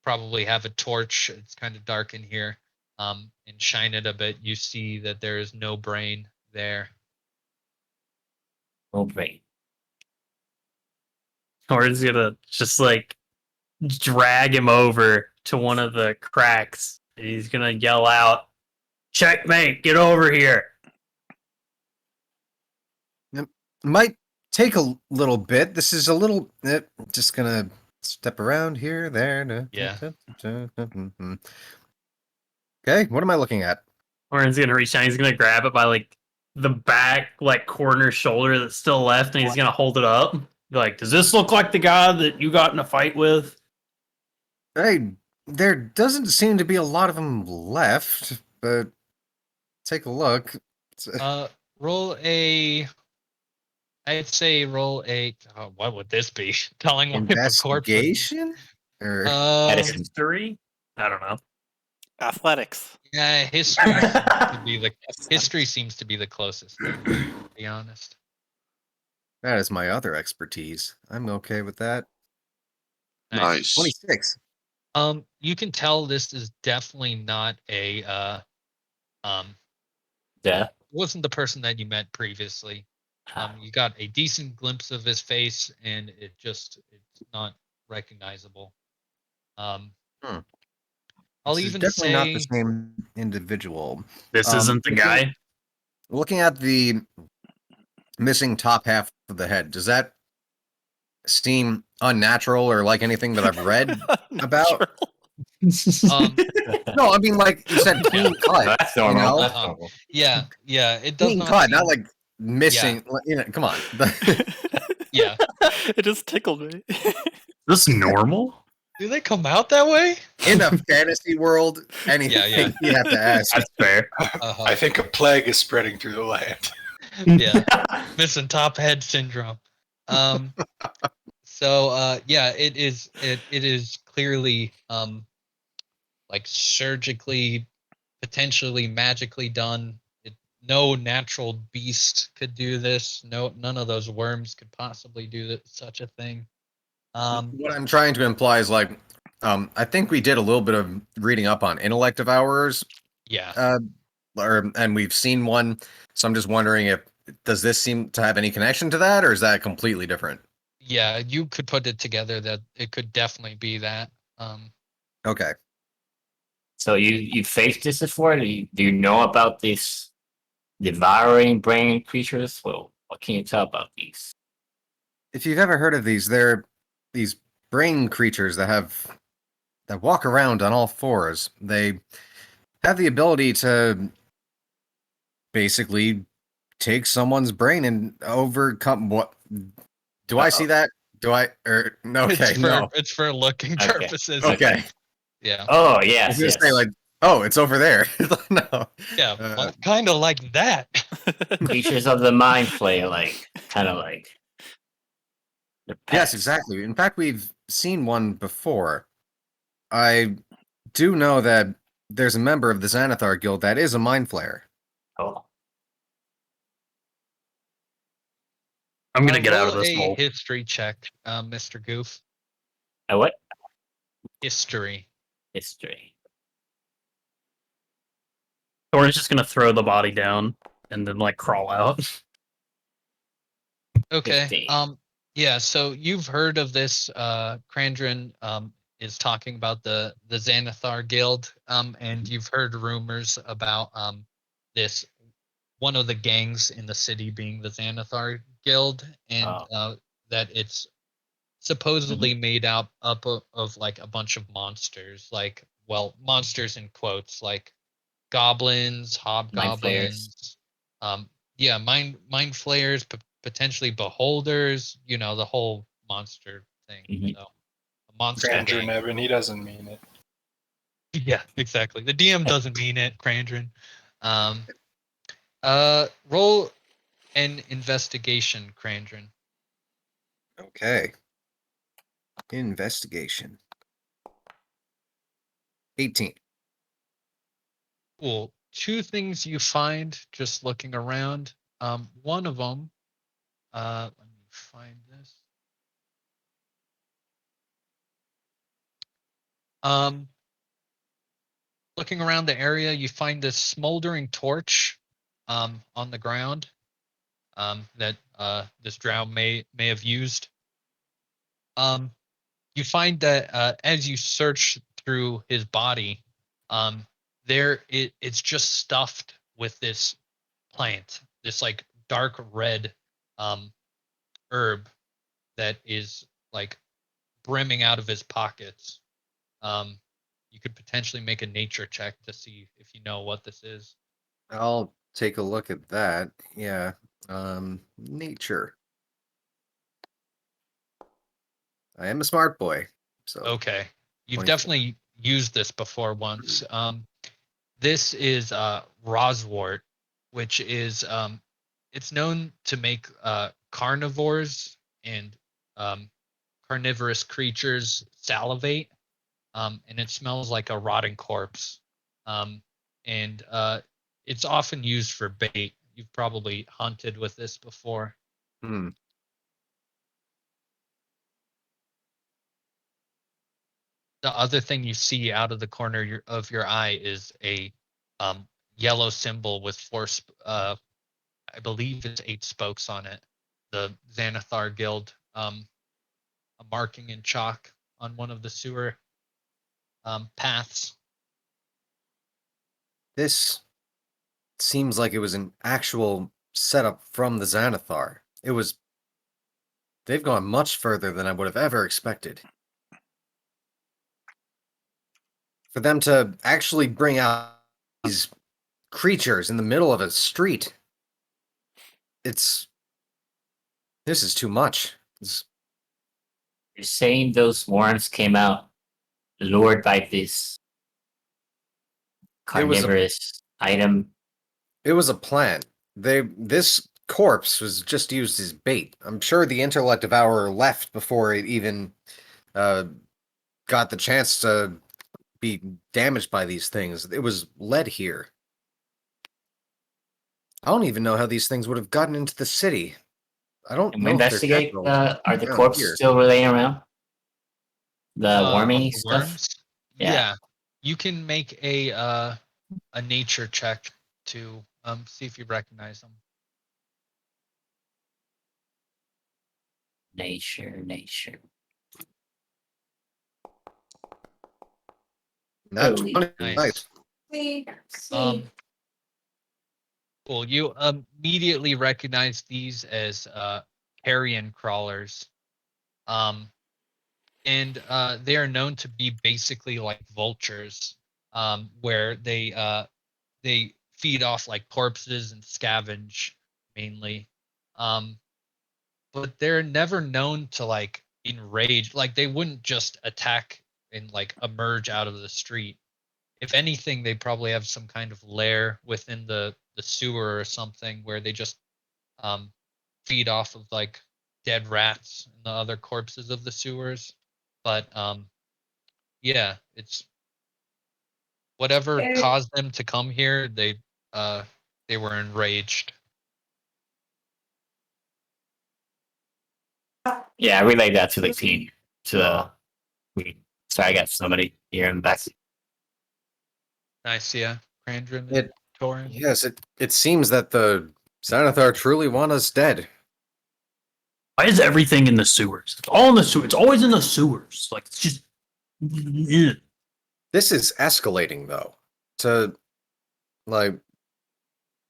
probably have a torch. It's kind of dark in here, and shine it a bit. You see that there is no brain there. No brain. Torin's gonna just like drag him over to one of the cracks. And he's gonna yell out, "Checkmate! Get over here!" Might take a little bit. This is a little. Just gonna step around here, there. Yeah. Okay, what am I looking at? Torin's gonna reach down. He's gonna grab it by like the back, like corner shoulder that's still left, and he's gonna hold it up. Be like, "Does this look like the guy that you got in a fight with?" Hey, there doesn't seem to be a lot of them left, but take a look. Roll a I'd say roll a. Oh, what would this be? Telling what if a corpse was- Investigation? Or Medicine. History? I don't know. Athletics. Yeah, history seems to be the closest thing, to be honest. that is my other expertise. I'm okay with that. Nice. 26. You can tell this is definitely not a Yeah. wasn't the person that you met previously. You got a decent glimpse of his face, and it's not recognizable. Hmm. I'll This is even definitely say not the same individual. This isn't the guy. Looking at the missing top half of the head, does that seem unnatural or like anything that I've read about? No, I mean, like you said, clean cut. That's normal. You know? That's normal. yeah, it does Clean not cut, seem, not like missing. You know, come on. yeah. It just tickled me. This normal? Do they come out that way? In a fantasy world, anything Yeah. you have to ask. That's fair. Uh-huh. I think a plague is spreading through the land. Yeah, missing top head syndrome. So yeah, it is clearly like surgically, potentially magically done. No natural beast could do this. None of those worms could possibly do such a thing. What I'm trying to imply is like, I think we did a little bit of reading up on intellect of ours, Yeah. and we've seen one. So I'm just wondering if does this seem to have any connection to that, or is that completely different? Yeah, you could put it together that it could definitely be that. Okay. So you faced this before? Do you know about these devouring brain creatures? Well, what can you tell about these? If you've ever heard of these, they're these brain creatures that walk around on all fours. They have the ability to basically take someone's brain and overcome what. Do I see that? Do I? Or no? Okay, no. It's for looking Okay. purposes. Okay. Yeah. Oh I was yes, gonna yes. say like, oh, it's over there. No. Yeah, kind of like that. Creatures of the mind flay, like kind of like. the Yes, pets. exactly. In fact, we've seen one before. I do know that there's a member of the Xanathar Guild that is a mind flayer. Oh, I'm gonna get out of Roll this a hole. history check, Mr. Goof. a what? History. History. Torin's just gonna throw the body down and then like crawl out. Okay. 15. Yeah, so you've heard of this Krandren is talking about the Xanathar Guild, and you've heard rumors about this one of the gangs in the city being the Xanathar Guild, and that it's supposedly made up of like a bunch of monsters, like, well, monsters in quotes, like goblins, hobgoblins, yeah, mind flayers, potentially beholders, the whole monster thing. Mhm. So a monster Krandren, gang. Ebyn, he doesn't mean it. Yeah, exactly. The DM doesn't mean it, Krandren. Roll an investigation, Krandren. Okay. Investigation. 18. Cool. Two things you find just looking around. One of them, let me find this. Looking around the area, you find this smoldering torch, on the ground, that this drow may have used. You find that as you search through his body, it's just stuffed with this plant, this like dark red herb that is like brimming out of his pockets. You could potentially make a nature check to see if you know what this is. I'll take a look at that. Yeah. Nature. I am a smart boy. So Okay. You've 24. definitely used this before once. This is roswort, which is it's known to make carnivores and carnivorous creatures salivate, and it smells like a rotting corpse. And it's often used for bait. You've probably hunted with this before. Hmm. The other thing you see out of the corner of your eye is a yellow symbol with I believe it's 8 spokes on it. The Xanathar Guild, a marking in chalk on one of the sewer paths. This seems like it was an actual setup from the Xanathar. They've gone much further than I would have ever expected. For them to actually bring out these creatures in the middle of a street, this is too much. You're saying those worms came out lured by this carnivorous item? It was a plan. This corpse was just used as bait. I'm sure the intellect devourer left before it even got the chance to be damaged by these things. It was led here. I don't even know how these things would have gotten into the city. I don't Can we know if they're investigate? natural Are the around corpses here. still laying around? The Of wormy the stuff? worms? Yeah. You can make a nature check to see if you recognize them. Nature. That's Nice. Cool. You immediately recognize these as Carrion Crawlers. And they are known to be basically like vultures, where they feed off like corpses and scavenge mainly. But they're never known to like enrage. Like they wouldn't just attack and like emerge out of the street. If anything, they probably have some kind of lair within the sewer or something where they just feed off of like dead rats and the other corpses of the sewers. But yeah, it's whatever caused them to come here. They were enraged. Yeah, I relayed that to the team. Sorry, I got somebody here in the back. Nice, yeah. Krandren and It Torin. Yes, it seems that the Xanathar truly want us dead. Why is everything in the sewers? It's all in the sewers. It's always in the sewers. Like it's just. This is escalating though. To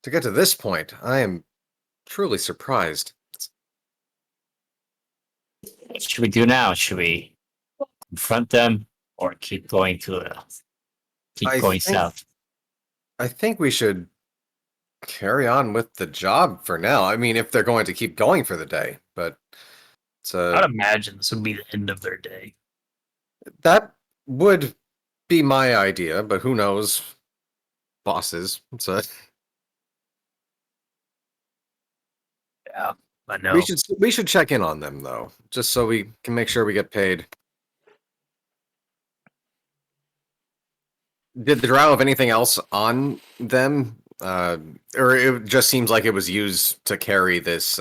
get to this point, I am truly surprised. What should we do now? Should we confront them or keep going south? I think we should carry on with the job for now. I mean, if they're going to keep going for the day, but I'd imagine this would be the end of their day. that would be my idea, but who knows? Bosses. So Yeah, I know. we should check in on them though, just so we can make sure we get paid. Did the drow have anything else on them? Or it just seems like it was used to carry this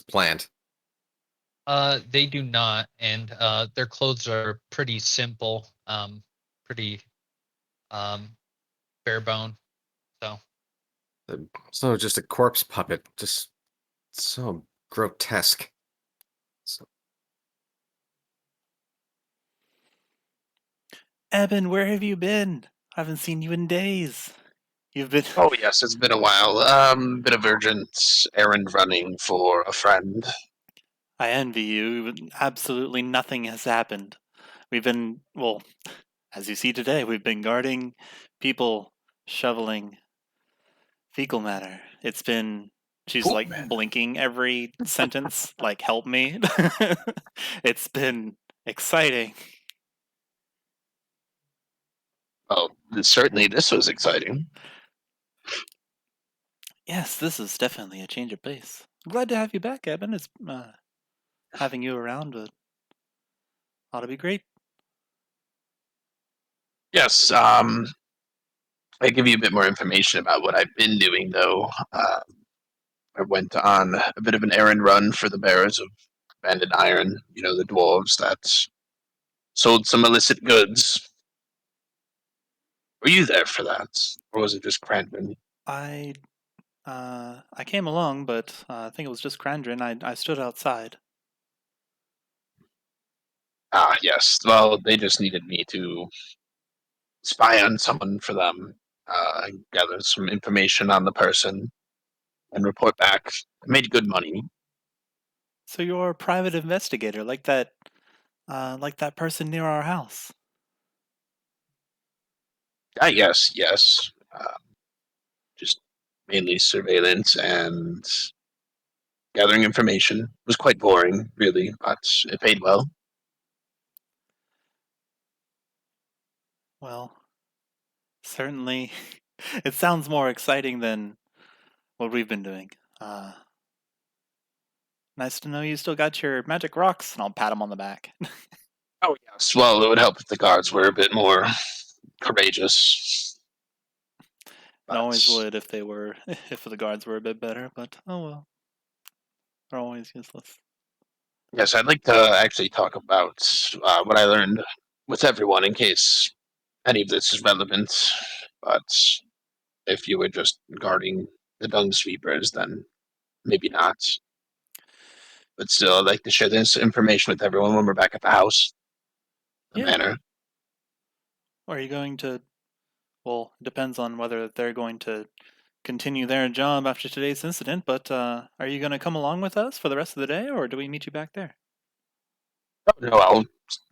plant. They do not, and their clothes are pretty simple, pretty bare bone. So just a corpse puppet, just so grotesque. Ebyn, where have you been? I haven't seen you in days. You've been. Oh yes, it's been a while. Bit of urgent errand running for a friend. I envy you. Absolutely nothing has happened. We've been, well, as you see today, we've been guarding people shoveling fecal matter. It's been. She's Cool, like man. blinking every sentence, like, help me. It's been exciting. Oh, certainly this was exciting. Yes, this is definitely a change of pace. glad to have you back, Ebyn. It's having you around ought to be great. Yes. I give you a bit more information about what I've been doing, though. I went on a bit of an errand run for the bearers of Banded Iron. You know, the dwarves that sold some illicit goods. Were you there for that, or was it just Krandren? I came along, but I think it was just Krandren. I stood outside. Ah, yes. Well, they just needed me to spy on someone for them, gather some information on the person, and report back. I made good money. So you're a private investigator, like that person near our house. Ah, yes, yes. Just mainly surveillance and gathering information. It was quite boring, really, but it paid well. Well, certainly, it sounds more exciting than what we've been doing. Nice to know you still got your magic rocks, and I'll pat him on the back. Oh, yes. Well, it would help if the guards were a bit more courageous. It always But- would if the guards were a bit better, but oh well. They're always useless. Yes, I'd like to actually talk about what I learned with everyone in case any of this is relevant. But if you were just guarding the dung sweepers, then maybe not. But still, I'd like to share this information with everyone when we're back at the house. The Yeah. manor. Are you going to? Well, it depends on whether they're going to continue their job after today's incident, but are you going to come along with us for the rest of the day, or do we meet you back there? Oh, no, I'll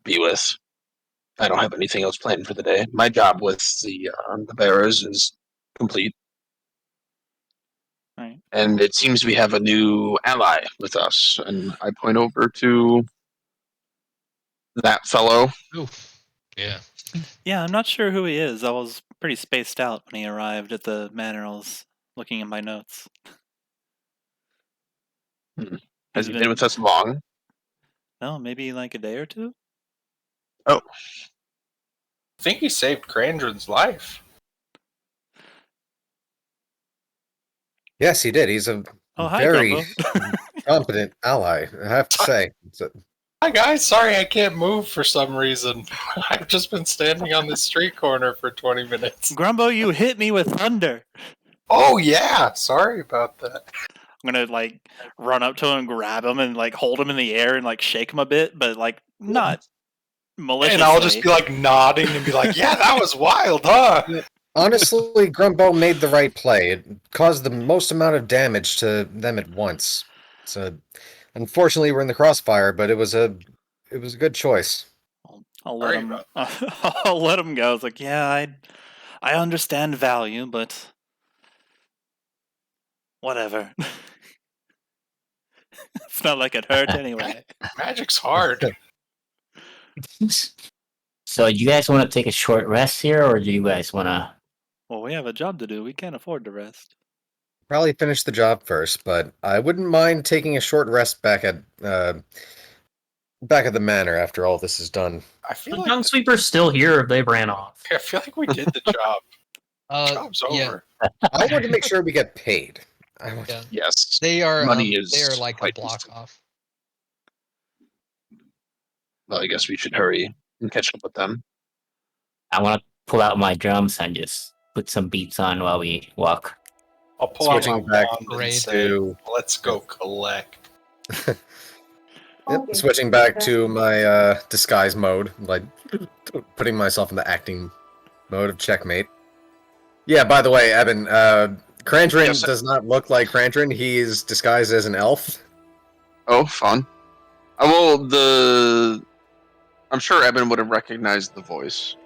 be with. I don't have anything else planned for the day. My job with the bearers is complete. Right. And it seems we have a new ally with us. And I point over to that fellow. Oof. Yeah. Yeah, I'm not sure who he is. I was pretty spaced out when he arrived at the manor. I was looking at my notes. Has he been with us long? No, maybe like a day or two? I think he saved Krandren's life. Yes, he did. He's a Oh, hi, very Grumbo. competent ally, I have to say. Hi guys, sorry I can't move for some reason. I've just been standing on this street corner for 20 minutes. Grumbo, you hit me with thunder. Oh yeah, sorry about that. I'm gonna like run up to him, grab him, and like hold him in the air and like shake him a bit, but like not maliciously. And I'll just be like nodding and be like, yeah, that was wild, huh? Honestly, Grumbo made the right play. It caused the most amount of damage to them at once. So, unfortunately, we're in the crossfire, but it was a good choice. I'll let Sorry him. about I'll let him go. It's like, yeah, I understand value, but whatever. It's not like it hurt anyway. Magic's hard. So, you guys want to take a short rest here, or do you guys want to? Well, we have a job to do. We can't afford to rest. Probably finish the job first, but I wouldn't mind taking a short rest back at the manor after all this is done. I feel The like dung sweeper's still here. They ran off. we did the job. Job's Yeah. over. I want to make sure we get paid. Yeah. Yes. They are Money they are is like a quite block distant. off. Well, I guess we should hurry and catch up with them. I want to pull out my drums and just put some beats on while we walk. I'll pull out my Switching back wand and Great. say, to let's go collect. switching back to my disguise mode, like putting myself in the acting mode of checkmate. Yeah, by the way, Ebyn, Krandren Yes, sir. does not look like Krandren. He's disguised as an elf. Oh, fun. I'm sure Ebyn would have recognized the voice.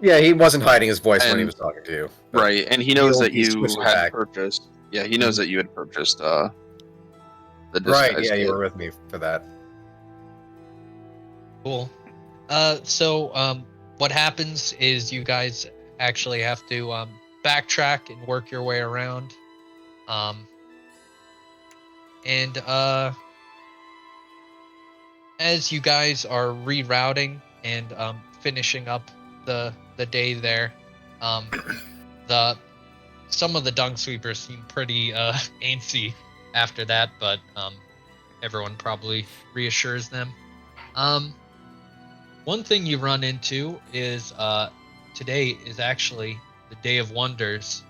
Yeah, he wasn't hiding his voice when he And- was talking to you. but- Right, and he knows He'll that be you switching had back. purchased. Yeah, he knows that you had purchased the disguise Right, yeah, you kit. were with me for that. Cool. So what happens is you guys actually have to backtrack and work your way around. And as you guys are rerouting and finishing up the day there, the some of the dung sweepers seem pretty antsy after that, but everyone probably reassures them. One thing you run into is today is actually the Day of Wonders,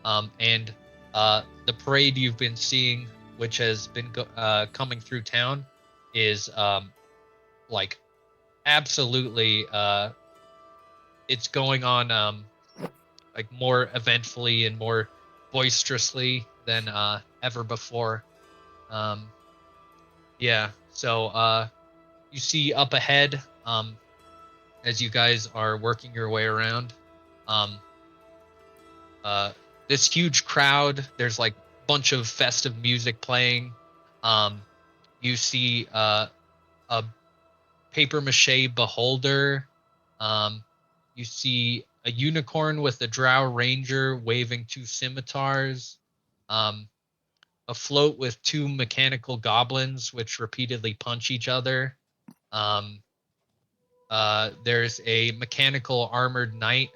and the parade you've been seeing, which has been coming through town, is like absolutely it's going on like more eventfully and more boisterously than ever before. Yeah, so you see up ahead, as you guys are working your way around, um, this huge crowd. There's like a bunch of festive music playing. You see a paper mache beholder. You see a unicorn with a drow ranger waving two scimitars. A float with two mechanical goblins which repeatedly punch each other. There's a mechanical armored knight,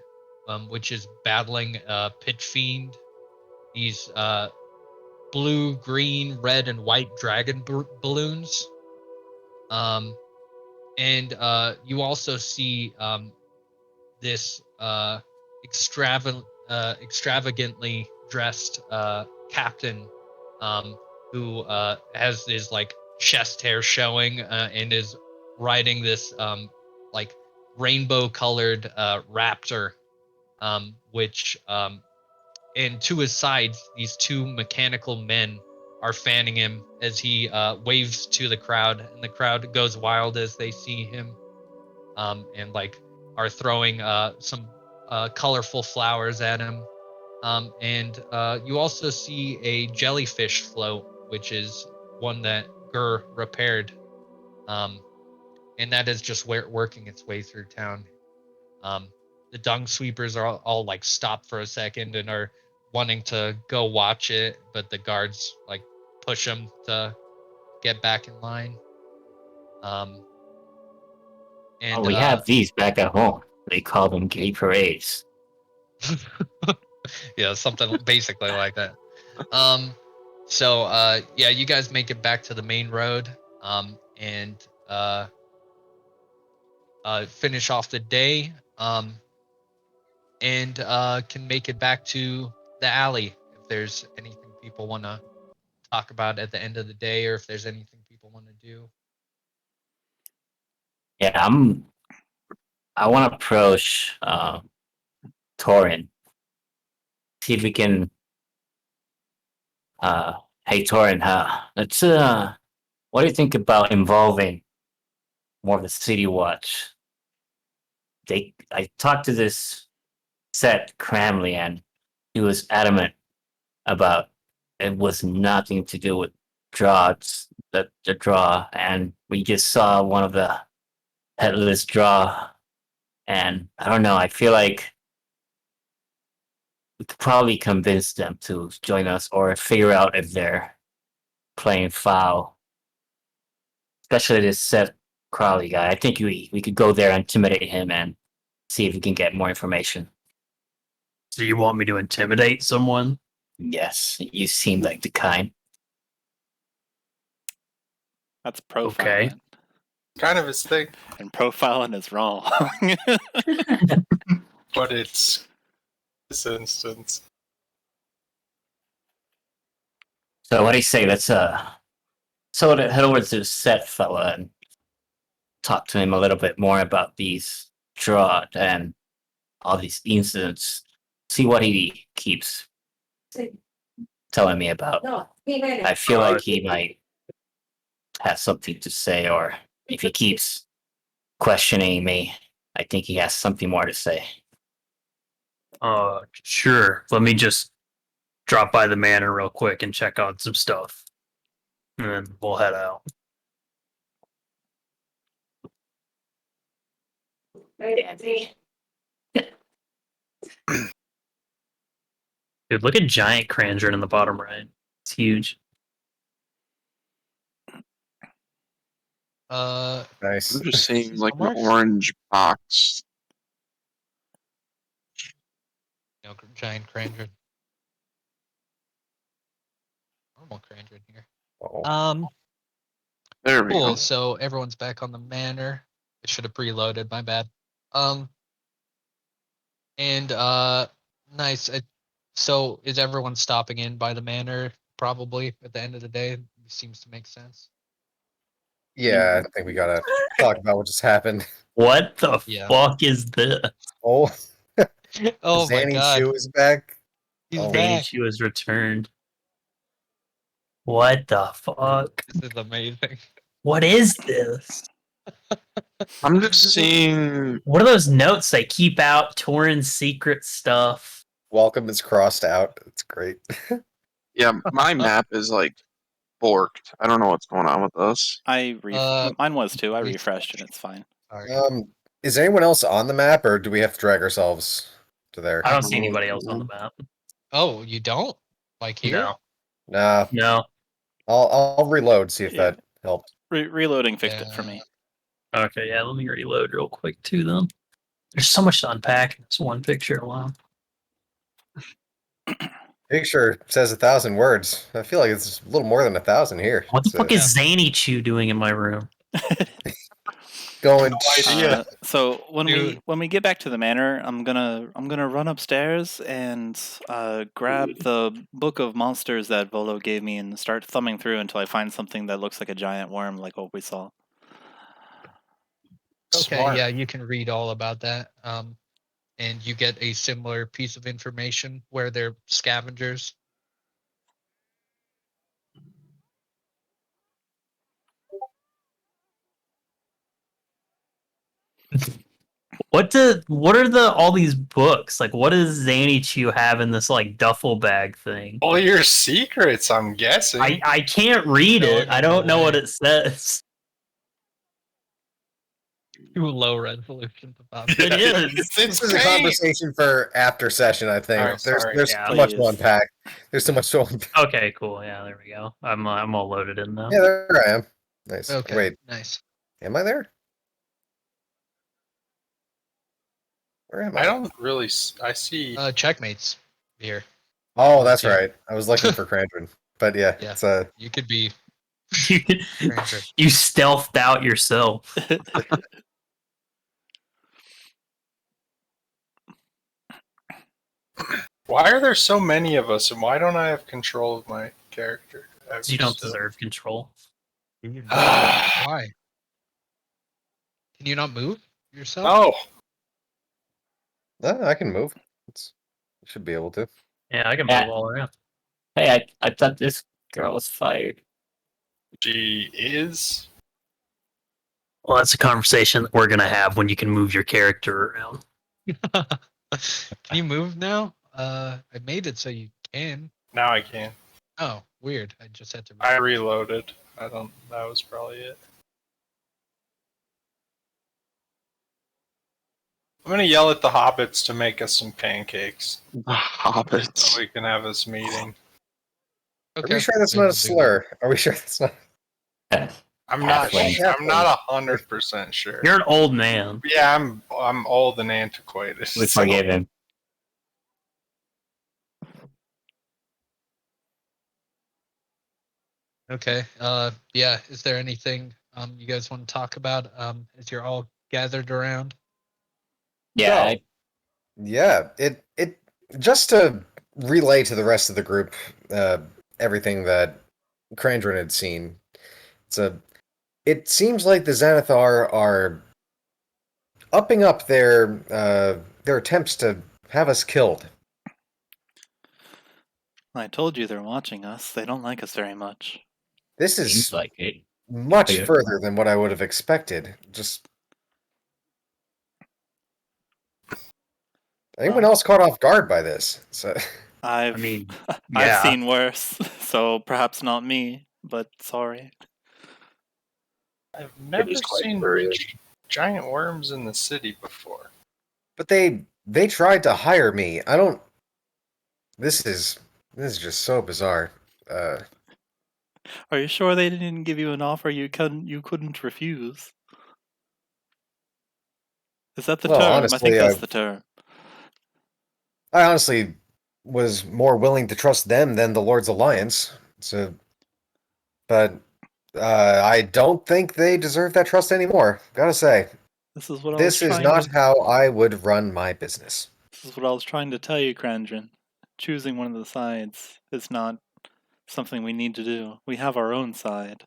which is battling a pit fiend. These blue, green, red, and white dragon balloons. And you also see this extravagantly dressed captain, who has his like chest hair showing and is riding this like rainbow colored raptor, which and to his sides these two mechanical men are fanning him as he waves to the crowd, and the crowd goes wild as they see him, and like are throwing some colorful flowers at him. And you also see a jellyfish float, which is one that Gur repaired, and that is just working its way through town. The dung sweepers are all like stopped for a second and are wanting to go watch it, but the guards like push them to get back in line. And We have these back at home. They call them gay parades. yeah, something basically like that. So yeah, you guys make it back to the main road, and finish off the day, and can make it back to the alley if there's anything people want to talk about at the end of the day, or if there's anything people want to do. Yeah, I want to approach Torin. See if we can. Hey Torin, let's what do you think about involving more of the City Watch? I talked to this Seth Cramley, and he was adamant about it was nothing to do with draws, the draw, and we just saw one of the headless draw, and I don't know. I feel like we could probably convince them to join us or figure out if they're playing foul. Especially this Seth Crowley guy. I think we could go there, intimidate him, and see if we can get more information. So you want me to intimidate someone? Yes, you seem like the kind. That's profiling. Okay. Kind of his thing, And profiling is wrong. but it's this instance. So what do you say? Let's head over to the Seth fella and talk to him a little bit more about these draw and all these incidents. See what he keeps telling me about. I feel like he might have something to say, or if he keeps questioning me, I think he has something more to say. Sure. Let me just drop by the manor real quick and check on some stuff. And then we'll head out. Dude, look at giant Krandren in the bottom right. It's huge. Nice. I'm just seeing like an Somewhere? orange box. Giant Krandren. Normal Krandren here. Uh-oh. There we Cool. go. So everyone's back on the manor. I should have preloaded. My bad. And nice. So is everyone stopping in by the manor? Probably at the end of the day. Seems to make sense. Yeah, I think we gotta talk about what just happened. What the Yeah. fuck is this? Oh, Oh my Zanny god. Chew is back. He's Oh, back. She was returned. What the fuck? This is amazing. What is this? I'm just seeing. What are those notes they keep out? Torin's secret stuff. Welcome is crossed out. It's great. Yeah, my map is like borked. I don't know what's going on with this. Mine was too. I me- refreshed and it's fine. Sorry. Is anyone else on the map, or do we have to drag ourselves to there? I don't see anybody else on the map. Oh, you don't? Like here? No. Nah, No. I'll reload, see if Yeah. that helps. Reloading fixed it for me. Okay, yeah, let me reload real quick too then. There's so much to unpack in this one picture alone. Picture says 1,000 words. I feel like it's a little more than 1,000 here. What the It's, fuck is Zany Chew doing in my room? going? idea. So when Dude. we get back to the manor, I'm gonna run upstairs and grab the book of monsters that Volo gave me and start thumbing through until I find something that looks like a giant worm, like what we saw. Okay, Smart. yeah, you can read all about that. And you get a similar piece of information where they're scavengers. What are all these books? Like what does Zany Chew have in this like duffel bag thing? All your secrets, I'm guessing. I can't read No, it. I don't know what way. it says. Too low resolution to pop. It is. It's This is a insane. conversation for after session, I think. Alright, sorry. There's Yeah, too much to please. unpack. There's too much to unpack. Okay, cool. Yeah, there we go. I'm all loaded in now. Yeah, there I am. Nice. Okay, Wait, nice. am I there? Where am I? I don't really. I see. Checkmates here. Oh, that's Yeah. right. I was looking for Krandren. But yeah, Yeah. it's You could be You, Ranger. you stealthed out yourself. Why are there so many of us, and why don't I have control of my character? You don't deserve control. Why? Can you not move yourself? Oh, I can move. You should be able to. Yeah, I can Yeah. move all around. Hey, I thought this girl was fired. she is. Well, that's a conversation that we're gonna have when you can move your character around. Can you move now? I made it so you can. Now I can. Oh, weird. I just had to. I reloaded. I don't. That was probably it. I'm gonna yell at the hobbits to make us some pancakes Hobbits. so we can have this meeting. Are we sure that's not a slur? Are we sure that's not? I'm not. Halfling. I'm not 100% sure. You're an old man. Yeah, I'm old and antiquated. We so- forgive him. Okay. Yeah. Is there anything you guys want to talk about as you're all gathered around? Yeah, Yeah, it just to relay to the rest of the group everything that Krandren had seen. It seems like the Xanathar are upping up their attempts to have us killed. I told you they're watching us. They don't like us very much. This is seems like it. much Yeah. further than what I would have expected. Just anyone else caught off guard by this? So I've mean, I've yeah. seen worse, so perhaps not me, but sorry. I've never is quite seen weird. giant worms in the city before. but they tried to hire me. I don't. This is just so bizarre. Are you sure they didn't give you an offer you couldn't refuse? Is that the Well, term? I think honestly, that's the term. I honestly was more willing to trust them than the Lord's Alliance. So, but I don't think they deserve that trust anymore. Gotta say, This is what I was this is trying not to. how I would run my business. This is what I was trying to tell you, Krandren. Choosing one of the sides is not something we need to do. We have our own side.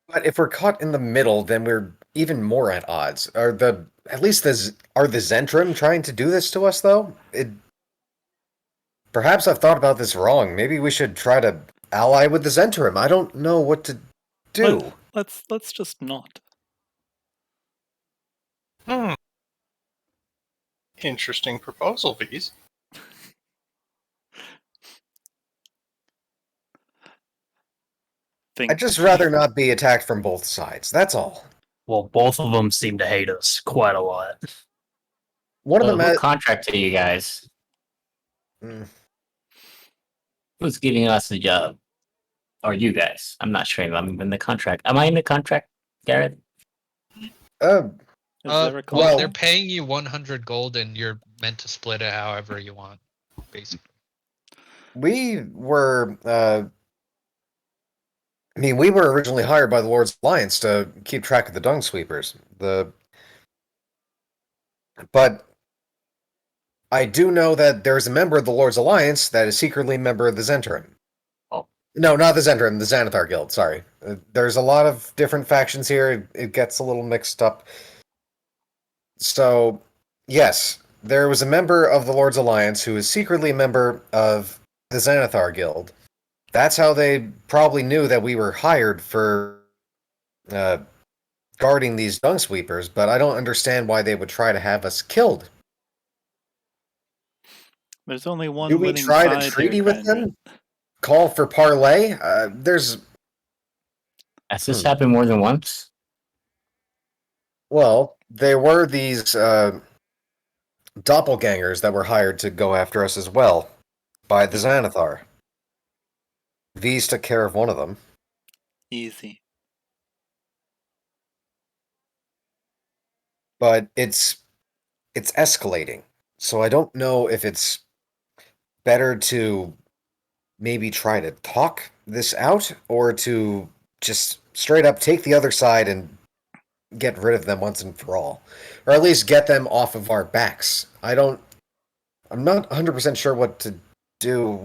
But if we're caught in the middle, then we're even more at odds. Are the Zentrim trying to do this to us, though? Perhaps I've thought about this wrong. Maybe we should try to ally with the Zentrim. I don't know what to do. Let's just not. Interesting proposal, V's. I'd just rather not be attacked from both sides. That's all. Well, both of them seem to hate us quite a lot. One of Who them. contracted you guys? Mm. Who's giving us the job? Or you guys? I'm not sure if I'm in the contract. Am I in the contract, Gareth? Well, they're paying you 100 gold, and you're meant to split it however you want, basically. we were. We were originally hired by the Lord's Alliance to keep track of the dung sweepers. But I do know that there's a member of the Lord's Alliance that is secretly a member of the Zentrim. Oh. No, not the Zentrim, the Xanathar Guild, sorry. There's a lot of different factions here. It gets a little mixed up. So, yes, there was a member of the Lord's Alliance who is secretly a member of the Xanathar Guild. That's how they probably knew that we were hired for guarding these dung sweepers, but I don't understand why they would try to have us killed. There's only one. Do we try to treaty with them? Call for parley? Has this happened more than once? Well, there were these doppelgangers that were hired to go after us as well by the Xanathar. V's took care of one of them. Easy. But it's escalating. So I don't know if it's better to maybe try to talk this out or to just straight up take the other side and get rid of them once and for all. Or at least get them off of our backs. I'm not 100% sure what to do.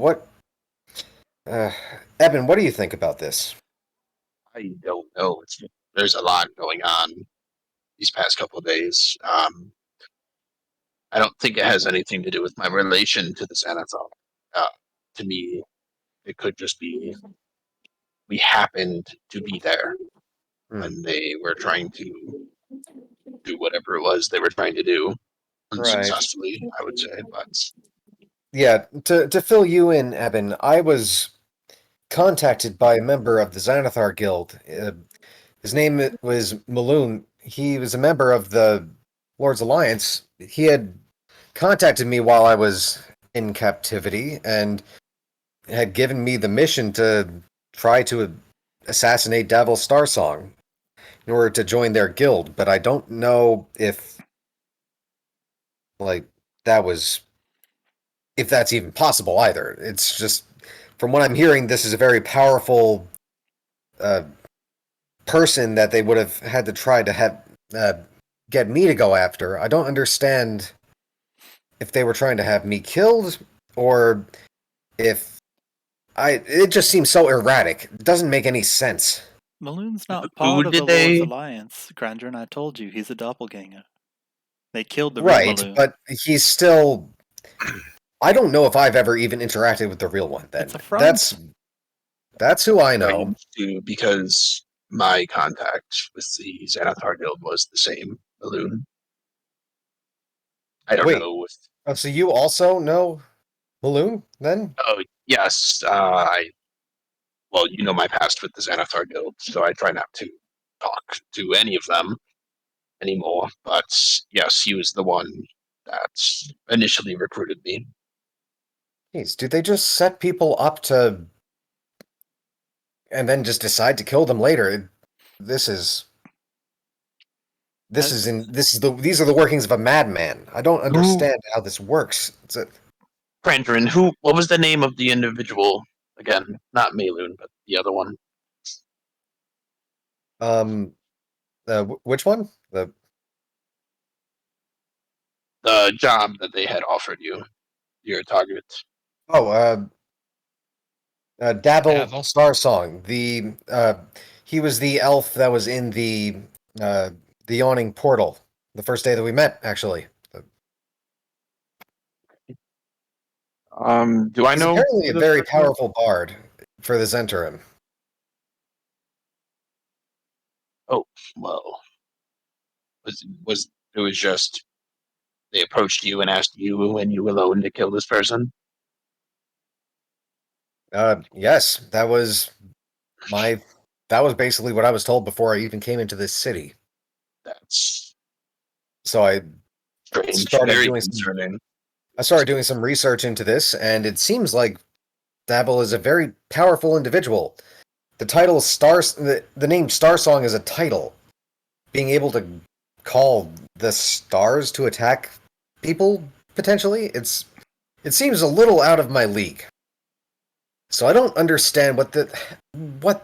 Ebyn, what do you think about this? I don't know. There's a lot going on these past couple of days. I don't think it has anything to do with my relation to the Xanathar. To me, it could just be we happened to be there when they were trying to do whatever it was they were trying to do. Unsuccessfully, I would say. But yeah, to fill you in, Ebyn, I was contacted by a member of the Xanathar Guild. His name was Maloon. He was a member of the Lord's Alliance. He had contacted me while I was in captivity and had given me the mission to try to assassinate Davil Starsong in order to join their guild, but I don't know if if that's even possible either. It's just, from what I'm hearing, this is a very powerful person that they would have had to try to have get me to go after. I don't understand if they were trying to have me killed or if it just seems so erratic. It doesn't make any sense. Maloon's not part of the Lord's Alliance, Krandren. I told you, he's a doppelganger. They killed the real Maloon. But he's still... I don't know if I've ever even interacted with the real one then. It's a front. That's who I know. Because my contact with the Xanathar Guild was the same Maloon. I don't know. Oh, so you also know Maloon then? Oh, yes. Well, you know my past with the Xanathar Guild, so I try not to talk to any of them anymore. But yes, he was the one that initially recruited me. Jeez, do they just set people up to and then just decide to kill them later? These are the workings of a madman. I don't understand how this works. Krandren, what was the name of the individual again? Not Mayloon, but the other one. Which one? The job that they had offered you, your target. Oh, Dabble Dabble. Starsong. He was the elf that was in the yawning portal the first day that we met, actually. Do I He's know? apparently who a this very person is? powerful bard for this interim. Oh, well. It was just they approached you and asked you and you alone to kill this person? Yes, that was basically what I was told before I even came into this city. That's So I strange, started very doing concerning. some research into this, and it seems like Dabble is a very powerful individual. The name Starsong is a title. Being able to call the stars to attack people, potentially, it seems a little out of my league. So I don't understand what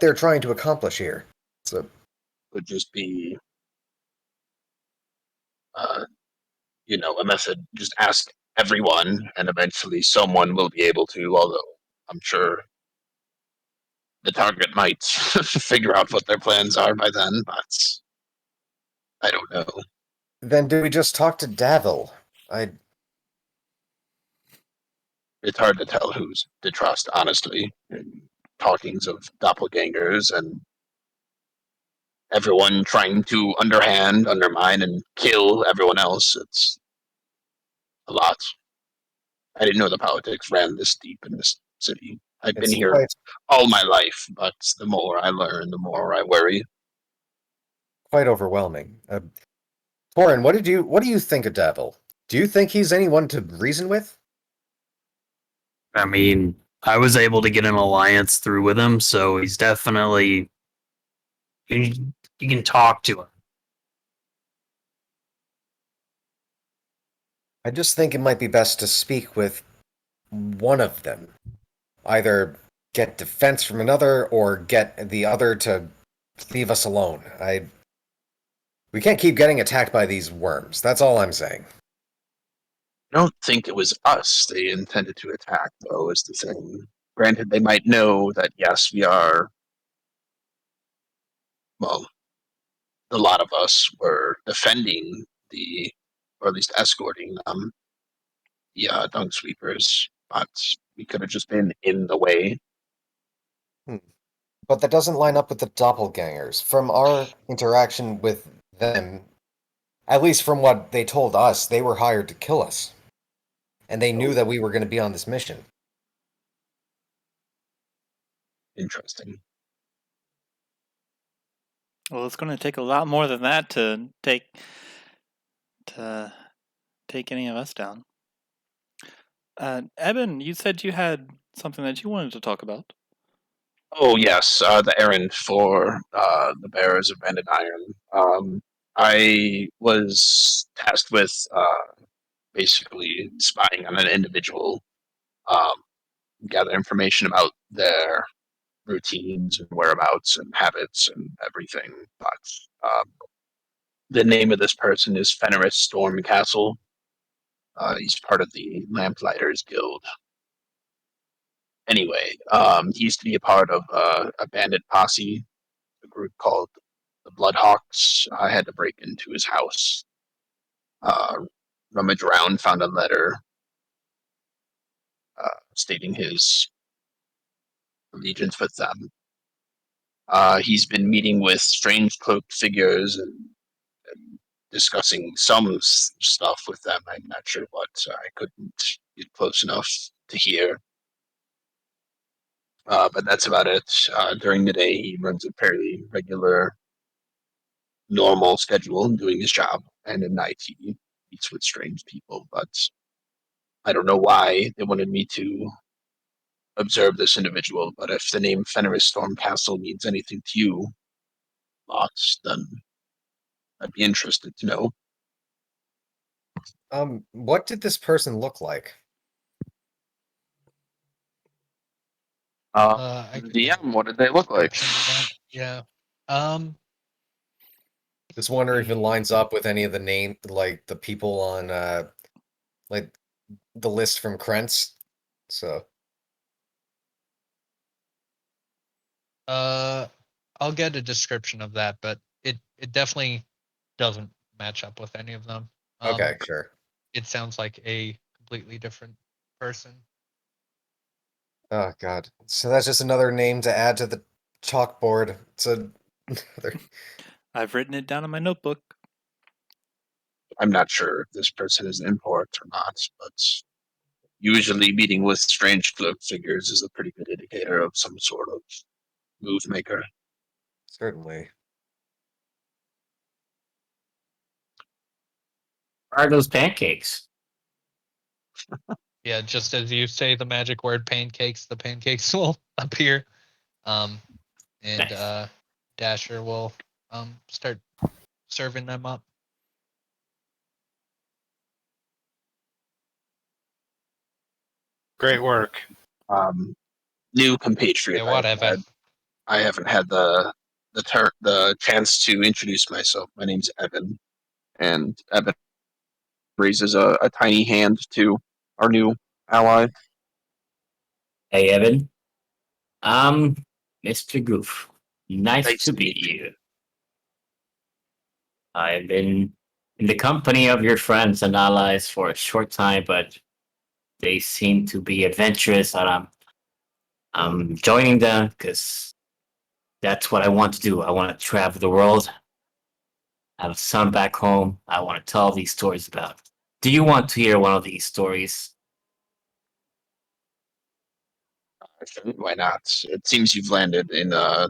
they're trying to accomplish here. So Would just be, a method. Just ask everyone, and eventually someone will be able to. Although I'm sure the target might figure out what their plans are by then, but I don't know. then do we just talk to Davil? It's hard to tell who's to trust, honestly. Talkings of doppelgangers and everyone trying to undermine, and kill everyone else. It's a lot. I didn't know the politics ran this deep in this city. I've been It's here all my life, but the more I learn, the more I worry. quite overwhelming. Torin, what do you think of Davil? Do you think he's anyone to reason with? I mean, I was able to get an alliance through with him, so he's definitely you can talk to him. I just think it might be best to speak with one of them. Either get defense from another or get the other to leave us alone. We can't keep getting attacked by these worms. That's all I'm saying. I don't think it was us they intended to attack, though, is the thing. Granted, they might know that, yes, we are. Well, a lot of us were defending or at least escorting them, the dung sweepers, but we could have just been in the way. But that doesn't line up with the doppelgangers. From our interaction with them, at least from what they told us, they were hired to kill us. And they knew that we were going to be on this mission. Interesting. Well, it's going to take a lot more than that to take any of us down. Ebyn, you said you had something that you wanted to talk about. Oh, yes, the errand for the bearers of Banded Iron. I was tasked with basically spying on an individual, gather information about their routines and whereabouts and habits and everything. But the name of this person is Fenris Stormcastle. He's part of the Lamplighters Guild. Anyway, he used to be a part of a bandit posse, a group called the Bloodhawks. I had to break into his house, rummage around, found a letter stating his allegiance with them. He's been meeting with strange cloaked figures and discussing some stuff with them. I'm not sure what. I couldn't get close enough to hear. But that's about it. During the day, he runs a fairly regular, normal schedule, doing his job, and at night he meets with strange people. But I don't know why they wanted me to observe this individual, but if the name Fenris Storm Castle means anything to you, Lots, then I'd be interested to know. What did this person look like? I can make DM, what did they look like? description of that. Yeah. Um. Just wondering if it lines up with any of the name, like the people on, like the list from Krentz. So, I'll get a description of that, but it definitely doesn't match up with any of them. okay, sure. It sounds like a completely different person. Oh God. So that's just another name to add to the chalkboard. It's another. I've written it down in my notebook. I'm not sure if this person is an import or not, but usually meeting with strange cloaked figures is a pretty good indicator of some sort of move maker. Certainly. Where are those pancakes? Yeah, just as you say the magic word pancakes, the pancakes will appear. And Nice. Dasher will start serving them up. Great work. New compatriot. Yeah, whatever. I haven't had the chance to introduce myself. My name's Ebyn, and Ebyn raises a tiny hand to our new ally. Hey, Evan. Mr. Goof. Nice Nice to to meet meet you. I've been in the company of your friends and allies for a short time, but they seem to be adventurous, and I'm joining them because that's what I want to do. I want to travel the world. I have a son back home. I want to tell these stories about. Do you want to hear one of these stories? Why not? It seems you've landed in a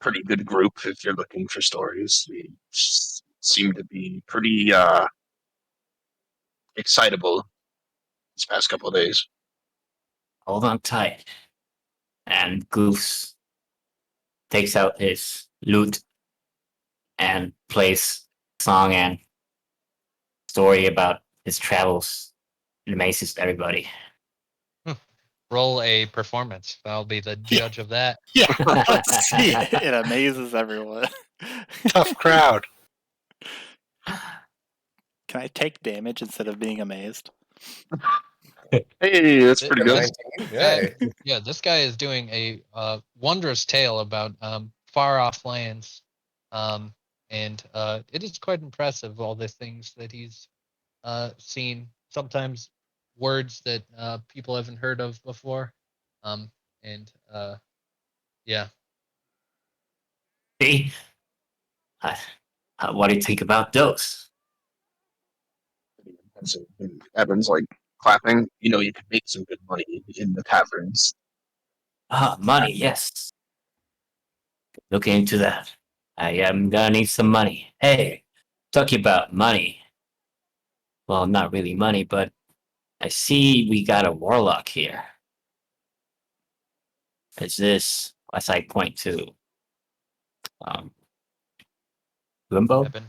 pretty good group if you're looking for stories. We seem to be pretty excitable these past couple of days. Hold on tight. And Goofs takes out his lute and plays song and story about his travels. It amazes everybody. Roll a performance. I'll be the judge of that. Yeah, let's see. It amazes everyone. Tough crowd. Can I take damage instead of being amazed? Hey, that's pretty good. 19? Hey. Yeah, this guy is doing a wondrous tale about far off lands, and it is quite impressive. All the things that he's seen. Sometimes words that people haven't heard of before, and yeah. See? What do you think about those? And Evan's like clapping. You know, you could make some good money in the taverns. Money, yes. Looking into that. I am gonna need some money. Hey, talking about money. Well, not really money, but I see we got a warlock here. Is this, as I point to, Grumbo? Ebyn.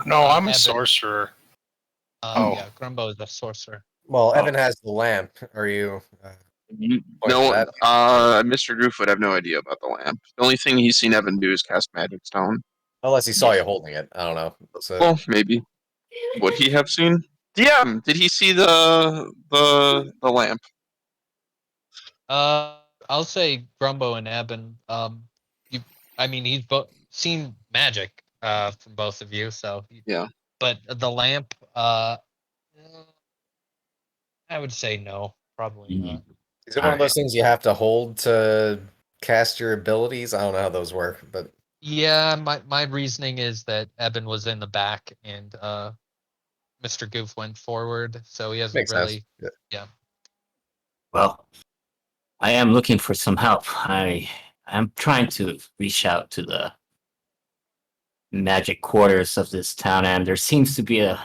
No, I'm a Ebyn. sorcerer. Oh. Yeah, Grumbo is a sorcerer. Well, Oh. Evan has the lamp. Are you? No, that? Mr. Goof would have no idea about the lamp. The only thing he's seen Evan do is cast magic stone. Unless he saw you holding it. I don't know. So, Well, maybe. Would he have seen? DM, did he see the lamp? I'll say Grumbo and Ebyn. He's seen magic from both of you, so Yeah. But the lamp, I would say no, probably not. is it one of Alright. those things you have to hold to cast your abilities? I don't know how those work, but Yeah, my reasoning is that Ebyn was in the back and Mr. Goof went forward, so he hasn't makes sense. really. Yeah. Well, I am looking for some help. I am trying to reach out to the magic quarters of this town, and there seems to be a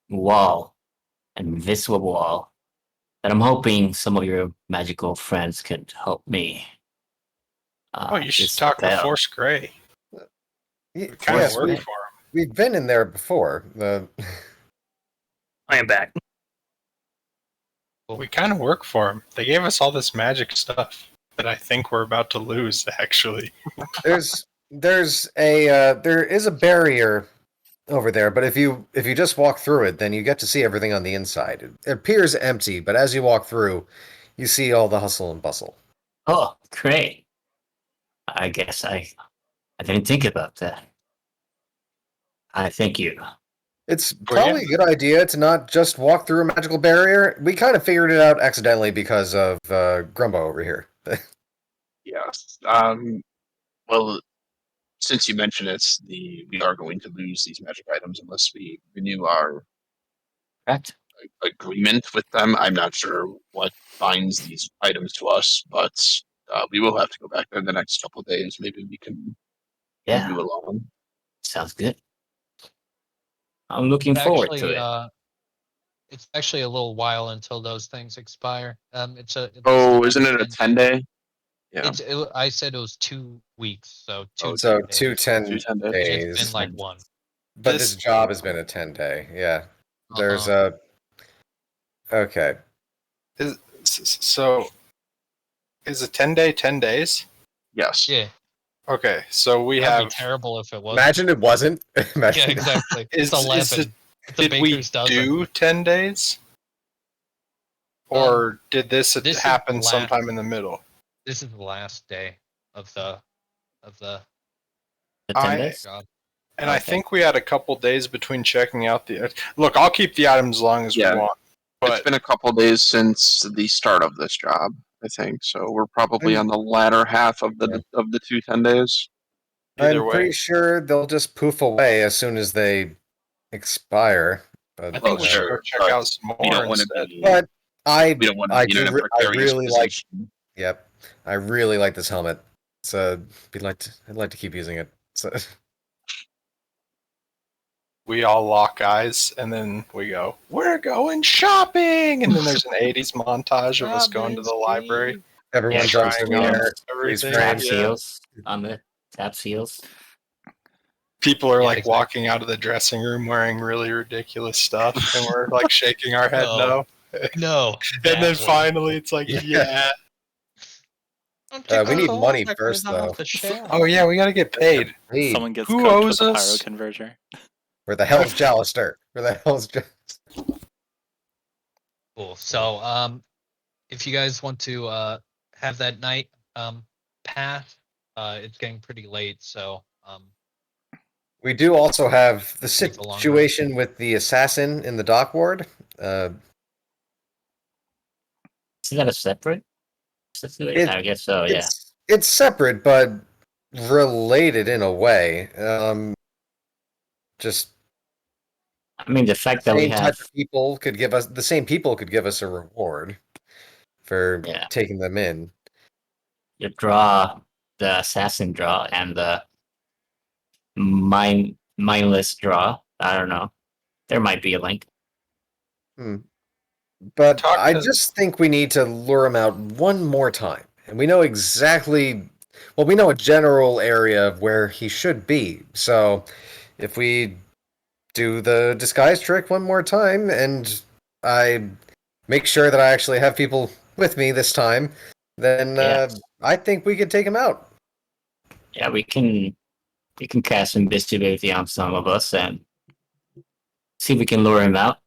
wall invisible wall that I'm hoping some of your magical friends could help me. You should dispel. talk to Force Grey. We kind of Yes, work we- for him. we've been in there before. I am back. We kind of work for him. They gave us all this magic stuff that I think we're about to lose, actually. there is a barrier over there, but if you just walk through it, then you get to see everything on the inside. It appears empty, but as you walk through, you see all the hustle and bustle. Oh, great. I guess I didn't think about that. I thank you. It's probably a good idea to not just walk through a magical barrier. We kind of figured it out accidentally because of Grumbo over here. Yes. Well, since you mentioned it, we are going to lose these magic items unless we renew our Correct. agreement with them. I'm not sure what binds these items to us, but we will have to go back there in the next couple of days. Maybe we can Yeah, move along. sounds good. I'm looking forward to it. It's actually a little while until those things expire. It's a. Isn't it a 10-day? Yeah. I said it was 2 weeks, so two. So 10 days. 2 10 2 10 days. days. It's been like one. But this job has been a 10-day. Yeah. There's Uh-huh. Okay. So, is a 10-day 10 days? Yes. Yeah, Okay, so we that'd have. be terrible if it was. Imagine it wasn't. Imagine Yeah, exactly. Is- It's 11. is it- It's a Did we baker's dozen. do 10 days? Or did this this is happen the last- sometime in the middle? This is the last day of the The I- 10 days? job. And I Okay. think we had a couple days between checking out the. Look, I'll keep the items as long as Yeah. we want. It's But been a couple days since the start of this job, I think. So we're probably on the latter half of the 2 10 days. either I'm way, pretty sure they'll just poof away as soon as they expire. I But, think we should go sure, check but out some We more don't want to instead. be. but I We don't want I to be in a do re- I precarious really like position. Yep. I really like this helmet. So I'd like to keep using it. So We all lock eyes, and then we go, "We're going shopping!" And then there's an 80s montage of us going to the library. everyone Yeah, jumps in the trying air. on freeze everything. frame. Tap Yeah. seals on the tap seals. People are Yeah, like exactly. walking out of the dressing room wearing really ridiculous stuff, and we're like shaking our head no. No. And then bad one. finally, it's like, yeah. We need money first, though. Oh yeah, we gotta get paid. Hey, Someone gets Who cooked owes with a pyro us? converter. where the hell's Jalister? Where the hell's Cool. So, if you guys want to have that night pass, it's getting pretty late. So, We do also have the Take a longer. situation with the assassin in the dock ward. Isn't that a separate situation? It- I guess so, yeah. It's separate, but related in a way. Just I mean, the fact that we same type have of people could give us the same people could give us a reward for Yeah. taking them in. your draw, the assassin draw, and the mindless draw. I don't know. There might be a link. But Talk I to- just think we need to lure him out one more time. And we know exactly, well, we know a general area of where he should be. So if we do the disguise trick one more time and I make sure that I actually have people with me this time, then Yeah. I think we could take him out. Yeah, we can cast invisibility on some of us and see if we can lure him out.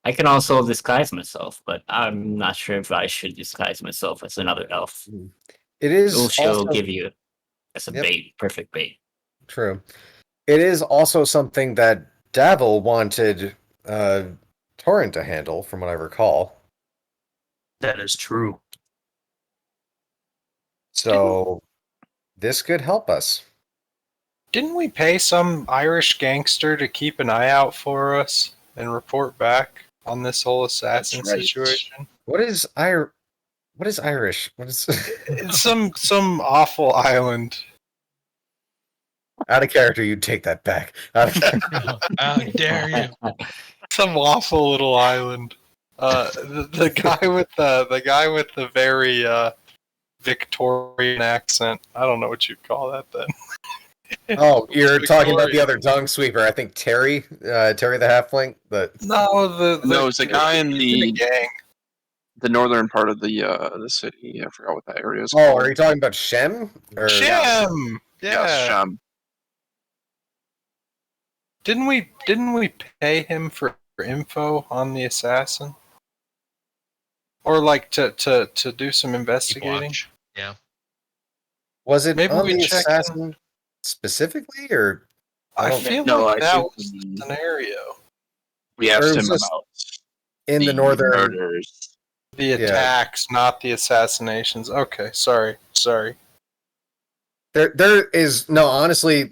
I can also disguise myself, but I'm not sure if I should disguise myself as another elf. It is She'll also give you as a Yep. bait, perfect bait. true. It is also something that Davil wanted Torin to handle, from what I recall. That is true. So this could help us. Didn't we pay some Irish gangster to keep an eye out for us and report back on this whole assassin That's right. situation? What is Irish? What is It's some awful island. Out of character, you take that back. Out of character. How dare you? Some awful little island. The guy with the very Victorian accent. I don't know what you'd call that then. Oh, you're talking about the other dung sweeper. I think Terry the halfling. But No, it's a guy in the gang. the northern part of the city. I forgot what that area is oh, called. are you talking about Shem? Or... Shem. Yes, Yeah. Shem. Didn't we pay him for info on the assassin? Or like to do some Keep investigating? watch. Yeah. Was it Maybe on we the check assassin specifically, or I don't feel No, like I that think was the scenario. we asked Or him was this about in the northern? murders. The Yeah. attacks, not the assassinations. Okay, sorry. There is no. Honestly,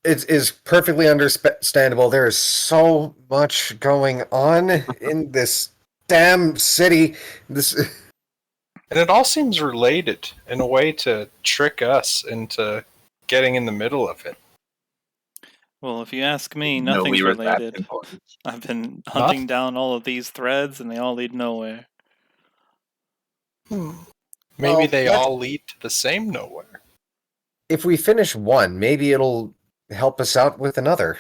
it is perfectly understandable. There is so much going on in this damn city. This. And it all seems related in a way to trick us into getting in the middle of it. Well, if you ask me, No, nothing's we were that related. important. I've been hunting down all of these threads, and they all lead nowhere. Maybe Well, they that's- all lead to the same nowhere. If we finish one, maybe it'll help us out with another.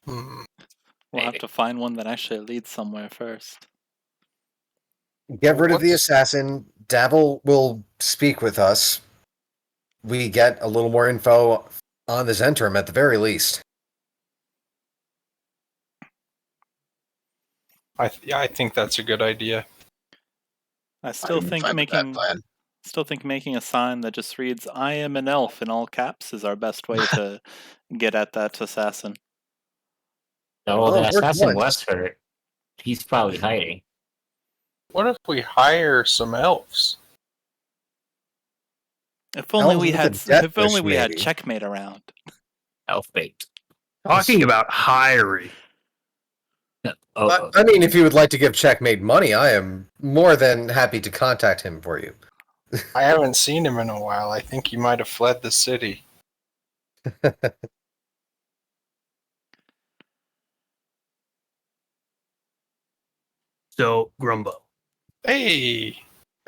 We'll have to find one that actually leads somewhere first. Get rid of the What's- assassin. Dabble will speak with us. We get a little more info on the Zentrum at the very least. I think that's a good idea. I still I'm think fine with that making a sign that just reads "I am an elf" in all caps is our best way to get at that assassin. No, Well, the it worked assassin once. was hurt. He's probably hiding. What if we hire some elves? If only we Elves had with a death if only wish, we had maybe. checkmate around. Elf bait. Talking about hiring. Oh, I mean, if you would like to give Checkmate money, I am more than happy to contact him for you. I haven't seen him in a while. I think he might have fled the city. So, Grumbo. Hey,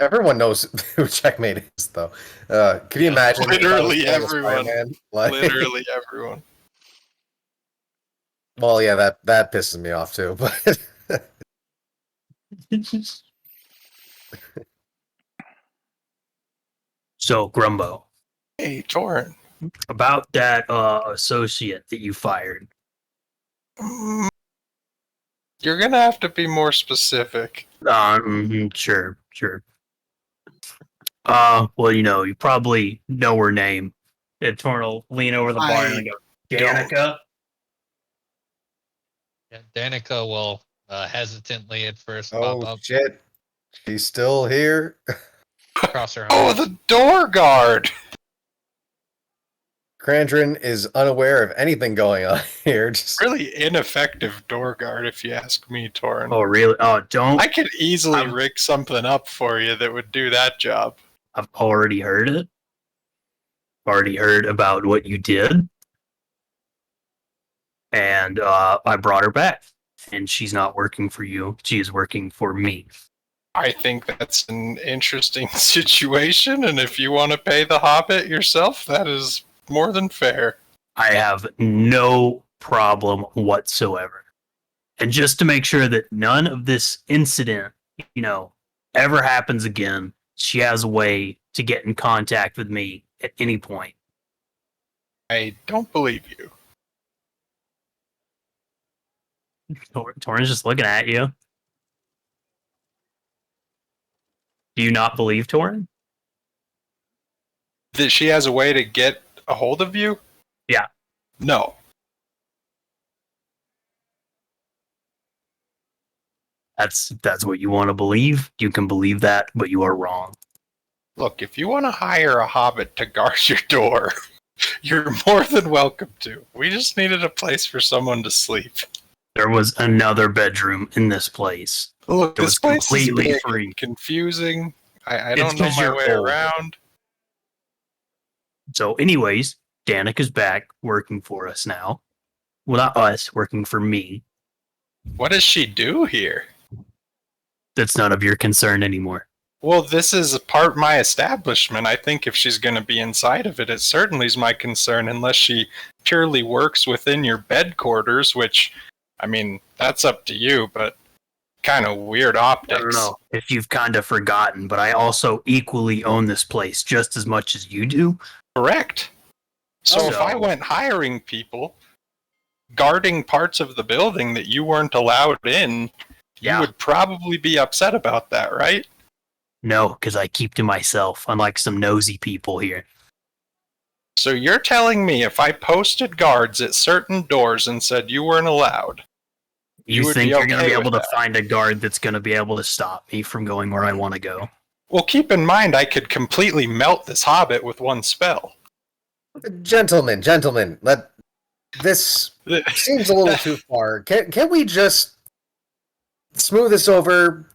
Everyone knows who Checkmate is, though. Can you imagine? Literally if I was playing everyone. Spider-Man? Like- literally everyone. Well, yeah, that pisses me off too. But So, Grumbo. Hey, Torin. About that associate that you fired. Mm, You're gonna have to be more specific. Sure. Well, you probably know her name. Torin will lean over the bar and go, Danica? Yeah, Danica will hesitantly at first pop oh up, shit, she's still here. cross her Oh, arms. the door guard. Krandren is unaware of anything going on here. Just Really ineffective door guard, if you ask me, Torin. Oh, really? Oh, don't. I could easily I'm- rig something up for you that would do that job. I've already heard it. Already heard about what you did. And I brought her back. And she's not working for you. She is working for me. I think that's an interesting situation, and if you want to pay the Hobbit yourself, that is more than fair. I have no problem whatsoever. And just to make sure that none of this incident, ever happens again, she has a way to get in contact with me at any point. I don't believe you. Torin's just looking at you. Do you not believe Torin? That she has a way to get a hold of you? Yeah. No. That's what you want to believe. You can believe that, but you are wrong. Look, if you want to hire a Hobbit to guard your door, you're more than welcome to. We just needed a place for someone to sleep. There was another bedroom in this place. Look, It this was place is completely big free. and confusing. I It's don't know 'cause my you're way old. around. So, anyways, Danica's back working for us now. Well, not us, working for me. What does she do here? That's none of your concern anymore. Well, this is a part of my establishment. I think if she's going to be inside of it, it certainly is my concern, unless she purely works within your bed quarters, which, I mean, that's up to you, but kind of weird optics. I don't know if you've kind of forgotten, but I also equally own this place just as much as you do. Correct. So if I So- went hiring people, guarding parts of the building that you weren't allowed in, Yeah. you would probably be upset about that, right? No, because I keep to myself, unlike some nosy people here. So you're telling me if I posted guards at certain doors and said you weren't allowed, You would think be you're going to okay be able with to that? find a guard that's going to be able to stop me from going where I want to go? well, keep in mind I could completely melt this hobbit with one spell. Gentlemen, this seems a little too far. Can we just smooth this over?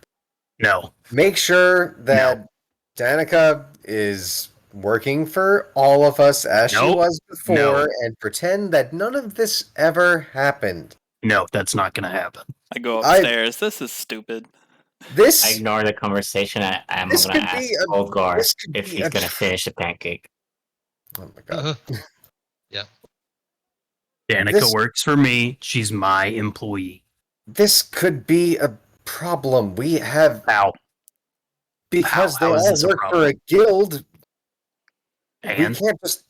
No. Make sure that Danica is working for all of us as she Nope. was before, No. and pretend that none of this ever happened. No, that's not going to happen. I go upstairs. This is stupid. I This ignore the conversation. I'm This going to could ask be a- Old Guard this could if be he's a- going to finish the pancake. Oh my god. Danica This- works for me. She's my employee. This could be a problem. We have Ow. because How they is all this a work for problem? a guild. We And can't just.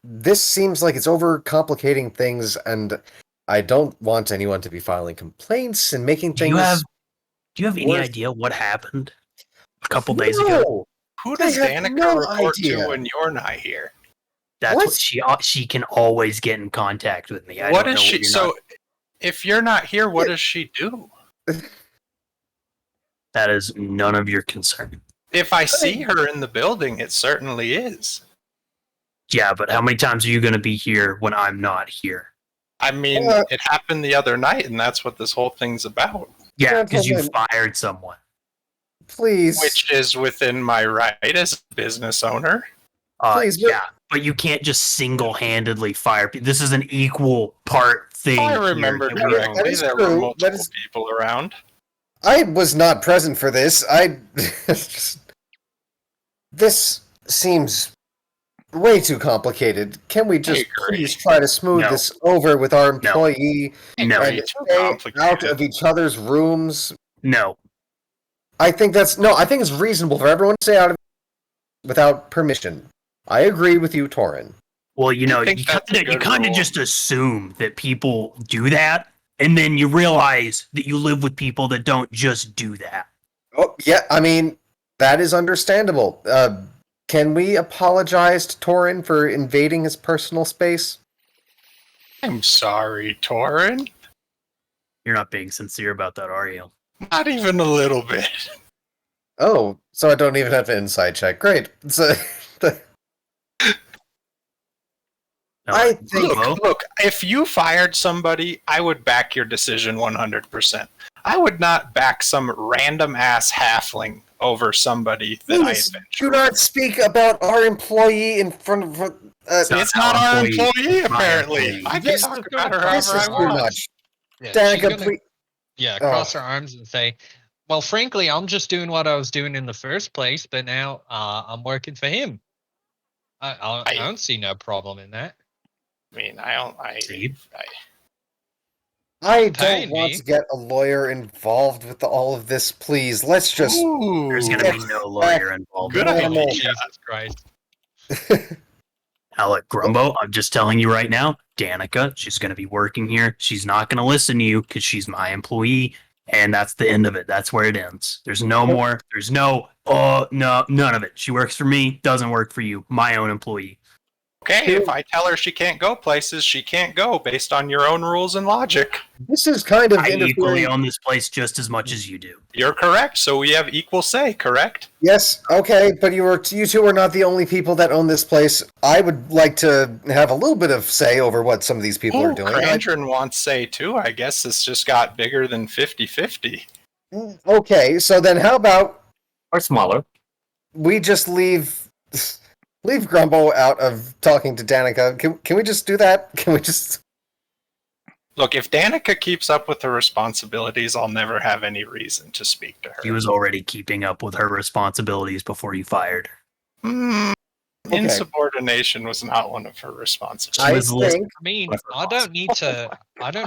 This seems like it's overcomplicating things, and I don't want anyone to be filing complaints and making do things. you have any worse. idea what happened a couple days ago? No! Who I does have Danica no report idea. to when you're not here? That's What? what she can always get in contact with me. I What don't is know she? you're So, not- if you're not here, what does she do? that is none of your concern. If I see her in the building, it certainly is. Yeah, but how many times are you going to be here when I'm not here? I mean, it happened the other night, and that's what this whole thing's about. Yeah, because you Gentlemen. fired someone. Please. Which is within my right as a business owner. Please, but- Yeah, but you can't just single-handedly fire people. This is an equal part thing. I here remember that we all- That correctly, is there true. were That multiple is- people around. I was not present for this. This seems way too complicated. Can we just agree. please try to smooth No. this over with our employee No, Agree. and Too stay complicated. out of each other's rooms? no. I think it's reasonable for everyone to stay out of without permission. I agree with you, Torin. Well, you know, think you that's a kind of good rule. just assume that people do that, and then you realize that you live with people that don't just do that. Oh, yeah, I mean, that is understandable. Can we apologize to Torin for invading his personal space? I'm sorry, Torin. You're not being sincere about that, are you? Not even a little bit. Oh, so I don't even have an inside check. Great. So, No, I think- Look, if you fired somebody, I would back your decision 100%. I would not back some random ass halfling over somebody that please I do not speak about our employee in front of. It's not our employee, It's my apparently. employee. I can This- talk about her This however is I too want. much. Yeah, she's Danica, gonna- please. Yeah, Oh. cross her arms and say, "Well, frankly, I'm just doing what I was doing in the first place, but now I'm working for him. I don't see no problem in that." I mean, I don't. See? I don't Tiny. want to get a lawyer involved with all of this. Please, let's just. Ooh, There's going to be no lawyer involved. Good in it. idea. Jesus Christ! Now, look, Grumbo, I'm just telling you right now, Danica, she's going to be working here. She's not going to listen to you because she's my employee, and that's the end of it. That's where it ends. There's no more. There's no, no, none of it. She works for me, doesn't work for you, my own employee. Okay, if I tell her she can't go places, she can't go based on your own rules and logic. This is kind of I equally interfering. own this place just as much as you do. You're correct, so we have equal say, correct? Yes, okay, but you two are not the only people that own this place. I would like to have a little bit of say over what some of these people are doing. Krandren wants say too. I guess this just got bigger than 50-50. Okay, so then how about Or smaller. we just leave leave Grumbo out of talking to Danica. Can we just do that? Can we just... Look, if Danica keeps up with her responsibilities, I'll never have any reason to speak to her. She was already keeping up with her responsibilities before you fired her. Okay. Insubordination was not one of her responsibilities. I think... I mean, I don't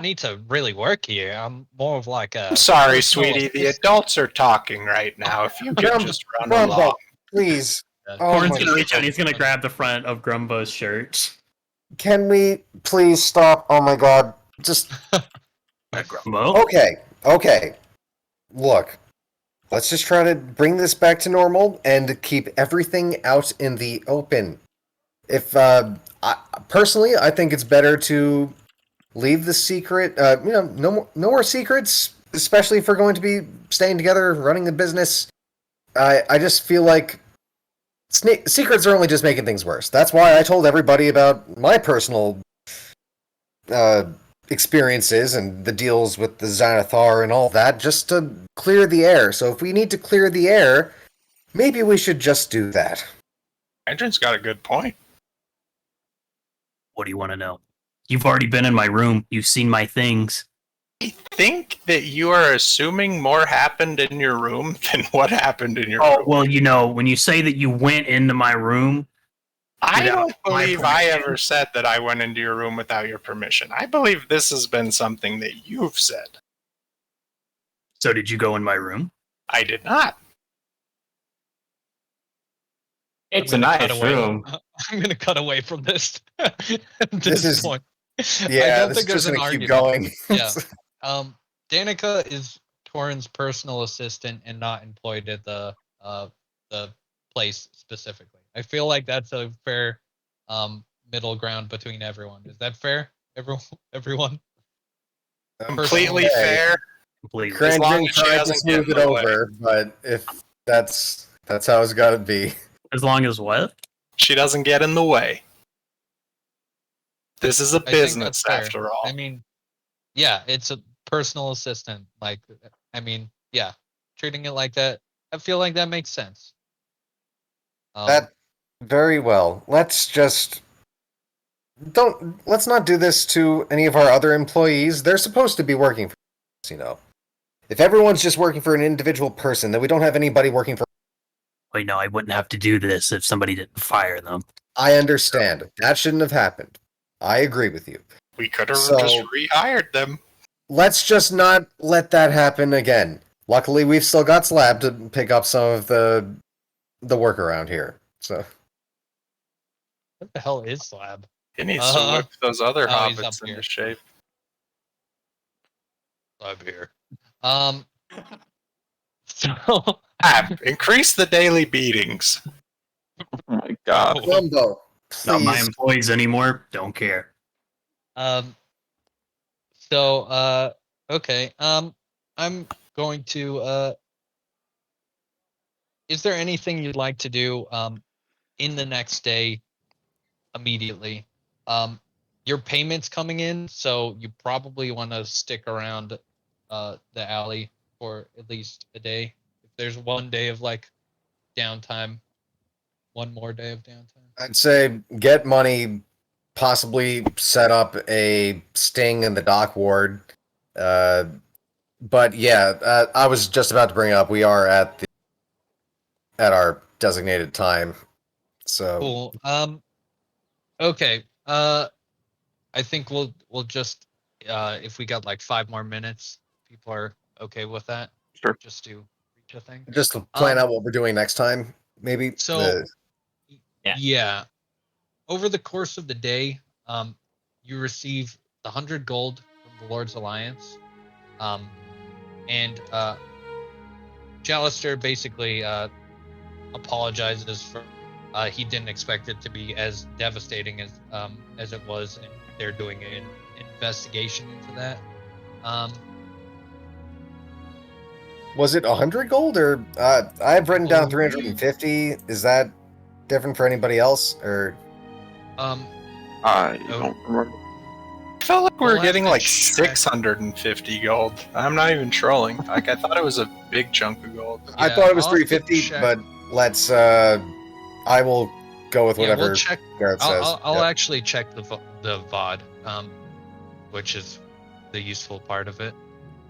need to really work here. I'm more of like a... I'm sorry, sweetie. The adults are talking right now. If you could just run Grumbo, along. please. Oh Torin's my gonna reach out. God. He's gonna grab the front of Grumbo's shirt. Can we please stop? Oh my god. Just... Grumbo? Okay. Look. Let's just try to bring this back to normal and keep everything out in the open. Personally, I think it's better to leave the secret, no more secrets, especially if we're going to be staying together, running a business. I just feel like secrets are only just making things worse. That's why I told everybody about my personal experiences and the deals with the Xanathar and all that, just to clear the air. So if we need to clear the air, maybe we should just do that. Krandren's got a good point. What do you want to know? You've already been in my room. You've seen my things. I think that you are assuming more happened in your room than what happened in your room. Oh, well, when you say that you went into my room... I don't without my believe I permission. ever said that I went into your room without your permission. I believe this has been something that you've said. So did you go in my room? I did not. It's a I'm gonna cut nice away. room. I'm going to cut away from this. At This is- point. I Yeah, don't this is think there's just an going to keep argument. going. Yeah. Danica is Torin's personal assistant and not employed at the place specifically. I feel like that's a fair middle ground between everyone. Is that fair? Everyone? Completely Okay. fair. Completely. As long Krandren as she tried to doesn't smooth get it in the way. over, but if that's how it's got to be. As long as what? She doesn't get in the way. This is a I think business that's fair. after all. I mean, yeah, it's a personal assistant. Like, I mean, yeah, treating it like that, I feel like that makes sense. That very well. Let's not do this to any of our other employees. They're supposed to be working for us, you know. If everyone's just working for an individual person, then we don't have anybody working for... Wait, no, I wouldn't have to do this if somebody didn't fire them. I understand. That shouldn't have happened. I agree with you. We could have So- just rehired them. Let's just not let that happen again. Luckily, we've still got Slab to pick up some of the work around here. So what the hell is Slab? He needs to whip those other Oh, he's up hobbits here. into shape. Slab here. So Increase the daily beatings. Oh my god. Grumbo, Not my please. employees anymore. Don't care. Okay. I'm going to is there anything you'd like to do in the next day immediately? Your payment's coming in, so you probably want to stick around the alley for at least a day. If there's one day of like downtime, one more day of downtime. I'd say get money, possibly set up a sting in the dock ward. But yeah, I was just about to bring up, we are at our designated time. So Cool. Okay. I think we'll just if we got like 5 more minutes, people are okay with that. Sure. Just to reach a thing. just to plan out what we're doing next time, maybe. So Yeah. yeah. Over the course of the day, you receive the 100 gold from the Lord's Alliance. And Jalister basically apologizes for he didn't expect it to be as devastating as it was, and they're doing an investigation into that. Was it 100 gold or I've written down 350? Is that different for anybody else or? I don't remember. I felt like we were We'll getting have to like check. 650 gold. I'm not even trolling. Like I thought it was a big chunk of gold. I Yeah, thought it was I'll have to 350, check. but let's I will go with Yeah, whatever we'll check. Gareth says. I'll Yep. actually check the VOD, which is the useful part of it.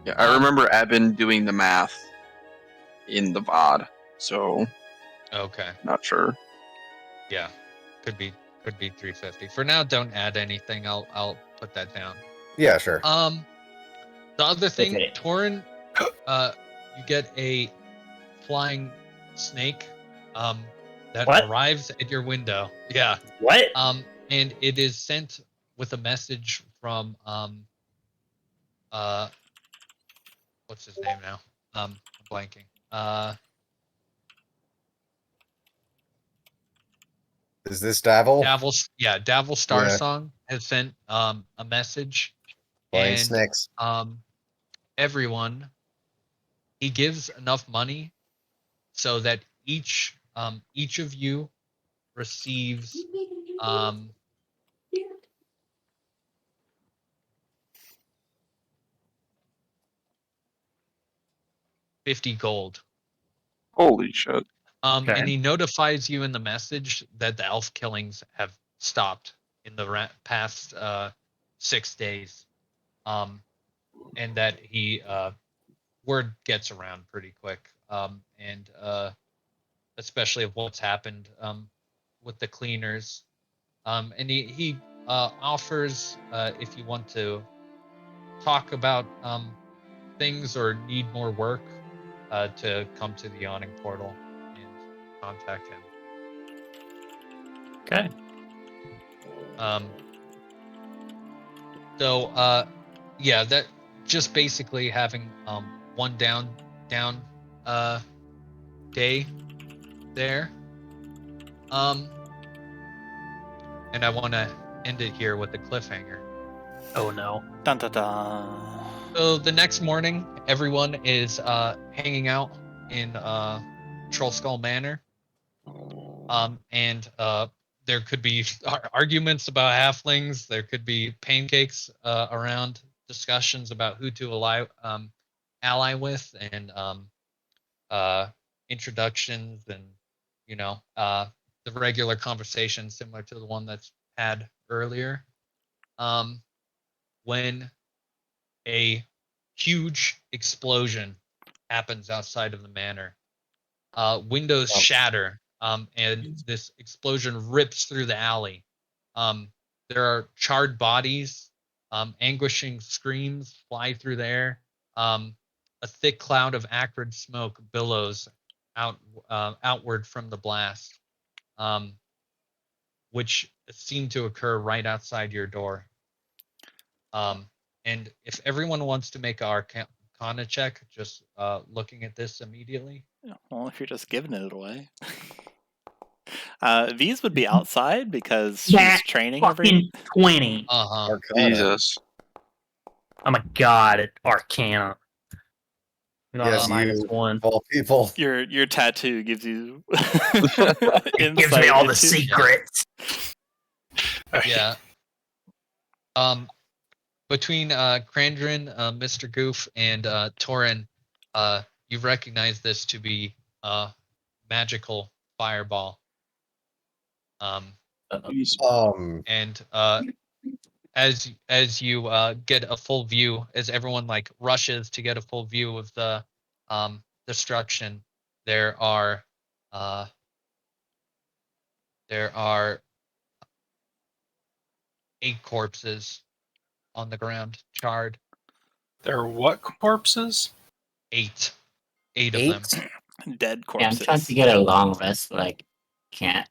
Yeah, I remember Ebyn doing the math in the VOD, so Okay. not sure. Yeah, could be 350. For now, don't add anything. I'll put that down. Yeah, sure. The other thing, Okay. Torin, you get a flying snake, that What? arrives at your window. Yeah. What? And it is sent with a message from what's his name now? I'm blanking. Is this Davil? Davil Starsong Yeah. has sent a message, Flying and snakes. everyone, he gives enough money so that each of you receives 50 gold. Holy shit. Okay. And he notifies you in the message that the elf killings have stopped in the past 6 days. And that he word gets around pretty quick. And especially of what's happened with the cleaners. And he offers, if you want to talk about things or need more work, to come to the Yawning Portal and contact him. Okay. So yeah, that just basically having one down day there. And I want to end it here with a cliffhanger. Oh no. Dun dun dun. So the next morning, everyone is hanging out in Troll Skull Manor. And there could be arguments about halflings. There could be pancakes around, discussions about who to ally with, and introductions, and the regular conversation similar to the one that's had earlier. When a huge explosion happens outside of the manor, windows shatter, and this explosion rips through the alley. There are charred bodies, anguishing screams fly through the air. A thick cloud of acrid smoke billows outward from the blast, which seemed to occur right outside your door. And if everyone wants to make an Arcana check, just looking at this immediately. Well, if you're just giving it away. These would be outside because That she's training Fucking 20. Uh-huh. Jesus. Oh my god, Arcana. Not Yes, minus you- 1. Of all people. Your tattoo gives you It gives me all the into- secrets. Yeah. Between Krandren, Mr. Goof, and Tauren, you recognize this to be a magical fireball. And as you get a full view, as everyone rushes to get a full view of the destruction, there are 8 corpses on the ground, charred. There are what corpses? 8 of them. dead Yeah, I'm corpses. trying to get a long rest, but I can't.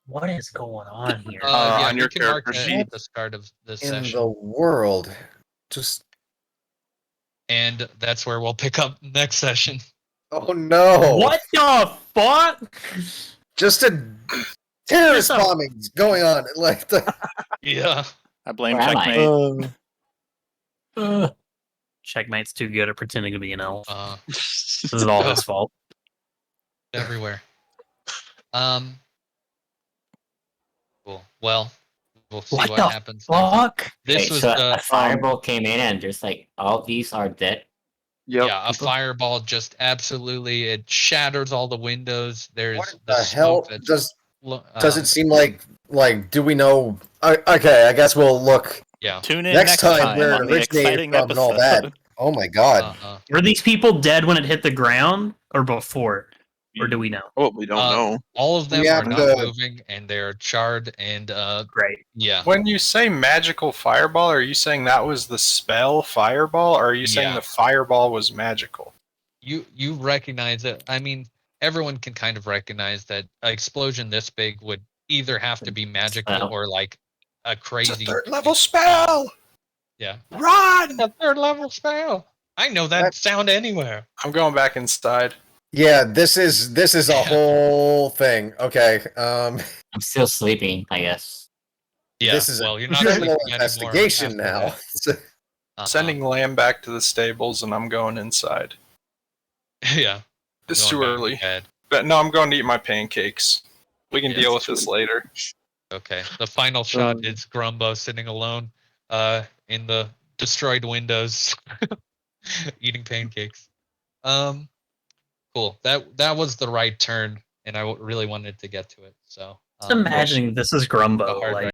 What is going on here? Yeah, on we your can mark character that sheet. at the start of this In session. the world. Just. And that's where we'll pick up next session. Oh no! What the fuck? Just a terrorist Just a- bombings going on. Like the. Yeah. I blame Where am I? Checkmate. Checkmate's too good at pretending to be an elf. This This is all his fault. everywhere. Cool. Well, we'll see What what, the happens. next. Fuck. This Okay, was so the a fireball came in and just like all these are dead. Yep. yeah, a fireball just absolutely it shatters all the windows. There's What the the hell smoke that's does Does it seem like do we know? Okay, I guess we'll look Yeah. Tune in next time where on it the originated exciting from and all that. episode. Oh my god. Uh-uh. Were these people dead when it hit the ground or before? Or do we know? Oh, we don't know. All of them We are have not to- moving, and they're charred. And Great. yeah, When you say magical fireball, are you saying that was the spell fireball, or are you saying Yeah. the fireball was magical? you recognize it. I mean, everyone can kind of recognize that an explosion this big would either have to be magical Spell. or like a crazy It's a third level spell. Yeah, Run! a third level spell. I know that sound anywhere. I'm going back inside. Yeah, this is a whole thing. Okay. I'm still sleeping, I guess. Yeah, This is well, a you're not criminal sleeping anymore investigation after now. that. Uh-uh. Sending Lamb back to the stables, and I'm going inside. Yeah, It's going too back to early. bed. But no, I'm going to eat my pancakes. We can Yeah, deal with it's this later. Okay. The final shot is Grumbo sitting alone, in the destroyed windows, eating pancakes. Cool. That was the right turn, and I really wanted to get to it. So Just imagining this is Grumbo. hard Like,